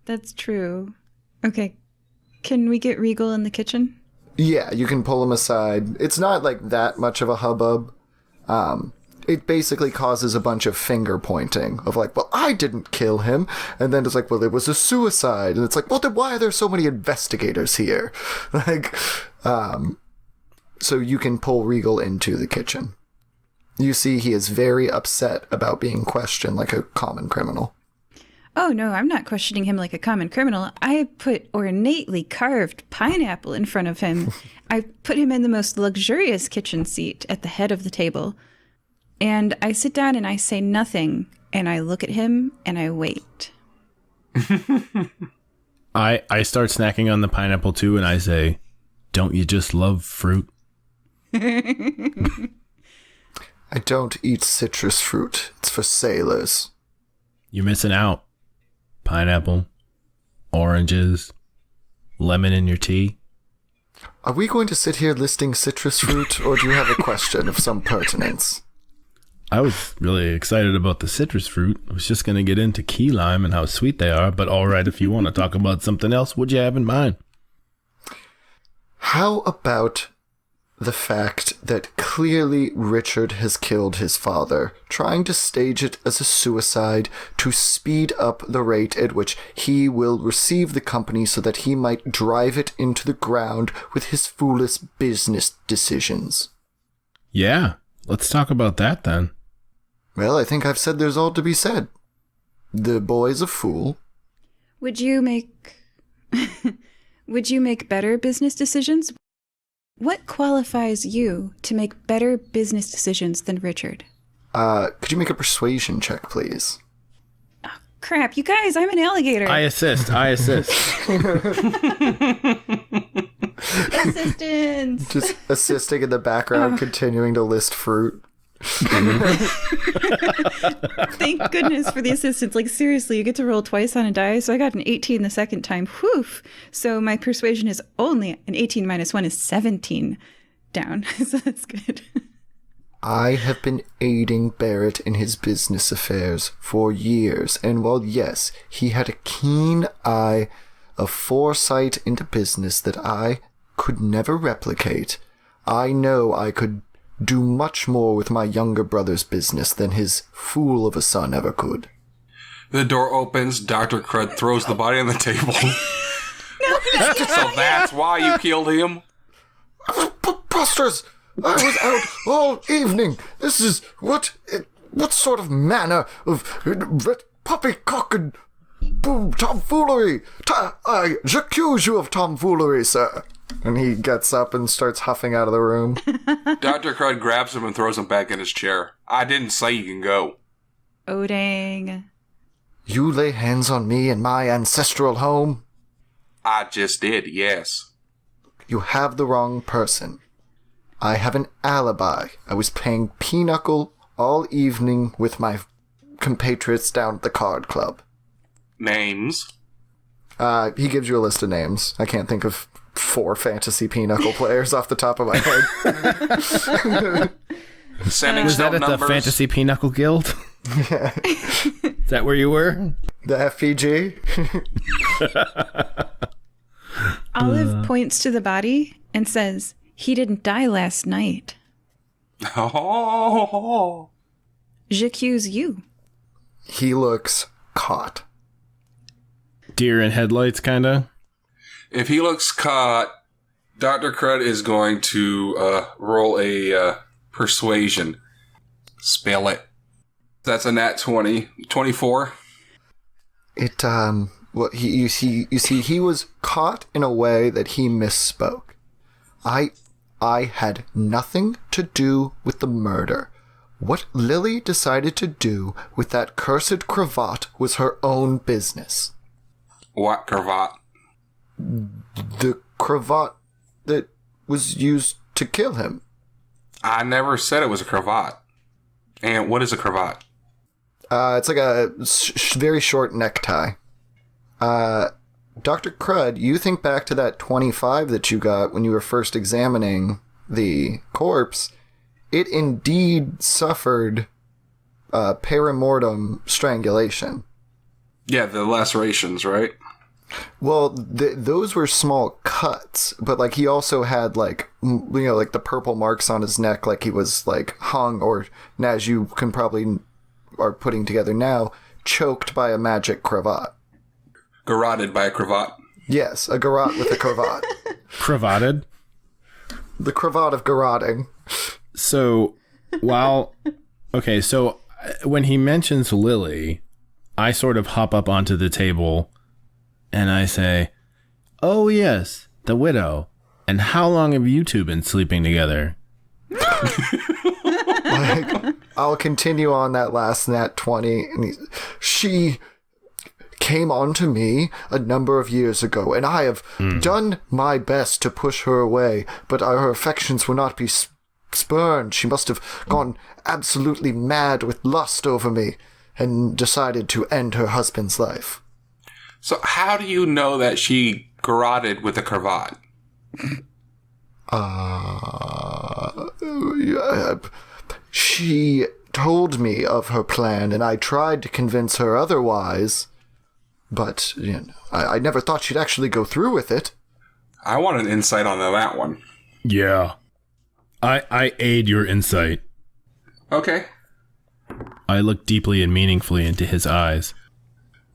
That's true. Okay. Can we get Regal in the kitchen? Yeah, you can pull him aside. It's not like that much of a hubbub. It basically causes a bunch of finger pointing of like, well, I didn't kill him. And then it's like, well, it was a suicide. And it's like, well, then why are there so many investigators here? Like, so you can pull Regal into the kitchen. You see he is very upset about being questioned like a common criminal. Oh, no, I'm not questioning him like a common criminal. I put ornately carved pineapple in front of him. I put him in the most luxurious kitchen seat at the head of the table. And I sit down and I say nothing. And I look at him and I wait. I start snacking on the pineapple too, and I say, don't you just love fruit? I don't eat citrus fruit. It's for sailors. You're missing out. Pineapple, oranges, lemon in your tea. Are we going to sit here listing citrus fruit, or do you have a question of some pertinence? I was really excited about the citrus fruit. I was just going to get into key lime and how sweet they are, but all right, if you want to talk about something else, what'd you have in mind? How about the fact that clearly Richard has killed his father, trying to stage it as a suicide to speed up the rate at which he will receive the company so that he might drive it into the ground with his foolish business decisions? Yeah, let's talk about that then. Well, I think I've said there's all to be said. The boy's a fool. Would you make better business decisions? What qualifies you to make better business decisions than Richard? Could you make a persuasion check, please? Oh, crap, you guys, I'm an alligator. I assist. Assistance! Just assisting in the background, continuing to list fruit. Thank goodness for the assistance. Like, seriously, you get to roll twice on a die, so I got an 18 the second time. Whew! So my persuasion is only an 18 minus 1 is 17 down. So that's good. I have been aiding Barrett in his business affairs for years, and while yes, he had a keen eye, a foresight into business that I could never replicate, I know I could do much more with my younger brother's business than his fool of a son ever could. The door opens. Dr. Crud throws the body on the table. So that's why you killed him? Preposterous! I was out all evening. This is what sort of manner of poppycock and tomfoolery? I accuse you of tomfoolery, sir. And he gets up and starts huffing out of the room. Dr. Crud grabs him and throws him back in his chair. I didn't say you can go. Oh, dang. You lay hands on me in my ancestral home? I just did, yes. You have the wrong person. I have an alibi. I was playing pinochle all evening with my compatriots down at the card club. Names? He gives you a list of names. I can't think of 4 fantasy pinochle players off the top of my head. Sending Was that at numbers. the Fantasy Pinochle Guild? Yeah. Is that where you were? The FPG? Olive points to the body and says, he didn't die last night. Oh. J'accuse you. He looks caught. Deer in headlights, kinda? If he looks caught, Dr. Crud is going to roll a persuasion. Spell it. That's a nat 20. 24. Well, you see, he was caught in a way that he misspoke. I had nothing to do with the murder. What Lily decided to do with that cursed cravat was her own business. What cravat? The cravat that was used to kill him. I never said it was a cravat. And what is a cravat? It's like a very short necktie. Dr. Crud, you think back to that 25 that you got when you were first examining the corpse. It indeed suffered perimortem strangulation. Yeah, the lacerations, right? Well, those were small cuts, but like he also had like like the purple marks on his neck, like he was like hung, or as you can probably are putting together now, choked by a magic cravat. Garroted by a cravat. Yes, a garrote with a cravat. Cravated? The cravat of garroting. So, so when he mentions Lily, I sort of hop up onto the table and I say, "Oh yes, the widow. And how long have you two been sleeping together?" Like, I'll continue on that last nat 20, and she came on to me a number of years ago, and I have done my best to push her away, but her affections will not be spurned. She must have gone absolutely mad with lust over me and decided to end her husband's life. So how do you know that she garroted with a cravat? She told me of her plan, and I tried to convince her otherwise, but I never thought she'd actually go through with it. I want an insight on that one. Yeah. I aid your insight. Okay. I look deeply and meaningfully into his eyes.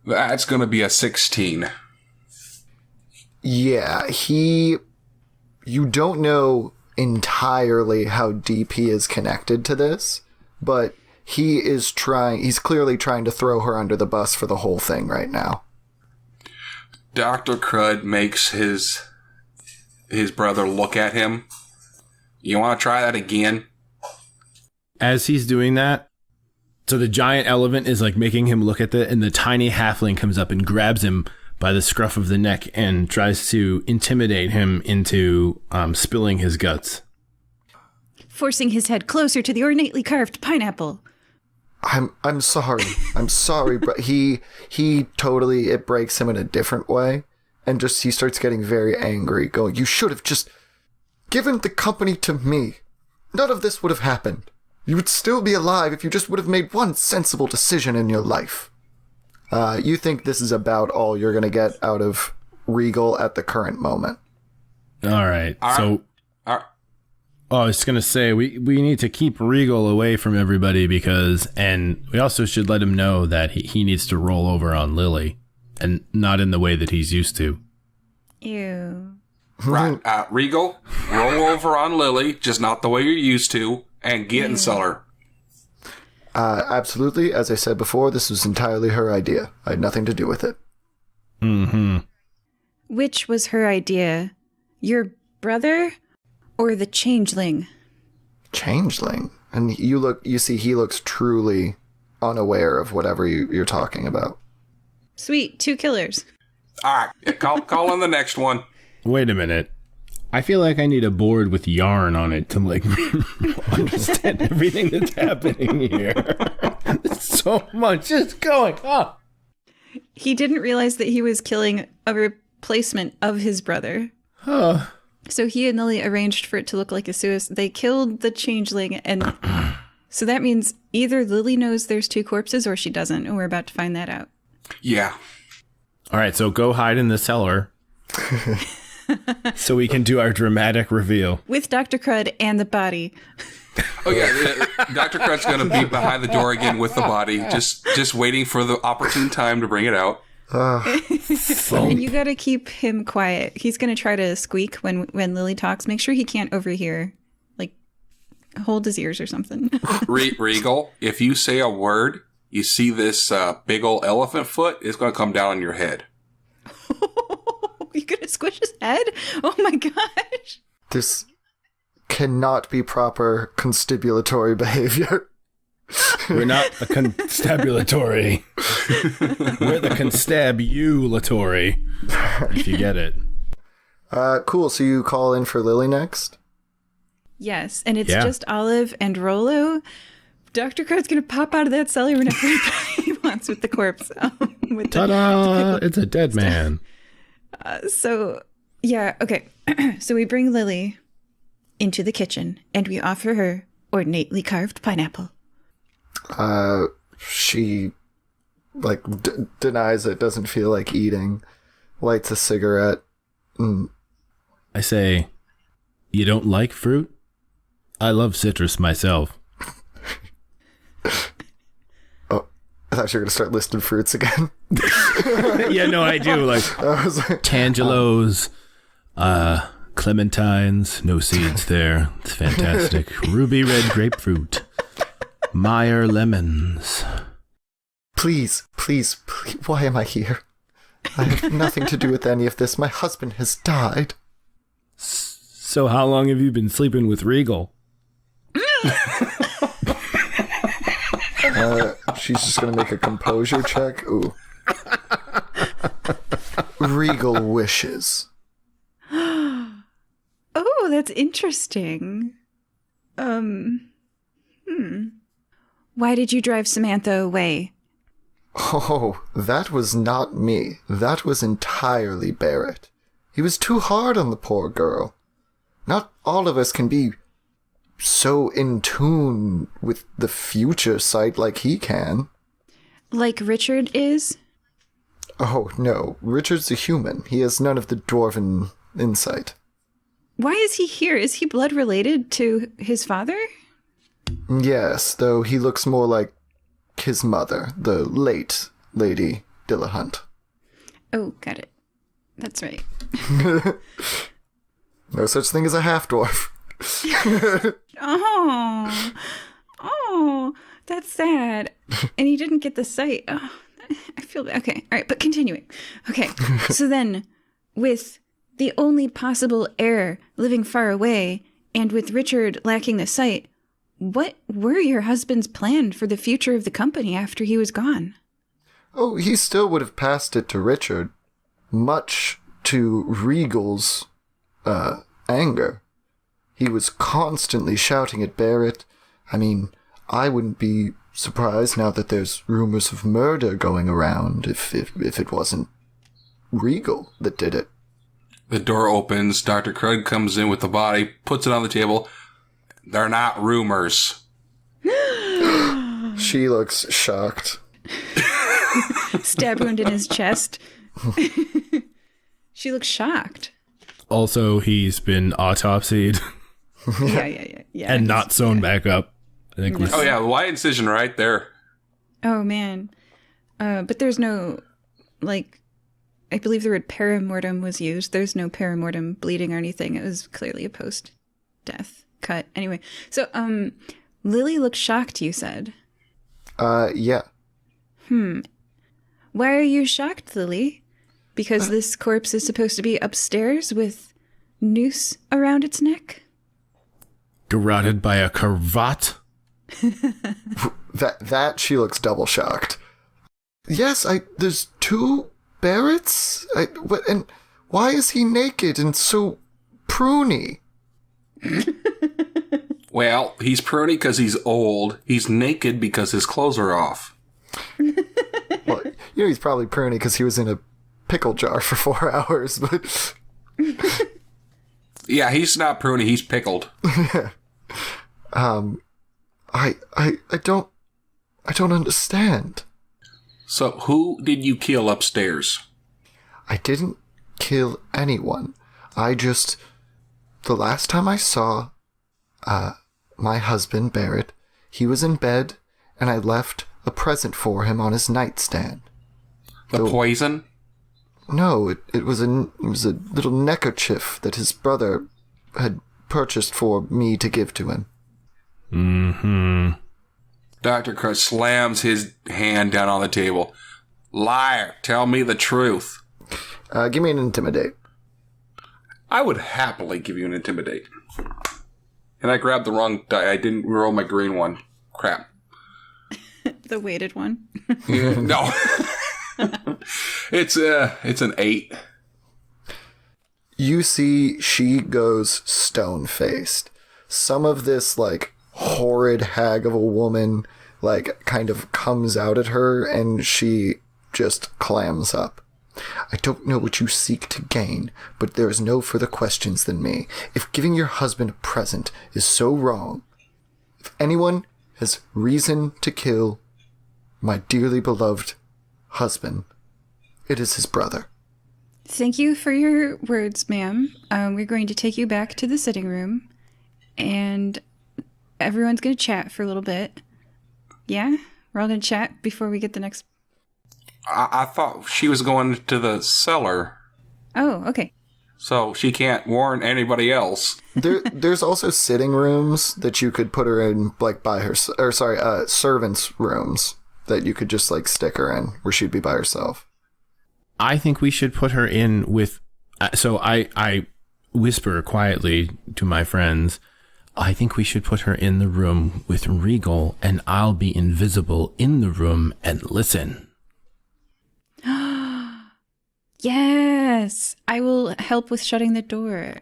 That's going to be a 16. Yeah, you don't know entirely how deep he is connected to this, but he's clearly trying to throw her under the bus for the whole thing right now. Dr. Crud makes his brother look at him. You want to try that again? As he's doing that, so the giant elephant is like making him look at and the tiny halfling comes up and grabs him by the scruff of the neck and tries to intimidate him into spilling his guts. Forcing his head closer to the ornately carved pineapple. I'm sorry. I'm sorry, but he totally, it breaks him in a different way. And just, he starts getting very angry, going, "You should have just given the company to me. None of this would have happened. You would still be alive if you just would have made one sensible decision in your life." You think this is about all you're going to get out of Regal at the current moment. All right. I was going to say, we need to keep Regal away from everybody and we also should let him know that he needs to roll over on Lily, and not in the way that he's used to. Ew. Right. Regal, roll over on Lily, just not the way you're used to, and get in cellar. Absolutely. As I said before, this was entirely her idea. I had nothing to do with it. Mm-hmm. Which was her idea? Your brother or the changeling? Changeling? And you see he looks truly unaware of whatever you're talking about. Sweet, 2 killers. All right, call on the next one. Wait a minute. I feel like I need a board with yarn on it to understand everything that's happening here. So much is going on. He didn't realize that he was killing a replacement of his brother. Huh. So he and Lily arranged for it to look like a suicide. They killed the changeling, and so that means either Lily knows there's 2 corpses or she doesn't, and we're about to find that out. Yeah. All right, so go hide in the cellar. So we can do our dramatic reveal. With Dr. Crud and the body. Oh, yeah. Dr. Crud's going to be behind the door again with the body, just waiting for the opportune time to bring it out. And you got to keep him quiet. He's going to try to squeak when Lily talks. Make sure he can't overhear. Like, hold his ears or something. Regal, if you say a word, you see this big old elephant foot, it's going to come down on your head. You're going to squish his head? Oh my gosh. This cannot be proper constibulatory behavior. We're not the constabulatory. We're the constabulatory. If you get it. Cool. So you call in for Lily next? Yes, and it's just Olive and Rollo. Dr. Crud's going to pop out of that cellar whenever he wants with the corpse. Ta-da! It's a dead man. Okay. So we bring Lily into the kitchen and we offer her ornately carved pineapple. She, denies it, doesn't feel like eating, lights a cigarette. I say, you don't like fruit? I love citrus myself. Oh, I thought you were going to start listing fruits again. Yeah, no, I do. Tangelos, clementines, no seeds there. It's fantastic. Ruby red grapefruit. Meyer lemons. Please, why am I here? I have nothing to do with any of this. My husband has died. So how long have you been sleeping with Regal? She's just going to make a composure check. Ooh. Regal wishes. Oh, that's interesting. Why did you drive Samantha away? Oh, that was not me. That was entirely Barrett. He was too hard on the poor girl. Not all of us can be so in tune with the future sight like he can. Like Richard is? Oh, no. Richard's a human. He has none of the dwarven insight. Why is he here? Is he blood related to his father? Yes, though he looks more like his mother, the late Lady Dillahunt. Oh, got it. That's right. No such thing as a half-dwarf. Oh, that's sad. And he didn't get the sight. Oh, I feel bad. Okay, all right, but continuing. Okay, so then with the only possible heir living far away and with Richard lacking the sight, what were your husband's plans for the future of the company after he was gone? Oh, he still would have passed it to Richard, much to Regal's anger. He was constantly shouting at Barrett. I mean, I wouldn't be surprised now that there's rumors of murder going around if it wasn't Regal that did it. The door opens, Dr. Crud comes in with the body, puts it on the table. They're not rumors. She looks shocked. Stab wound in his chest. She looks shocked. Also, he's been autopsied. Yeah. And not sewn back up. I think. Oh, yeah, wide incision right there. Oh, man. But there's no, I believe the word paramortem was used. There's no paramortem bleeding or anything. It was clearly a post-death cut. Anyway, so, Lily looks shocked, you said. Yeah. Why are you shocked, Lily? Because this corpse is supposed to be upstairs with noose around its neck? Garroted by a cravat? That she looks double shocked. Yes, there's two Barretts? And why is he naked and so pruny? Well, he's pruny because he's old. He's naked because his clothes are off. Well, he's probably pruny because he was in a pickle jar for 4 hours, but... Yeah, he's not pruny, he's pickled. I don't understand. So, who did you kill upstairs? I didn't kill anyone. The last time I saw, my husband, Barrett, he was in bed, and I left a present for him on his nightstand. The poison? No, it was a little neckerchief that his brother had purchased for me to give to him. Mm-hmm. Dr. Crud slams his hand down on the table. Liar, tell me the truth. Give me an intimidate. I would happily give you an intimidate. And I grabbed the wrong die. I didn't roll my green one. Crap. The weighted one? No. It's an 8. You see she goes stone-faced. Some of this, horrid hag of a woman, like, kind of comes out at her, and she just clams up. I don't know what you seek to gain, but there is no further questions than me. If giving your husband a present is so wrong, if anyone has reason to kill my dearly beloved husband, it is his brother. Thank you for your words, ma'am. We're going to take you back to the sitting room, and everyone's going to chat for a little bit. Yeah? We're all going to chat before we get the next... I thought she was going to the cellar. Oh, okay. So she can't warn anybody else. There's also sitting rooms that you could put her in, like, by her... Or, sorry, servants' rooms that you could just, like, stick her in, where she'd be by herself. I think we should put her in with... So I whisper quietly to my friends, I think we should put her in the room with Regal, and I'll be invisible in the room and listen. Yes! I will help with shutting the door.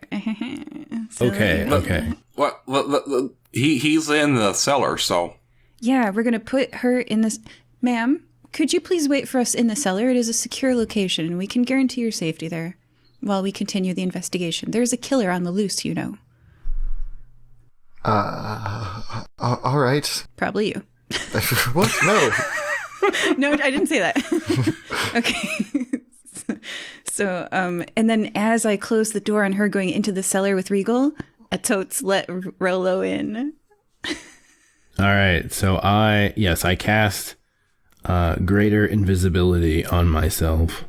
Okay. What? He's in the cellar, so... Yeah, we're going to put her in this... Ma'am, could you please wait for us in the cellar? It is a secure location, and we can guarantee your safety there while we continue the investigation. There's a killer on the loose, you know. All right. Probably you. What? No. No, I didn't say that. Okay. So, and then as I close the door on her going into the cellar with Regal, I totes let Rollo in. All right. So I cast greater invisibility on myself.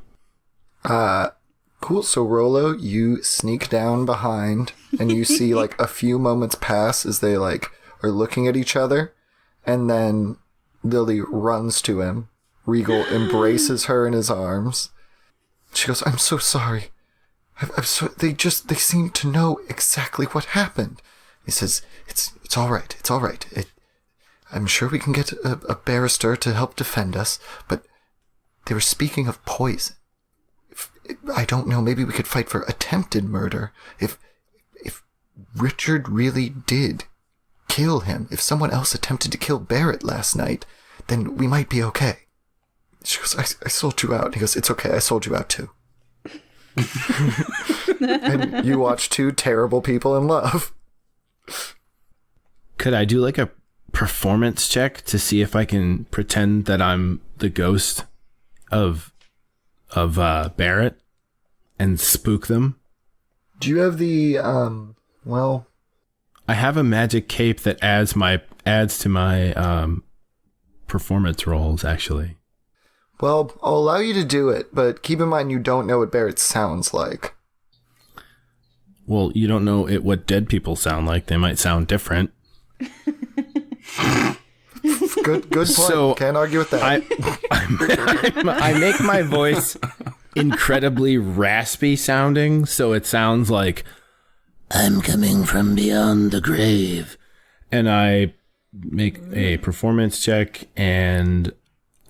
Cool. So Rollo, you sneak down behind, and you see, like, a few moments pass as they, like, are looking at each other, and then Lily runs to him. Regal embraces her in his arms. She goes, I'm so sorry. They seem to know exactly what happened. He says, it's all right. It's all right. I'm sure we can get a barrister to help defend us, but they were speaking of poison. I don't know, maybe we could fight for attempted murder. If Richard really did kill him, if someone else attempted to kill Barrett last night, then we might be okay. She goes, I sold you out. He goes, it's okay, I sold you out too. And you watch two terrible people in love. Could I do, like, a performance check to see if I can pretend that I'm the ghost of Barrett and spook them? Do you have the, I have a magic cape that adds to my performance rolls, actually. Well, I'll allow you to do it, but keep in mind you don't know what Barrett sounds like. Well, you don't know what dead people sound like. They might sound different. Good point. So can't argue with that. I make my voice incredibly raspy sounding, so it sounds like I'm coming from beyond the grave. And I make a performance check, and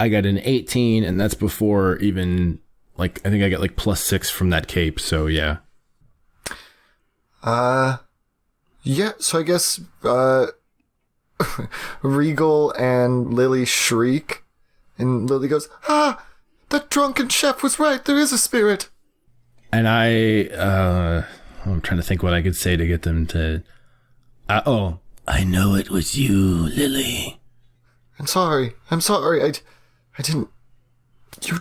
I got an 18, and that's before even, like, I think I got like +6 from that cape, so yeah. Yeah, so I guess, Regal and Lily shriek, and Lily goes, that drunken chef was right, there is a spirit. And I'm trying to think what I could say to get them to, I know it was you, Lily. I'm sorry, I didn't, you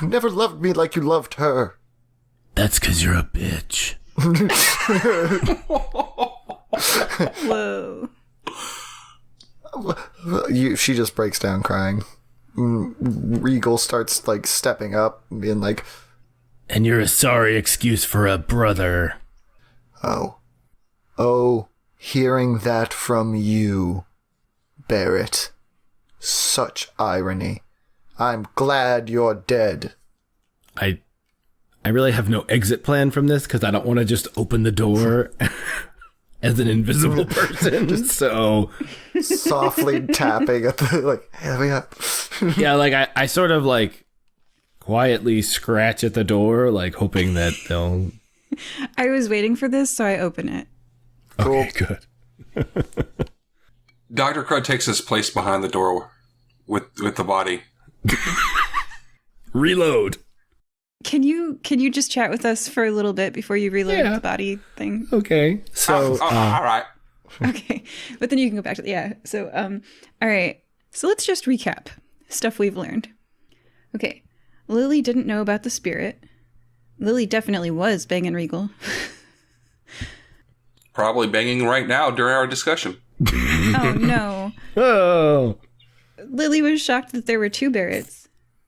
never loved me like you loved her. That's 'cause you're a bitch. Whoa. She just breaks down crying. Regal starts, like, stepping up and being like, and you're a sorry excuse for a brother. Oh, hearing that from you, Barrett. Such irony. I'm glad you're dead. I really have no exit plan from this because I don't want to just open the door as an invisible person. So softly tapping at the, like, hey, let me up. Yeah, like I sort of, like, quietly scratch at the door, like, hoping that they'll... I was waiting for this, so I open it. Cool. Okay, good. Dr. Crud takes his place behind the door with the body. Reload. Can you just chat with us for a little bit before you reload the body thing? Okay. So, all right. Okay. But then you can go back to So, all right. So let's just recap stuff we've learned. Okay. Lily didn't know about the spirit. Lily definitely was banging Regal. Probably banging right now during our discussion. Oh, no. Oh. Lily was shocked that there were 2 Barretts.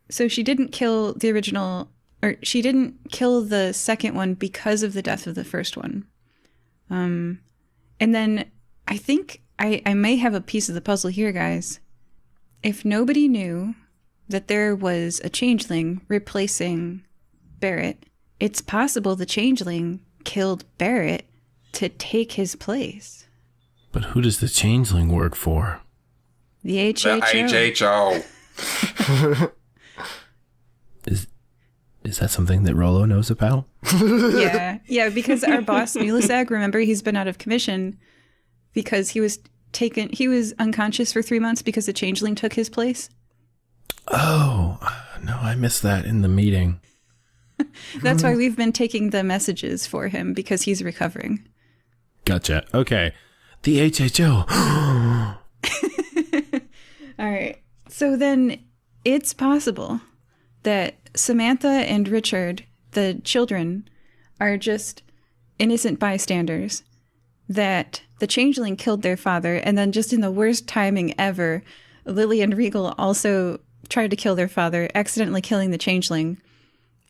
So she didn't kill the original, or she didn't kill the second one because of the death of the first one. And then I think I may have a piece of the puzzle here, guys. If nobody knew that there was a changeling replacing Barrett, it's possible the changeling killed Barrett to take his place. But who does the changeling work for? The HHO. The HHO. Is that something that Rollo knows about? Yeah, because our boss, Mulisag, remember, he's been out of commission because he was unconscious for 3 months because the changeling took his place. Oh, no, I missed that in the meeting. That's why we've been taking the messages for him, because he's recovering. Gotcha. Okay. The HHO. All right. So then it's possible that Samantha and Richard, the children, are just innocent bystanders, that the changeling killed their father, and then just in the worst timing ever, Lily and Regal also tried to kill their father, accidentally killing the changeling,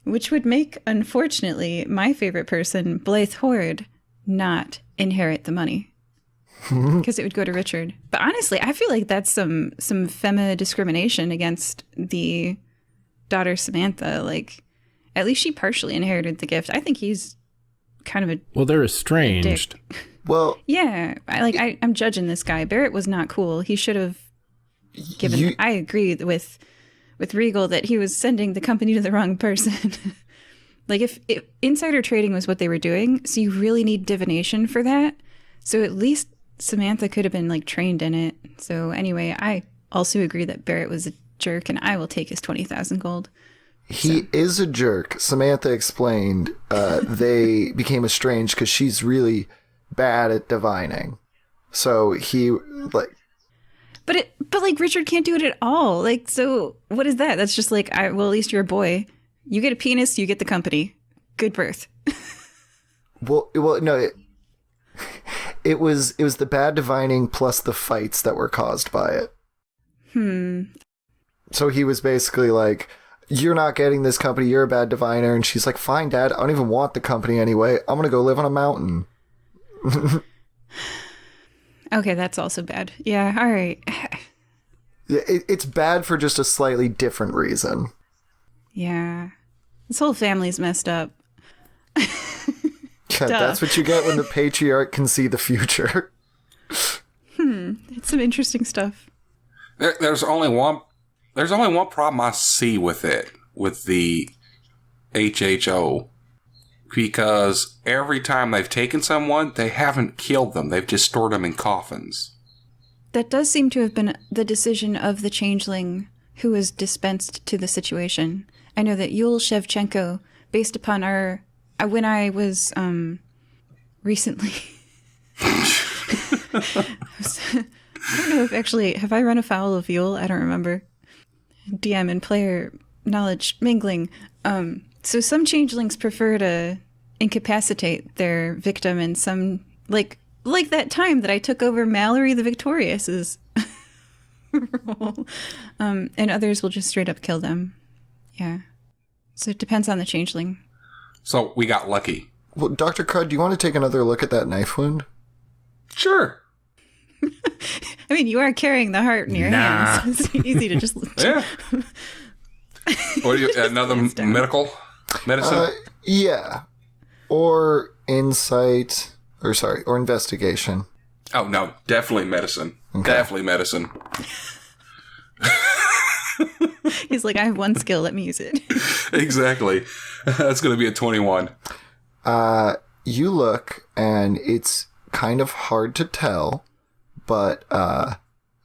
which would make, unfortunately, my favorite person, Blythe Horde, not inherit the money. Because it would go to Richard. But honestly, I feel like that's some femma discrimination against the daughter Samantha. Like, at least she partially inherited the gift. I think he's kind of a Well, they're estranged. dick. Well, Yeah, I'm judging this guy. Barrett was not cool. He should have given. I agree with Regal that he was sending the company to the wrong person. Like, if insider trading was what they were doing, so you really need divination for that. So at least Samantha could have been like trained in it. So anyway, I also agree that Barrett was a jerk, and I will take his 20,000 gold. he is a jerk. Samantha explained they became estranged because she's really bad at divining. So he, like... But like, Richard can't do it at all. Like, so what is that? That's just like, well, at least you're a boy. You get a penis, you get the company. Good birth. Well, no, it was the bad divining plus the fights that were caused by it. So he was basically like, you're not getting this company, you're a bad diviner. And she's like, fine, Dad, I don't even want the company anyway. I'm going to go live on a mountain. Okay, that's also bad. Yeah, all right. Yeah, it's bad for just a slightly different reason. Yeah. This whole family's messed up. Yeah, that's what you get when the patriarch can see the future. It's some interesting stuff. There's only one problem I see with it, with the HHO, because every time they've taken someone, they haven't killed them. They've just stored them in coffins. That does seem to have been the decision of the changeling who was dispensed to the situation. I know that Yul Shevchenko, based upon our... when I was recently... I don't know if actually... Have I run afoul of Yul? I don't remember. DM and player knowledge mingling. So some changelings prefer to incapacitate their victim in some... Like that time that I took over Mallory the Victorious's role. And others will just straight up kill them. Yeah. So it depends on the changeling. So we got lucky. Well, Dr. Crud, do you want to take another look at that knife wound? Sure. I mean, you are carrying the heart in your hands. So it's easy to just... Yeah. What do you... Another medical? Medicine? Yeah. Or insight... Or investigation. Oh, no. Definitely medicine. Okay. Definitely medicine. He's like, I have one skill. Let me use it. Exactly. That's going to be a 21. You look, and it's kind of hard to tell, but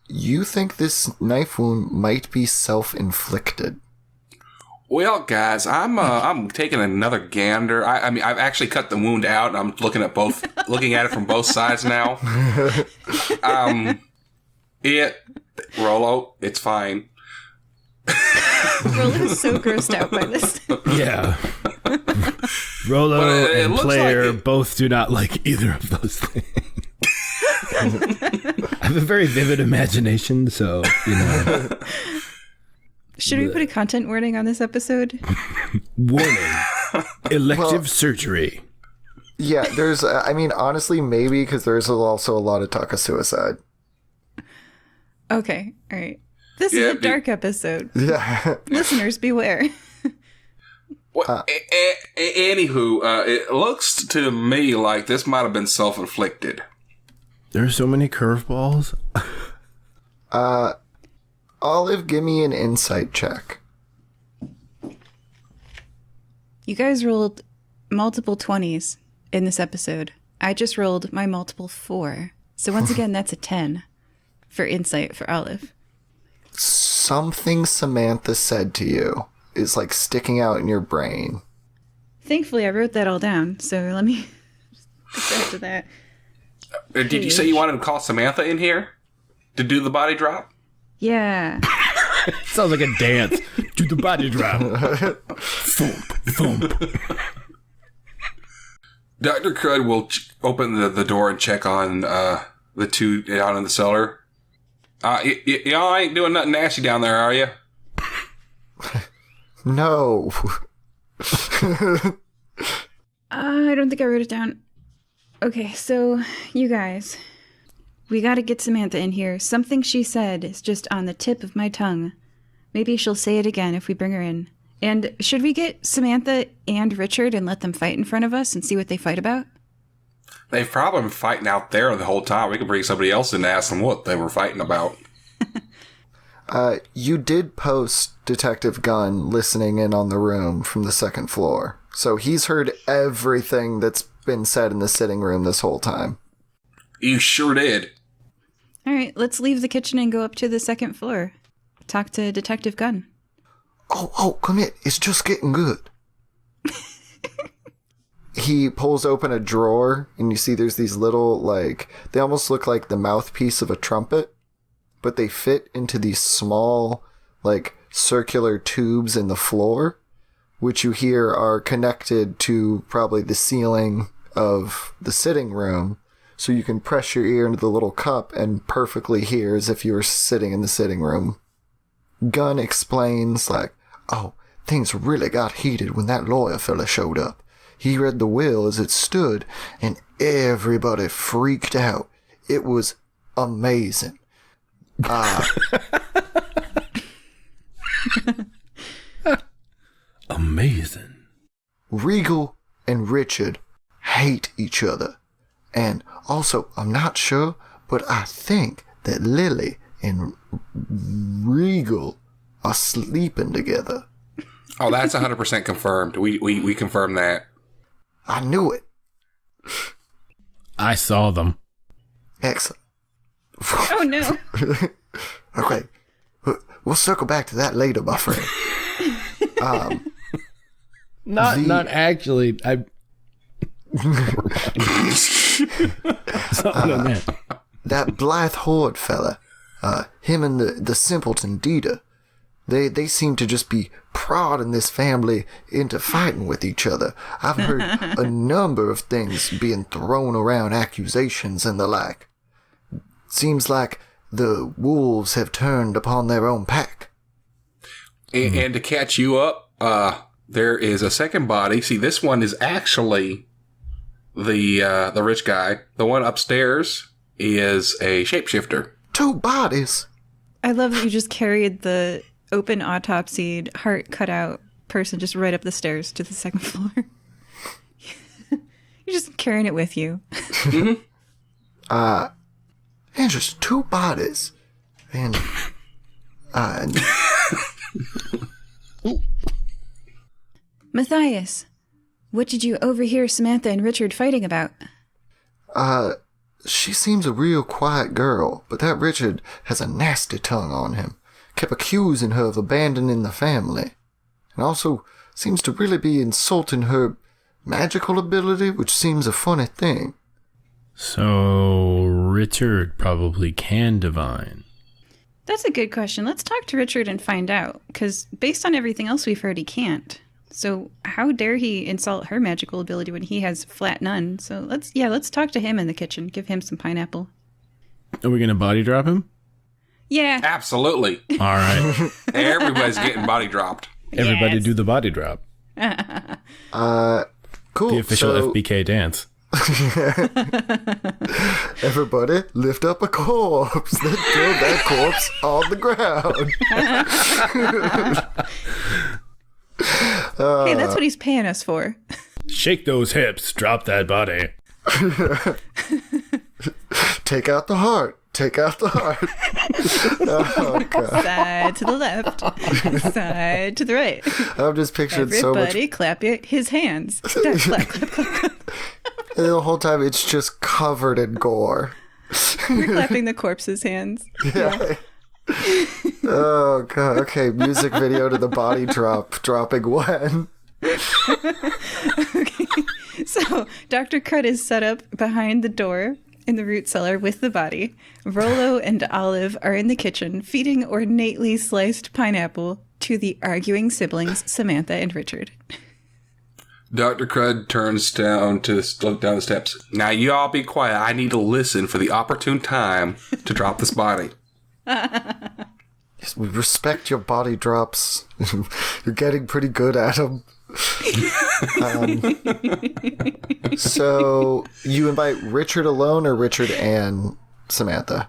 you think this knife wound might be self-inflicted. Well, guys, I'm taking another gander. I mean, I've actually cut the wound out, and I'm looking at it from both sides now. Rollo, it's fine. Rollo's so grossed out by this. Yeah. Rollo and Player like both do not like either of those things. I have a very vivid imagination, so, you know. Should we put a content warning on this episode? Warning. Elective surgery. Yeah, there's, I mean, honestly, maybe, because there's also a lot of talk of suicide. Okay, all right. This is a dark episode. Yeah. Listeners, beware. Well, anywho, it looks to me like this might have been self-inflicted. There's so many curveballs. Olive, give me an insight check. You guys rolled multiple 20s in this episode. I just rolled my multiple 4. So once again, that's a 10 for insight for Olive. Something Samantha said to you is like sticking out in your brain. Thankfully, I wrote that all down, so let me go back to that. Did you say you wanted to call Samantha in here to do the body drop? Yeah. Sounds like a dance. Do the body drop. Thump, thump. Dr. Crud will open the door and check on the two down in the cellar. Y'all ain't doing nothing nasty down there, are you? No. I don't think I wrote it down. Okay, so you guys, we gotta get Samantha in here. Something she said is just on the tip of my tongue. Maybe she'll say it again if we bring her in. And should we get Samantha and Richard and let them fight in front of us and see what they fight about? They've probably been fighting out there the whole time. We could bring somebody else in and ask them what they were fighting about. You did post Detective Gunn listening in on the room from the second floor. So he's heard everything that's been said in the sitting room this whole time. You sure did. All right, let's leave the kitchen and go up to the second floor. Talk to Detective Gunn. Oh, come here. It's just getting good. He pulls open a drawer, and you see there's these little, like, they almost look like the mouthpiece of a trumpet, but they fit into these small, like, circular tubes in the floor, which you hear are connected to probably the ceiling of the sitting room, so you can press your ear into the little cup and perfectly hear as if you were sitting in the sitting room. Gunn explains, like, oh, things really got heated when that lawyer fella showed up. He read the will as it stood, and everybody freaked out. It was amazing. Amazing. Regal and Richard hate each other. And also, I'm not sure, but I think that Lily and Regal are sleeping together. Oh, that's 100% confirmed. We confirmed that. I knew it. I saw them. Excellent. Oh, no. Okay. We'll circle back to that later, my friend. Not actually. That Blythe Horde fella, him and the simpleton Dita, they seem to just be prodding this family into fighting with each other. I've heard a number of things being thrown around, accusations and the like. Seems like the wolves have turned upon their own pack. And to catch you up, there is a second body. See, this one is actually the rich guy. The one upstairs is a shapeshifter. 2 bodies. I love that you just carried the open autopsied, heart cut out person just right up the stairs to the second floor. You're just carrying it with you. And just 2 bodies. And Matthias, what did you overhear Samantha and Richard fighting about? she seems a real quiet girl, but that Richard has a nasty tongue on him. Kept accusing her of abandoning the family. And also seems to really be insulting her magical ability, which seems a funny thing. So Richard probably can divine. That's a good question. Let's talk to Richard and find out, because based on everything else we've heard, he can't. So how dare he insult her magical ability when he has flat none? So let's talk to him in the kitchen. Give him some pineapple. Are we going to body drop him? Yeah. Absolutely. All right. Everybody's getting body dropped. Everybody Yes. do the body drop. Cool. The official so, FBK dance. Everybody lift up a corpse. Then throw that corpse on the ground. Hey, that's what he's paying us for. Shake those hips. Drop that body. Take out the heart. Take out the heart. Oh, God. Side to the left. Side to the right. I'm just picturing so much. Everybody clap his hands. Clap, clap, clap, clap. And the whole time it's just covered in gore. We're clapping the corpse's hands. Yeah. Oh, God. Okay, music video to the body dropping when? Okay. So Dr. Crud is set up behind the door in the root cellar with the body. Rollo and Olive are in the kitchen feeding ornately sliced pineapple to the arguing siblings Samantha and Richard. Dr. Crud turns down the steps. Now you all be quiet. I need to listen for the opportune time to drop this body. Yes, we respect your body drops. You're getting pretty good at them. So you invite Richard alone or Richard and Samantha?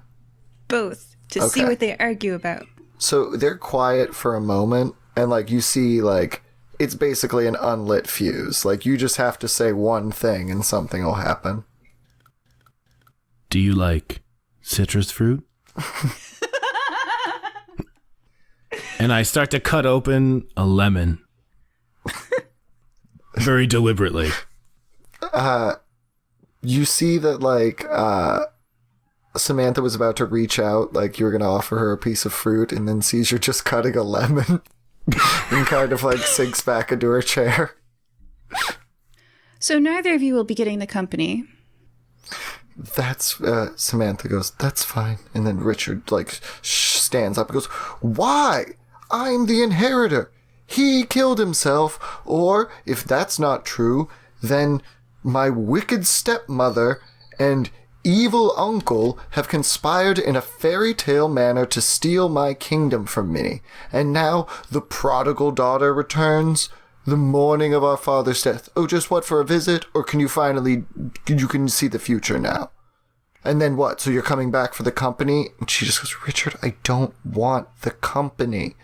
Both, to see Okay. what they argue about. So they're quiet for a moment, and like you see, like it's basically an unlit fuse. Like you just have to say one thing and something will happen. Do you like citrus fruit? And I start to cut open a lemon. Very deliberately. You see that like Samantha was about to reach out, like you were gonna offer her a piece of fruit, and then sees you're just cutting a lemon and kind of like sinks back into her chair. So neither of you will be getting the company. That's Samantha goes, that's fine. And then Richard like stands up and goes, why? I'm the inheritor. He killed himself. Or if that's not true, then my wicked stepmother and evil uncle have conspired in a fairy tale manner to steal my kingdom from me. And now the prodigal daughter returns the morning of our father's death. Oh, just what, for a visit? Or can you can see the future now? And then what? So you're coming back for the company? And she just goes, Richard, I don't want the company.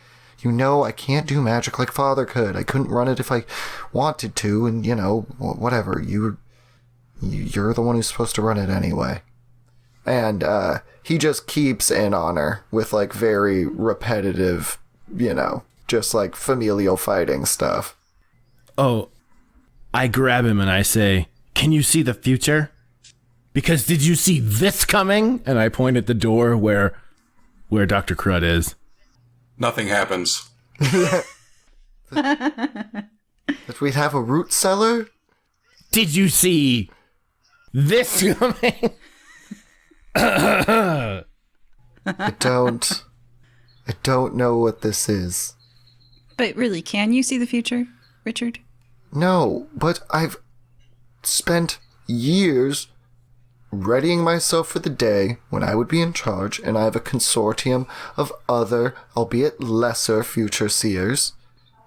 You know, I can't do magic like father could. I couldn't run it if I wanted to. And, you know, whatever. You're the one who's supposed to run it anyway. And he just keeps in on her with, like, very repetitive, you know, just, like, familial fighting stuff. Oh, I grab him and I say, can you see the future? Because did you see this coming? And I point at the door where Dr. Crud is. Nothing happens. That we'd have a root cellar? Did you see this coming? I don't know what this is. But really, can you see the future, Richard? No, but I've spent years readying myself for the day when I would be in charge, and I have a consortium of other, albeit lesser, future seers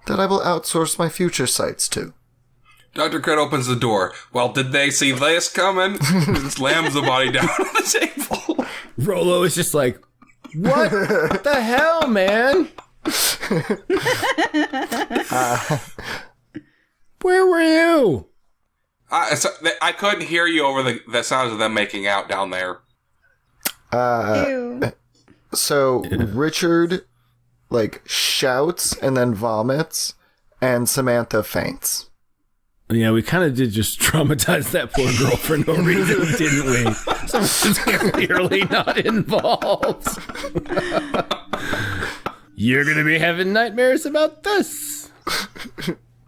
that I will outsource my future sights to. Dr. Crud opens the door. Well, did they see this coming? Slams the body down on the table. Rollo is just like, what the hell, man? Where were you? I couldn't hear you over the sounds of them making out down there. Ew. So Richard, like, shouts and then vomits, and Samantha faints. Yeah, we kind of did just traumatize that poor girl for no reason, didn't we? Someone's clearly not involved. You're going to be having nightmares about this.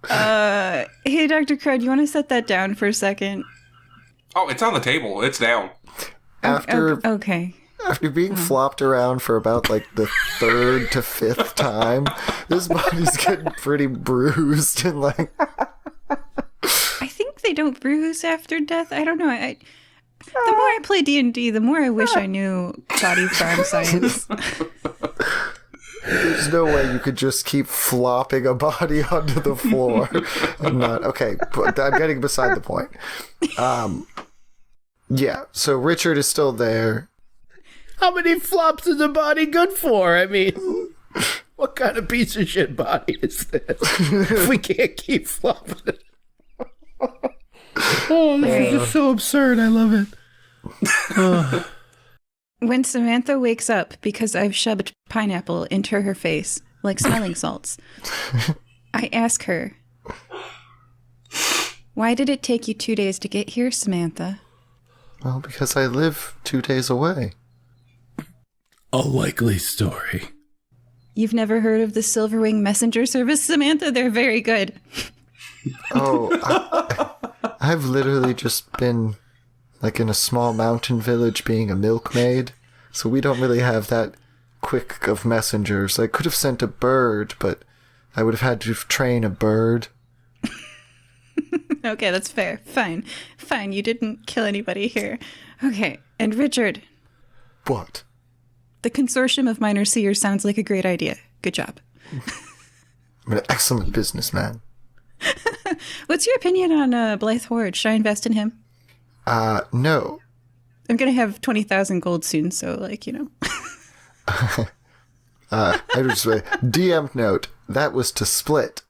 Hey, Dr. Crud, you want to set that down for a second? Oh, it's on the table. It's down. Okay. After being flopped around for about like the third to fifth time, this body's getting pretty bruised and like... I think they don't bruise after death. I don't know. The more I play D&D, the more I wish I knew body farm science. There's no way you could just keep flopping a body onto the floor and not... Okay, but I'm getting beside the point. Yeah, so Richard is still there. How many flops is a body good for? I mean, what kind of piece of shit body is this? If we can't keep flopping it. Oh, this is just so absurd. I love it. When Samantha wakes up because I've shoved pineapple into her face, like smelling salts, I ask her, why did it take you 2 days to get here, Samantha? Well, because I live 2 days away. A likely story. You've never heard of the Silverwing Messenger Service, Samantha? They're very good. Oh, I've literally just been like in a small mountain village being a milkmaid, so we don't really have that quick of messengers. I could have sent a bird, but I would have had to train a bird. Okay, that's fair. Fine, you didn't kill anybody here. Okay, and Richard. What? The consortium of minor seers sounds like a great idea. Good job. I'm an excellent businessman. What's your opinion on Blythe Horde? Should I invest in him? No. I'm going to have 20,000 gold soon, so, like, you know. I just say, DM note, that was to split.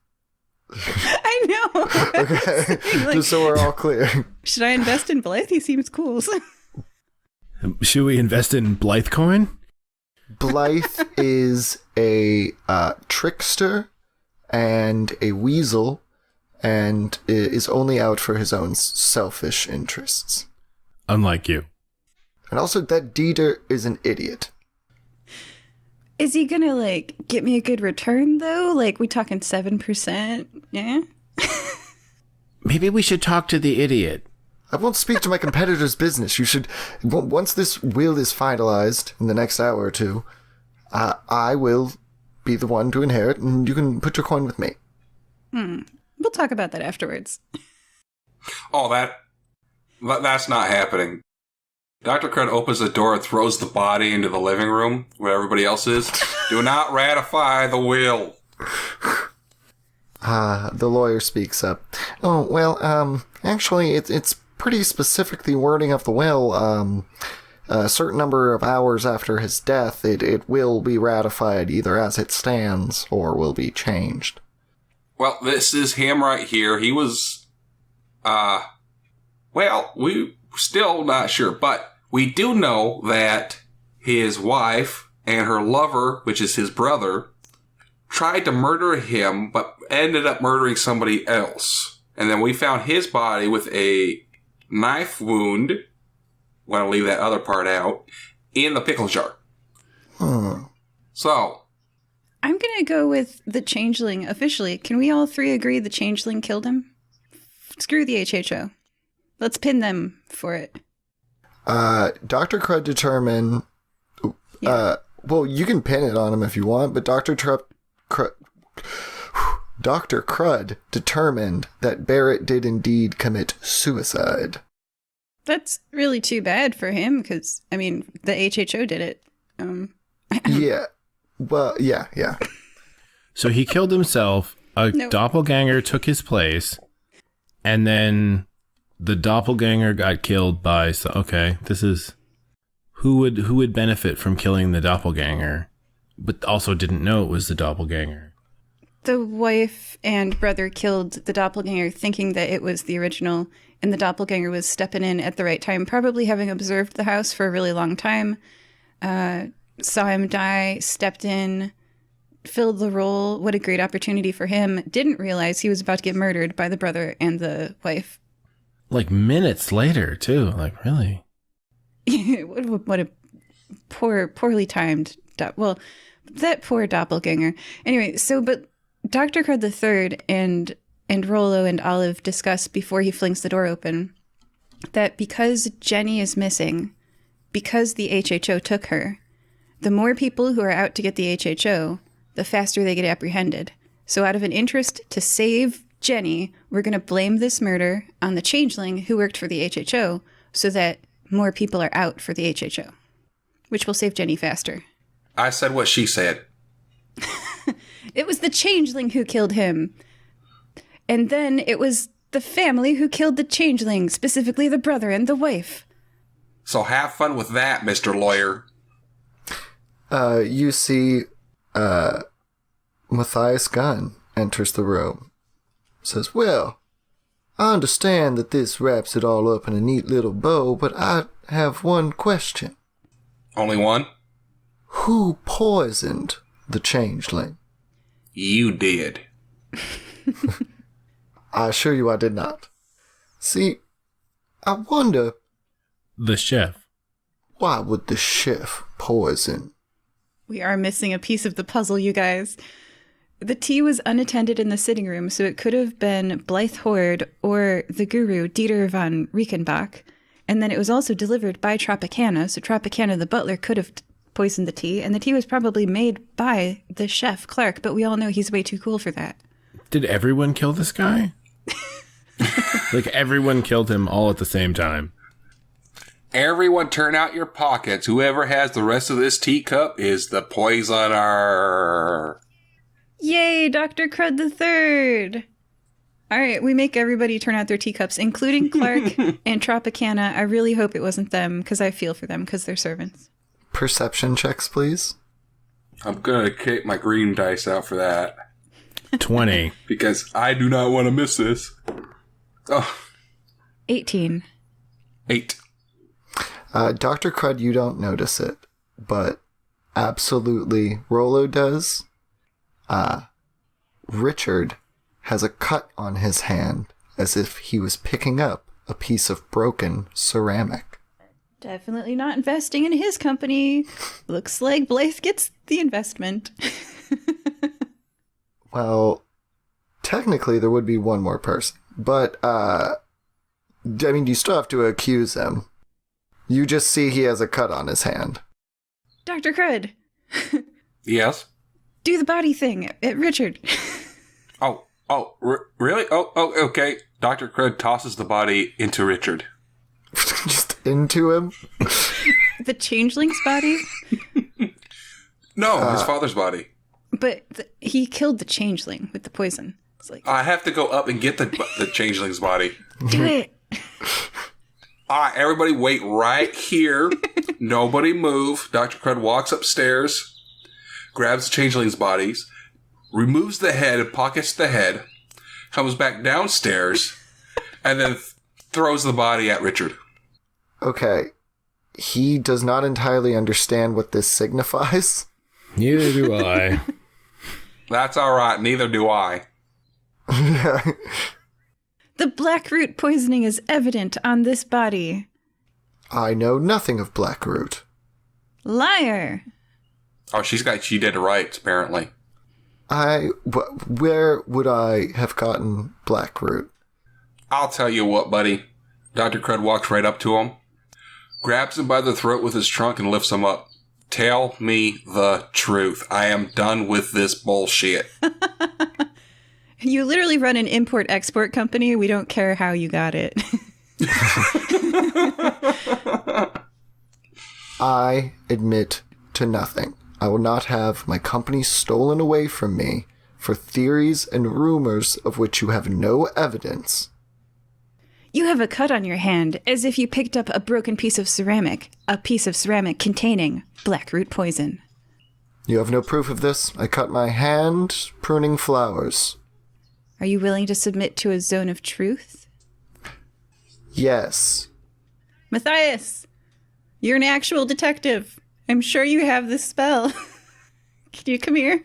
I know. Okay, just so we're all clear. Should I invest in Blythe? He seems cool. Should we invest in Blythe coin? Blythe is a trickster and a weasel, and is only out for his own selfish interests. Unlike you. And also that Dieter is an idiot. Is he gonna, like, get me a good return, though? Like, we talking 7%? Yeah? Maybe we should talk to the idiot. I won't speak to my competitor's business. You should... Once this will is finalized in the next hour or two, I will be the one to inherit, and you can put your coin with me. We'll talk about that afterwards. Oh, that's not happening. Dr. Crud opens the door and throws the body into the living room where everybody else is. Do not ratify the will. The lawyer speaks up. Oh, well, actually, it's pretty specific, the wording of the will. A certain number of hours after his death, it will be ratified either as it stands or will be changed. Well, this is him right here. He was, well, we still not sure, but we do know that his wife and her lover, which is his brother, tried to murder him, but ended up murdering somebody else. And then we found his body with a knife wound, want to leave that other part out, in the pickle jar. So, I'm gonna go with the changeling officially. Can we all three agree the changeling killed him? Screw the HHO. Let's pin them for it. Dr. Crud determined... well, you can pin it on him if you want, but Dr. Crud determined that Barrett did indeed commit suicide. That's really too bad for him, because, I mean, the HHO did it. Yeah. Well, yeah. So he killed himself, doppelganger took his place, and then the doppelganger got killed by... Okay, this is... Who would benefit from killing the doppelganger, but also didn't know it was the doppelganger? The wife and brother killed the doppelganger thinking that it was the original, and the doppelganger was stepping in at the right time, probably having observed the house for a really long time, saw him die, stepped in, filled the role. What a great opportunity for him. Didn't realize he was about to get murdered by the brother and the wife. Like minutes later, too. Like, really? What a poorly timed... that poor doppelganger. Anyway, but Dr. Crud III and Rollo and Olive discuss before he flings the door open that because Jenny is missing, because the HHO took her, the more people who are out to get the HHO, the faster they get apprehended. So out of an interest to save Jenny, we're going to blame this murder on the changeling who worked for the HHO so that more people are out for the HHO, which will save Jenny faster. I said what she said. It was the changeling who killed him. And then it was the family who killed the changeling, specifically the brother and the wife. So have fun with that, Mr. Lawyer. You see, Matthias Gunn enters the room. Says, well, I understand that this wraps it all up in a neat little bow, but I have one question. Only one? Who poisoned the changeling? You did. I assure you I did not. See, I wonder... The chef. Why would the chef poison? We are missing a piece of the puzzle, you guys. The tea was unattended in the sitting room, so it could have been Blythe Horde or the guru Dieter von Reichenbach. And then it was also delivered by Tropicana, so Tropicana the butler could have poisoned the tea, and the tea was probably made by the chef, Clark, but we all know he's way too cool for that. Did everyone kill this guy? Like, everyone killed him all at the same time. Everyone turn out your pockets. Whoever has the rest of this teacup is the poisoner. Yay, Dr. Crud III! All right, we make everybody turn out their teacups, including Clark and Tropicana. I really hope it wasn't them, because I feel for them, because they're servants. Perception checks, please. I'm going to kick my green dice out for that. 20. Because I do not want to miss this. Oh. 18. 8. Dr. Crud, you don't notice it, but absolutely Rollo does. Richard has a cut on his hand as if he was picking up a piece of broken ceramic. Definitely not investing in his company. Looks like Blythe gets the investment. Well, technically there would be one more person, but, I mean, you still have to accuse him. You just see he has a cut on his hand. Dr. Crud! Yes? Do the body thing at Richard. Really? Oh, okay. Dr. Crud tosses the body into Richard. Just into him? The changeling's body? No, his father's body. But he killed the changeling with the poison. It's like, I have to go up and get the changeling's body. do it! All right, everybody wait right here. Nobody move. Dr. Crud walks upstairs, grabs the changeling's bodies, removes the head and pockets the head, comes back downstairs, and then throws the body at Richard. Okay. He does not entirely understand what this signifies. Neither do I. That's all right. Neither do I. The black root poisoning is evident on this body. I know nothing of Blackroot. Liar! Oh, she did it right, apparently. Where would I have gotten Blackroot? I'll tell you what, buddy. Dr. Crud walks right up to him, grabs him by the throat with his trunk, and lifts him up. Tell me the truth. I am done with this bullshit. You literally run an import-export company. We don't care how you got it. I admit to nothing. I will not have my company stolen away from me for theories and rumors of which you have no evidence. You have a cut on your hand, as if you picked up a broken piece of ceramic. A piece of ceramic containing blackroot poison. You have no proof of this? I cut my hand pruning flowers. Are you willing to submit to a zone of truth? Yes. Matthias! You're an actual detective. I'm sure you have this spell. Can you come here?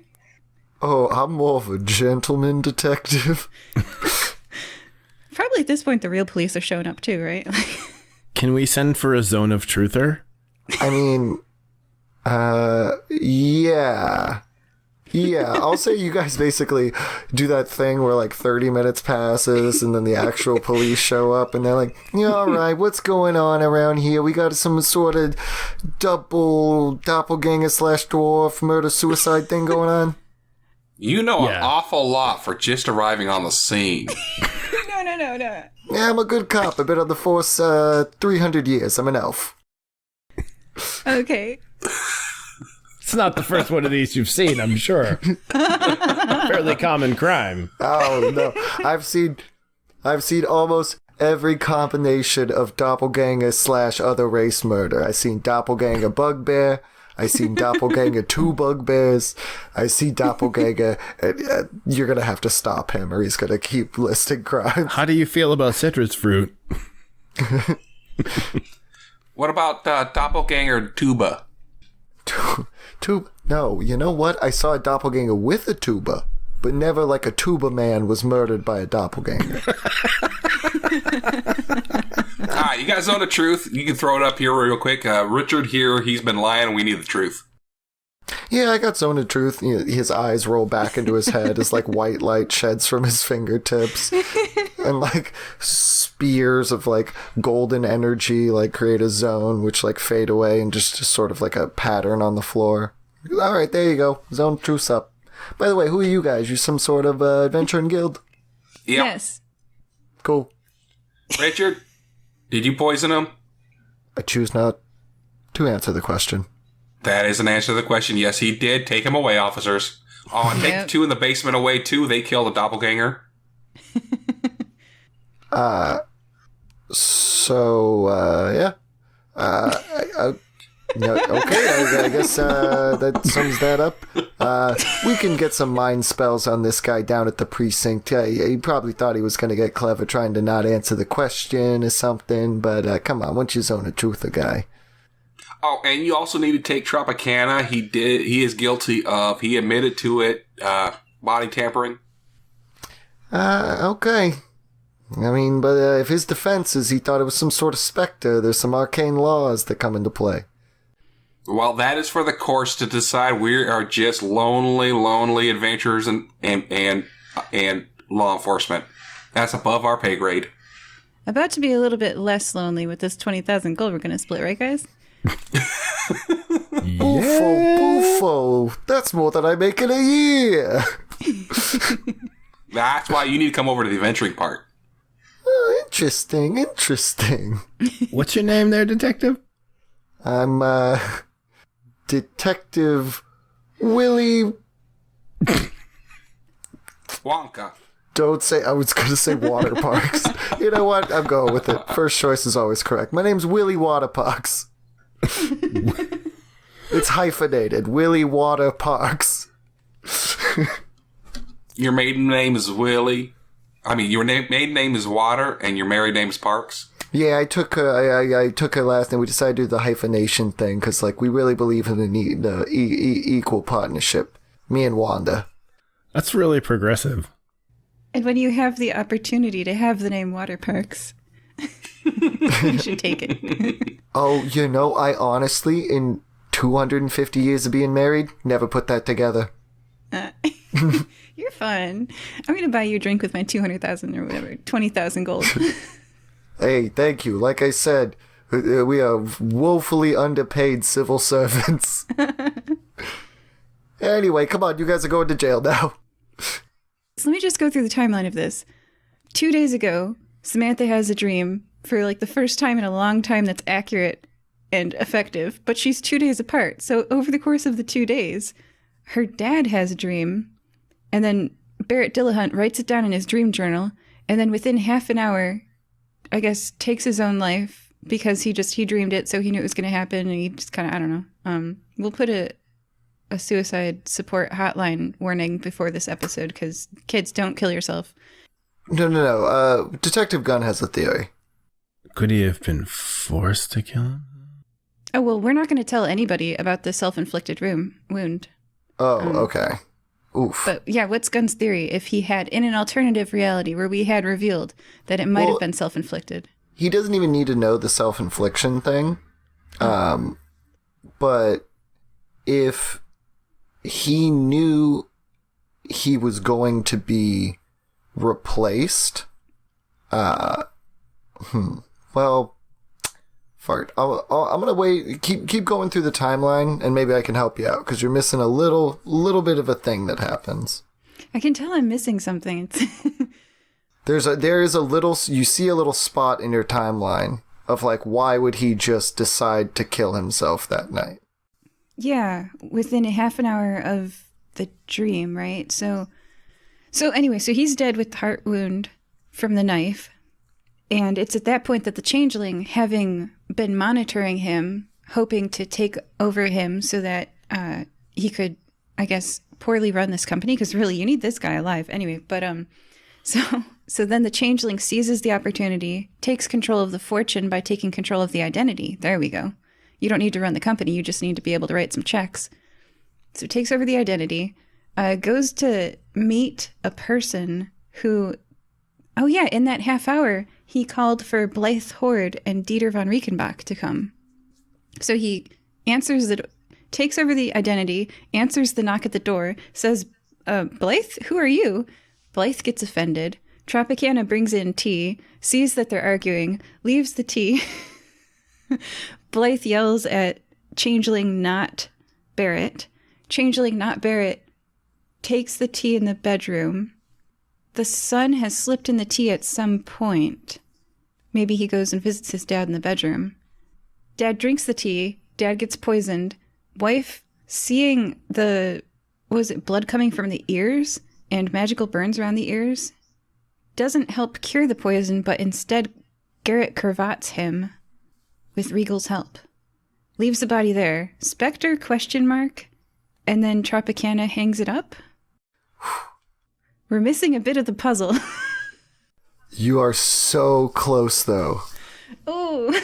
Oh, I'm more of a gentleman detective. Probably at this point, the real police are showing up too, right? Can we send for a zone of truther? I mean, yeah. Yeah, I'll say you guys basically do that thing where like 30 minutes passes and then the actual police show up and they're like, yeah, all right, what's going on around here? We got some sort of double doppelganger / dwarf murder-suicide thing going on? You know an awful lot for just arriving on the scene. No. Yeah, I'm a good cop. I've been on the force 300 years. I'm an elf. Okay. It's not the first one of these you've seen, I'm sure. Fairly common crime. Oh, no. I've seen almost every combination of doppelganger / other race murder. I've seen doppelganger bugbear. I've seen doppelganger 2 bugbears. I see doppelganger. You're going to have to stop him or he's going to keep listing crimes. How do you feel about citrus fruit? What about doppelganger tuba? Tuba? No, you know what? I saw a doppelganger with a tuba, but never like a tuba man was murdered by a doppelganger. You guys know the truth. You can throw it up here real quick. Richard here, he's been lying. We need the truth. Yeah, I got zone of truth. His eyes roll back into his head as like white light sheds from his fingertips. And like spears of like golden energy like create a zone which like fade away and just sort of like a pattern on the floor. All right, there you go. Zone of truth's up. By the way, who are you guys? You some sort of adventuring guild? Yep. Yes. Cool. Richard, did you poison him? I choose not to answer the question. That is an answer to the question. Yes, he did. Take him away, officers. Oh, and take the 2 in the basement away, too. They killed a doppelganger. Yeah. No, okay, I guess that sums that up. We can get some mind spells on this guy down at the precinct. He probably thought he was going to get clever trying to not answer the question or something, but come on, once you zone a truther guy. Oh, and you also need to take Tropicana. He is guilty of, he admitted to it, body tampering. Okay. I mean, but if his defense is he thought it was some sort of specter, there's some arcane laws that come into play. Well, that is for the courts to decide. We are just lonely adventurers and law enforcement. That's above our pay grade. About to be a little bit less lonely with this 20,000 gold we're going to split, right, guys? Boofo. That's more than I make in a year. That's why you need to come over to the adventuring part. Oh, interesting. What's your name there, detective? I'm, Detective Willie... Wonka. Don't say... I was going to say Water Parks. You know what? I'm going with it. First choice is always correct. My name's Willie Waterparks. It's hyphenated. Willie Water Parks. Your maiden name is Willie. I mean, your maiden name is Water, and your married name is Parks. Yeah, I took her last name. We decided to do the hyphenation thing because, like, we really believe in the equal partnership. Me and Wanda. That's really progressive. And when you have the opportunity to have the name Water Parks, you should take it. Oh, you know, I honestly, in 250 years of being married, never put that together. You're fun. I'm going to buy you a drink with my 200,000 or whatever, 20,000 gold. Hey, thank you. Like I said, we are woefully underpaid civil servants. Anyway, come on, you guys are going to jail now. So let me just go through the timeline of this. 2 days ago, Samantha has a dream for like the first time in a long time that's accurate and effective, but she's 2 days apart. So over the course of the 2 days, her dad has a dream, and then Barrett Dillahunt writes it down in his dream journal, and then within half an hour, I guess, takes his own life because he dreamed it, so he knew it was going to happen, and he just kind of, I don't know. We'll put a suicide support hotline warning before this episode because kids, don't kill yourself. No. Detective Gunn has a theory. Could he have been forced to kill him? Oh, well, we're not going to tell anybody about the self-inflicted wound. Oh, okay. Oof. But yeah, what's Gunn's theory if he had, in an alternative reality where we had revealed that it might have been self-inflicted? He doesn't even need to know the self-infliction thing. But if he knew he was going to be replaced, well, fart. I'm gonna wait. Keep going through the timeline, and maybe I can help you out because you're missing a little bit of a thing that happens. I can tell I'm missing something. There is a little. You see a little spot in your timeline of like, why would he just decide to kill himself that night? Yeah, within a half an hour of the dream, right? So anyway, so he's dead with the heart wound from the knife. And it's at that point that the changeling, having been monitoring him, hoping to take over him so that he could, I guess, poorly run this company, because really you need this guy alive anyway. But so then the changeling seizes the opportunity, takes control of the fortune by taking control of the identity. There we go. You don't need to run the company. You just need to be able to write some checks. So it takes over the identity, goes to meet a person who, oh yeah, in that half hour, he called for Blythe Horde and Dieter von Riekenbach to come. So he answers takes over the identity, answers the knock at the door, says, Blythe, who are you? Blythe gets offended. Tropicana brings in tea, sees that they're arguing, leaves the tea. Blythe yells at Changeling not Barrett. Changeling not Barrett takes the tea in the bedroom. The son has slipped in the tea at some point. Maybe he goes and visits his dad in the bedroom. Dad drinks the tea. Dad gets poisoned. Wife, seeing blood coming from the ears and magical burns around the ears, doesn't help cure the poison, but instead Garrett cravats him with Regal's help. Leaves the body there. Spectre, ? And then Tropicana hangs it up? We're missing a bit of the puzzle. You are so close, though. Oh.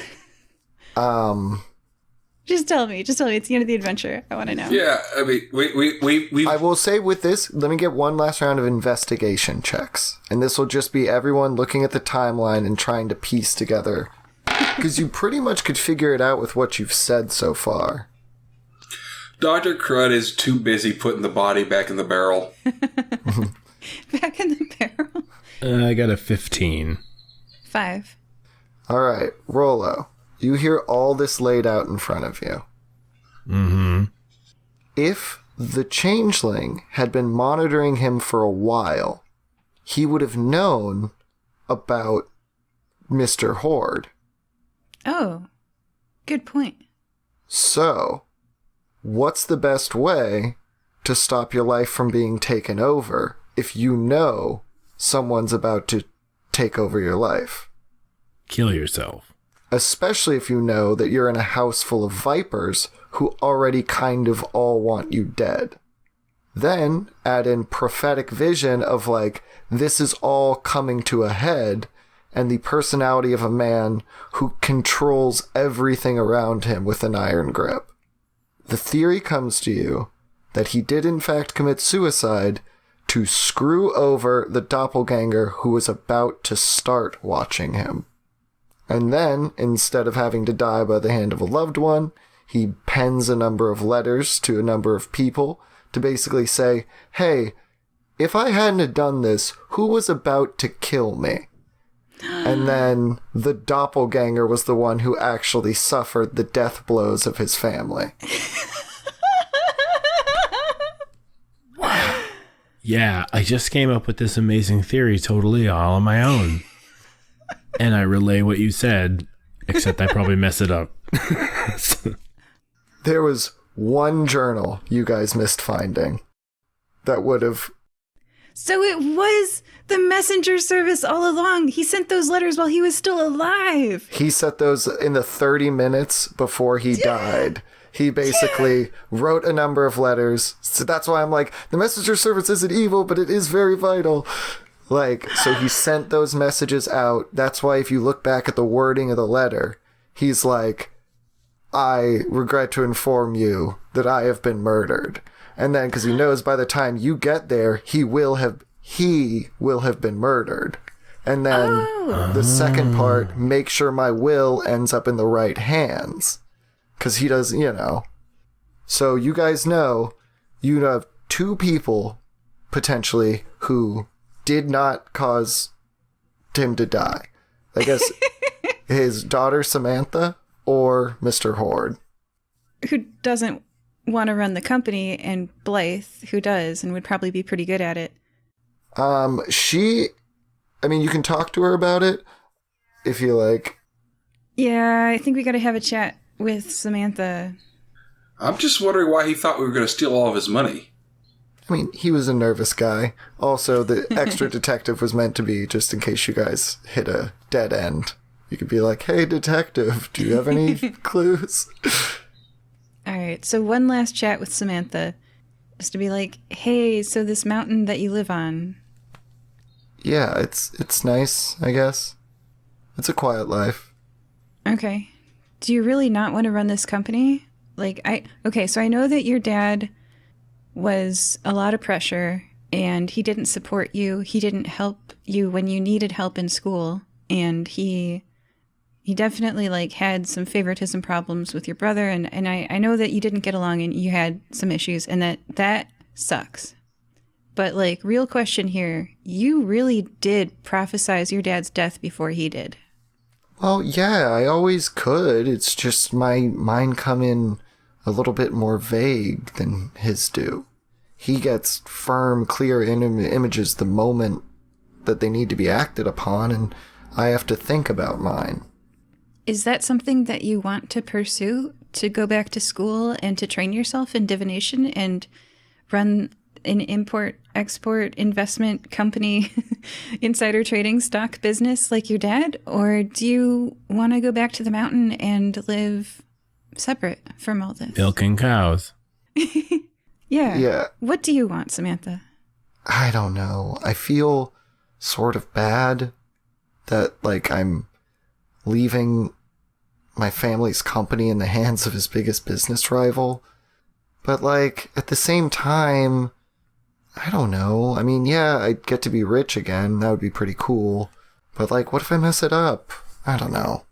Just tell me. It's the end of the adventure. I want to know. Yeah, I mean, we. I will say with this, let me get one last round of investigation checks. And this will just be everyone looking at the timeline and trying to piece together. Because you pretty much could figure it out with what you've said so far. Dr. Crud is too busy putting the body back in the barrel. Back in the barrel? I got a 15. 5. All right, Rollo. You hear all this laid out in front of you. Mm-hmm. If the changeling had been monitoring him for a while, he would have known about Mr. Horde. Oh, good point. So, what's the best way to stop your life from being taken over if you know someone's about to take over your life? Kill yourself. Especially if you know that you're in a house full of vipers who already kind of all want you dead. Then add in prophetic vision of like, this is all coming to a head, and the personality of a man who controls everything around him with an iron grip. The theory comes to you that he did in fact commit suicide to screw over the doppelganger who was about to start watching him. And then, instead of having to die by the hand of a loved one, he pens a number of letters to a number of people to basically say, hey, if I hadn't have done this, who was about to kill me? And then the doppelganger was the one who actually suffered the death blows of his family. Yeah, I just came up with this amazing theory totally all on my own. And I relay what you said, except I probably mess it up. There was one journal you guys missed finding that would have... So it was the messenger service all along. He sent those letters while he was still alive. He sent those in the 30 minutes before he died. He basically wrote a number of letters. So that's why I'm like, the messenger service isn't evil, but it is very vital. Like, so he sent those messages out. That's why if you look back at the wording of the letter, he's like, I regret to inform you that I have been murdered. And then, because he knows by the time you get there, he will have been murdered. And then the second part, make sure my will ends up in the right hands. Because he does, So you guys know, you have two people, potentially, who did not cause him to die. I guess his daughter, Samantha, or Mr. Horde. Who doesn't want to run the company, and Blythe, who does, and would probably be pretty good at it. You can talk to her about it if you like. Yeah, I think we got to have a chat with Samantha. I'm just wondering why he thought we were going to steal all of his money. He was a nervous guy. Also, the extra detective was meant to be just in case you guys hit a dead end. You could be like, hey, detective, do you have any clues? All right, so one last chat with Samantha. Just to be like, hey, so this mountain that you live on. Yeah, it's nice, I guess. It's a quiet life. Okay. Do you really not want to run this company? So I know that your dad was a lot of pressure, and he didn't support you. He didn't help you when you needed help in school, and he definitely had some favoritism problems with your brother, and I know that you didn't get along and you had some issues, and that sucks. But real question here, you really did prophesize your dad's death before he did. Well, yeah, I always could. It's just my mind come in a little bit more vague than his do. He gets firm, clear images the moment that they need to be acted upon, and I have to think about mine. Is that something that you want to pursue? To go back to school and to train yourself in divination and run an import-export investment company, insider trading stock business like your dad? Or do you want to go back to the mountain and live separate from all this? Milking cows. Yeah. What do you want, Samantha? I don't know. I feel sort of bad that, I'm leaving my family's company in the hands of his biggest business rival. But, at the same time, I don't know. I'd get to be rich again. That would be pretty cool. But, what if I mess it up? I don't know.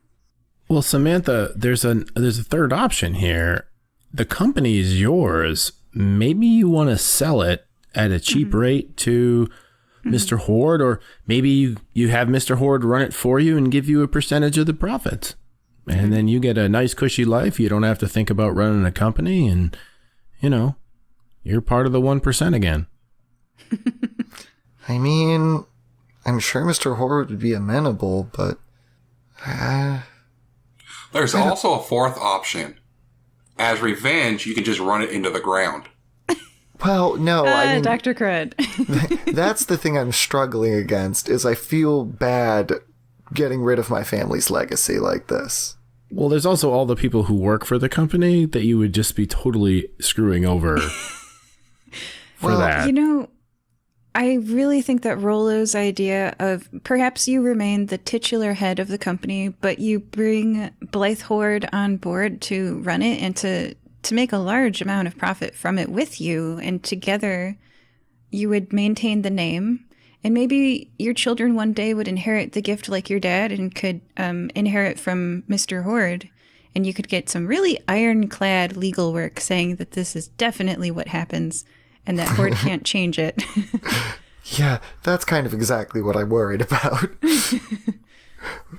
Well, Samantha, there's a third option here. The company is yours. Maybe you want to sell it at a cheap rate to Mr. Horde, or maybe you have Mr. Horde run it for you and give you a percentage of the profits. And then you get a nice cushy life. You don't have to think about running a company, and, you're part of the 1% again. I'm sure Mr. Horde would be amenable, but... There's also a fourth option. As revenge, you can just run it into the ground. Well, no, Dr. Crud. That's the thing I'm struggling against, is I feel bad getting rid of my family's legacy like this. Well, there's also all the people who work for the company that you would just be totally screwing over for that. I really think that Rollo's idea of perhaps you remain the titular head of the company, but you bring Blythe Horde on board to run it and to make a large amount of profit from it with you, and together you would maintain the name, and maybe your children one day would inherit the gift like your dad and could inherit from Mr. Horde, and you could get some really ironclad legal work saying that this is definitely what happens and that Horde can't change it. Yeah, that's kind of exactly what I'm worried about.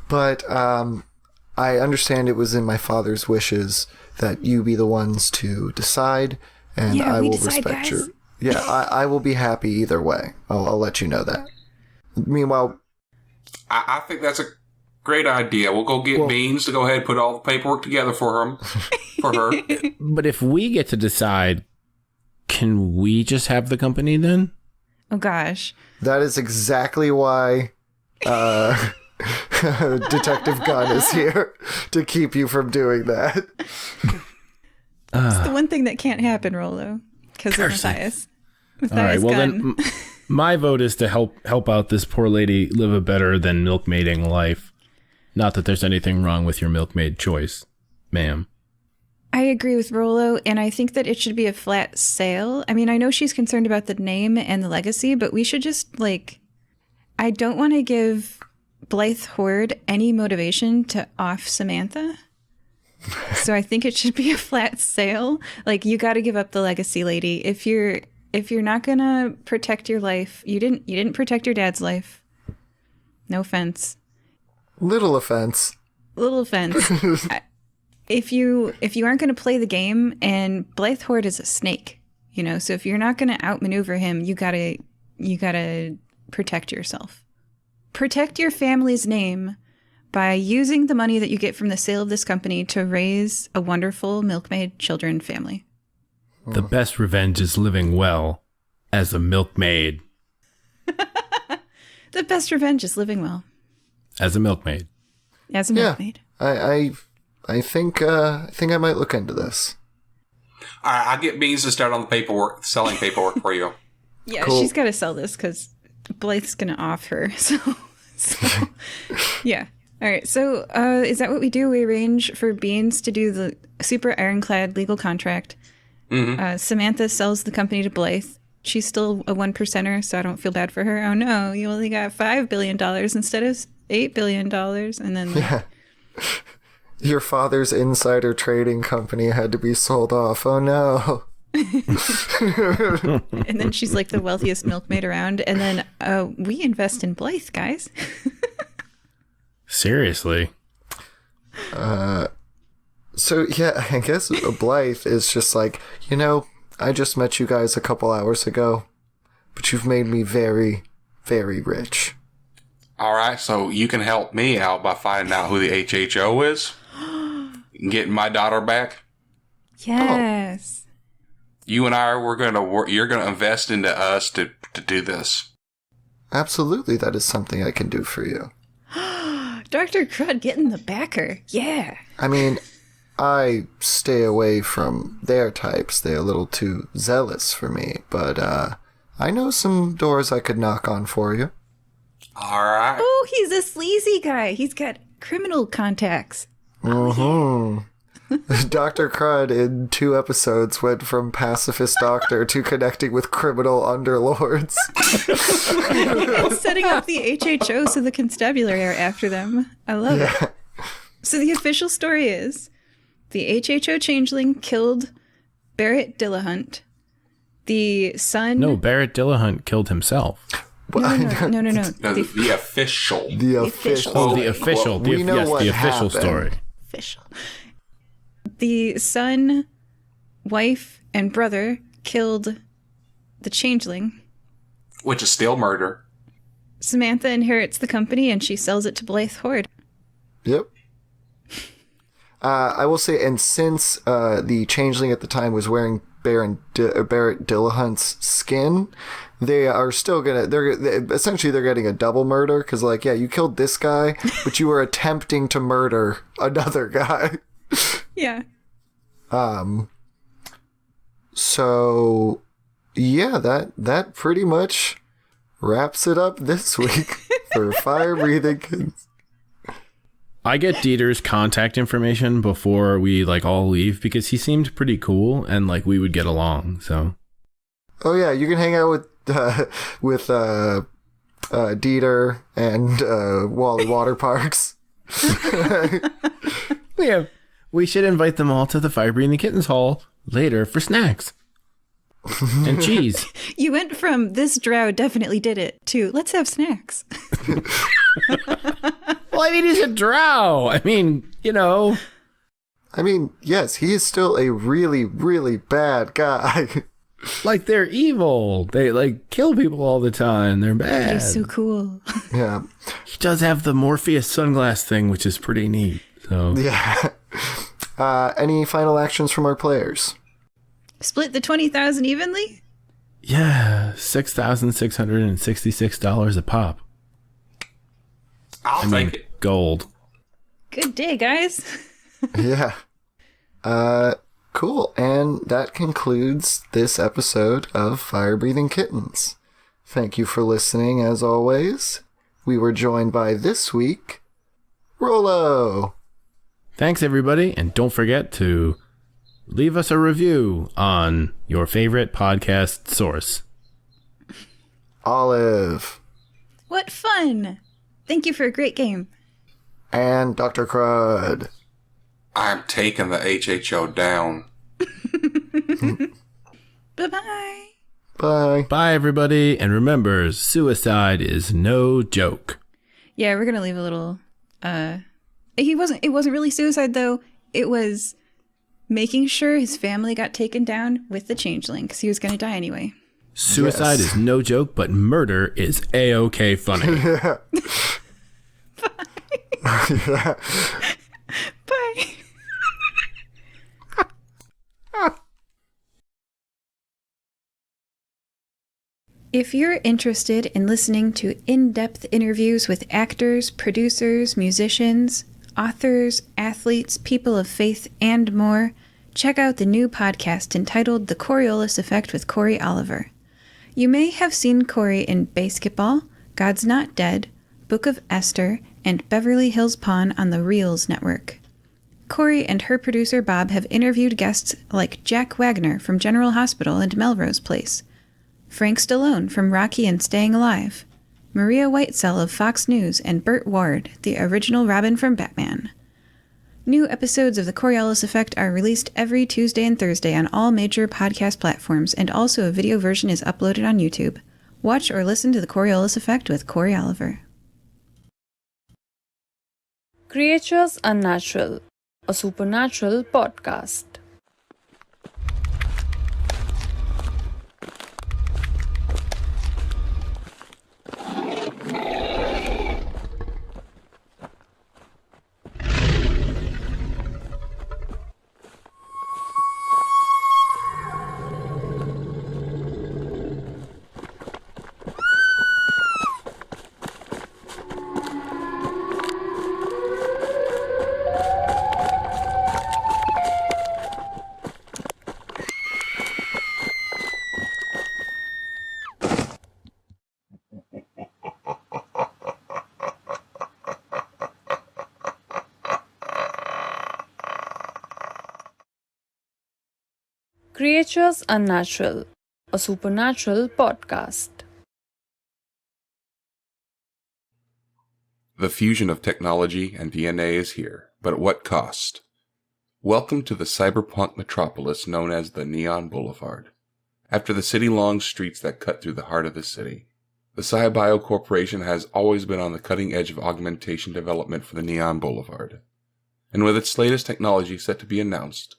But I understand it was in my father's wishes that you be the ones to decide, and I will respect your... Yeah, I will be happy either way. I'll let you know that. Meanwhile... I think that's a great idea. We'll go get Beans to go ahead and put all the paperwork together for him. For her. But if we get to decide, can we just have the company then? Oh, gosh. That is exactly why Detective Gunn is here, to keep you from doing that. It's the one thing that can't happen, Rollo, because of Matthias. All right, well then, my vote is to help out this poor lady live a better than milkmaiding life. Not that there's anything wrong with your milkmaid choice, ma'am. I agree with Rollo, and I think that it should be a flat sale. I mean, I know she's concerned about the name and the legacy, but we should just, like, I don't want to give Blythe Horde any motivation to off Samantha. So I think it should be a flat sale. Like, you got to give up the legacy, lady. If you're not going to protect your life, you didn't protect your dad's life. No offense. Little offense. Little offense. If you aren't going to play the game, and Blythe Horde is a snake, you know, so if you're not going to outmaneuver him, you gotta protect yourself. Protect your family's name by using the money that you get from the sale of this company to raise a wonderful milkmaid children family. The best revenge is living well as a milkmaid. The best revenge is living well As a milkmaid. as a milkmaid. I think I might look into this. All right, I'll get Beans to start on the selling paperwork for you. Yeah, Cool. she's got to sell this because Blythe's going to off her. So yeah. All right. So is that what we do? We arrange for Beans to do the super ironclad legal contract. Mm-hmm. Samantha sells the company to Blythe. She's still a 1%er, so I don't feel bad for her. Oh no, you only got $5 billion instead of $8 billion. And then Your father's insider trading company had to be sold off. Oh no. and then she's like the wealthiest milkmaid around. And then we invest in Blythe, guys. Seriously. So yeah, I guess Blythe is just like, you know, I just met you guys a couple hours ago, but you've made me very, very rich. All right, so you can help me out by finding out who the HHO is, and getting my daughter back. Yes. You and I, we're gonna work. You're gonna invest into us to do this. Absolutely, that is something I can do for you. Dr. Crud getting the backer. Yeah. I mean, I stay away from their types. They're a little too zealous for me, but I know some doors I could knock on for you. All right. Oh, he's a sleazy guy. He's got criminal contacts. Mm-hmm. Dr. Crud in 2 episodes went from pacifist doctor to connecting with criminal underlords. Setting up the HHO so the constabulary are after them. I love it. So the official story is the HHO changeling killed Barrett Dillahunt. The son... No, Barrett Dillahunt killed himself. No. The official. The official. Oh, the official. We know yes, what the official happened. story. Official. The son, wife, and brother killed the changeling. Which is still murder. Samantha inherits the company and she sells it to Blythe Horde. Yep. I will say, and since the changeling at the time was wearing Barrett Dillahunt's skin, they are still they're getting a double murder, because, like, yeah, you killed this guy, but you were attempting to murder another guy. Yeah. So, yeah, that pretty much wraps it up this week for Fire Breathing Kittens. I get Dieter's contact information before we all leave because he seemed pretty cool and we would get along. So. Oh yeah, you can hang out with Dieter and Wally Waterparks. Yeah, we should invite them all to the Fire Breathing Kittens Hall later for snacks and cheese. You went from this drow definitely did it to let's have snacks. Well, I mean, he's a drow. I mean, I mean, yes, he is still a really, really bad guy. They're evil. They kill people all the time. They're bad. He's so cool. Yeah. He does have the Morpheus sunglass thing, which is pretty neat. So Yeah. Any final actions from our players? Split the 20,000 evenly? yeah, $6,666 a pop. I'll take it. Gold. Good day, guys. Yeah. Cool. And that concludes this episode of Fire Breathing Kittens. Thank you for listening, as always. We were joined by, this week, Rollo. Thanks, everybody. And don't forget to leave us a review on your favorite podcast source. Olive. What fun! Thank you for a great game. And Dr. Crud. I'm taking the HHO down. Bye-bye. Bye. Bye, everybody. And remember, suicide is no joke. Yeah, we're gonna leave a little, it wasn't really suicide, though. It was making sure his family got taken down with the changeling, because he was gonna die anyway. Suicide is no joke, but murder is A-OK funny. Bye. Bye. If you're interested in listening to in-depth interviews with actors, producers, musicians, authors, athletes, people of faith, and more, check out the new podcast entitled The Coriolis Effect with Corey Oliver. You may have seen Corey in Basketball, God's Not Dead, Book of Esther, and Beverly Hills Pawn on the Reels Network. Corey and her producer Bob have interviewed guests like Jack Wagner from General Hospital and Melrose Place, Frank Stallone from Rocky and Staying Alive, Maria Whitesell of Fox News, and Burt Ward, the original Robin from Batman. New episodes of The Coriolis Effect are released every Tuesday and Thursday on all major podcast platforms, and also a video version is uploaded on YouTube. Watch or listen to The Coriolis Effect with Corey Oliver. Creatures Unnatural, a supernatural podcast. Creatures Unnatural, a supernatural podcast. The fusion of technology and DNA is here, but at what cost? Welcome to the cyberpunk metropolis known as the Neon Boulevard. After the city-long streets that cut through the heart of the city, the SciBio Corporation has always been on the cutting edge of augmentation development for the Neon Boulevard. And with its latest technology set to be announced,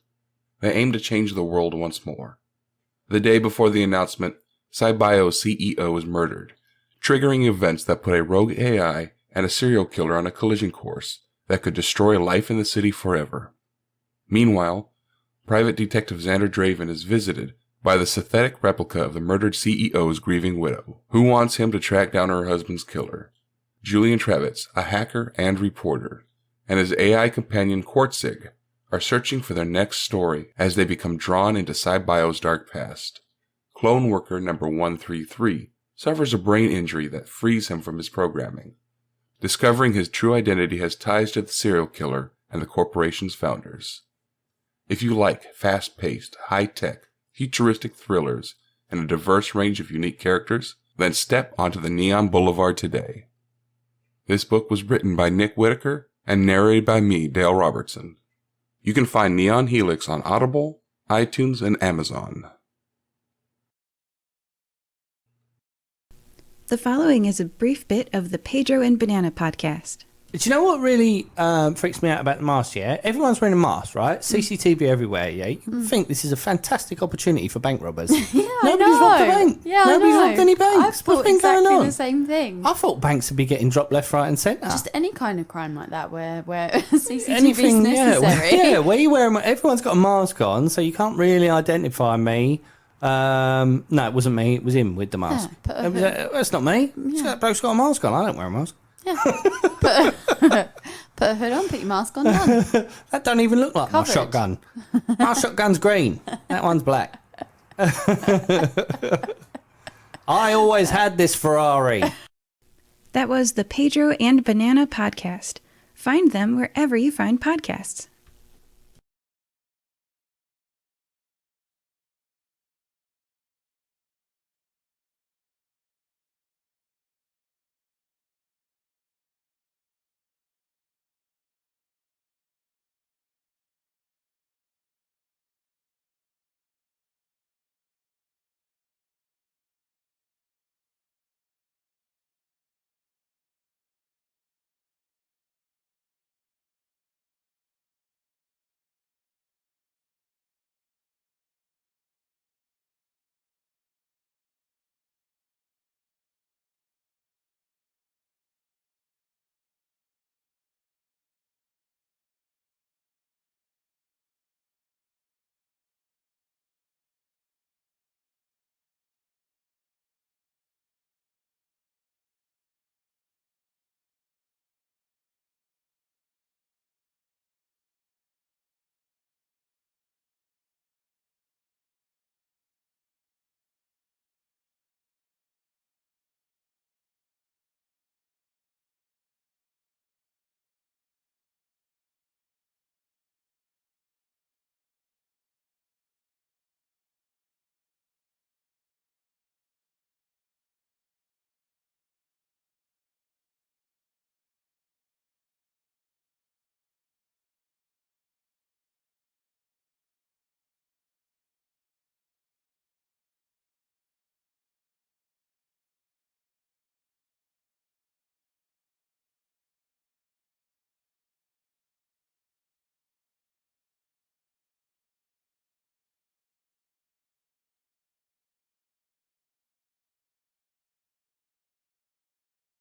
they aim to change the world once more. The day before the announcement, SciBio's CEO was murdered, triggering events that put a rogue AI and a serial killer on a collision course that could destroy life in the city forever. Meanwhile, Private Detective Xander Draven is visited by the synthetic replica of the murdered CEO's grieving widow, who wants him to track down her husband's killer. Julian Trevitz, a hacker and reporter, and his AI companion Quartzig are searching for their next story as they become drawn into SciBio's dark past. Clone worker number 133 suffers a brain injury that frees him from his programming. Discovering his true identity has ties to the serial killer and the corporation's founders. If you like fast-paced, high-tech, futuristic thrillers and a diverse range of unique characters, then step onto the Neon Boulevard today. This book was written by Nick Whitaker and narrated by me, Dale Robertson. You can find Neon Helix on Audible, iTunes, and Amazon. The following is a brief bit of the Pedro and Banana podcast. Do you know what really freaks me out about the mask, yeah? Everyone's wearing a mask, right? CCTV everywhere, yeah? You think this is a fantastic opportunity for bank robbers. Yeah, Nobody's robbed a bank. Yeah, Nobody's I know. robbed any banks. I've thought What's been exactly going on? the same thing. I thought banks would be getting dropped left, right and centre. Just any kind of crime like that where CCTV Anything, is yeah. necessary. Yeah, where you wearing... Everyone's got a mask on, so you can't really identify me. No, it wasn't me. It was him with the mask. That's not me. That bloke's got a mask on. I don't wear a mask. Yeah. Put a hood on, put your mask on, done. That don't even look like Covered. my shotgun. My shotgun's green. That one's black. I always had this Ferrari. That was the Pedro and Banana podcast. Find them wherever you find podcasts.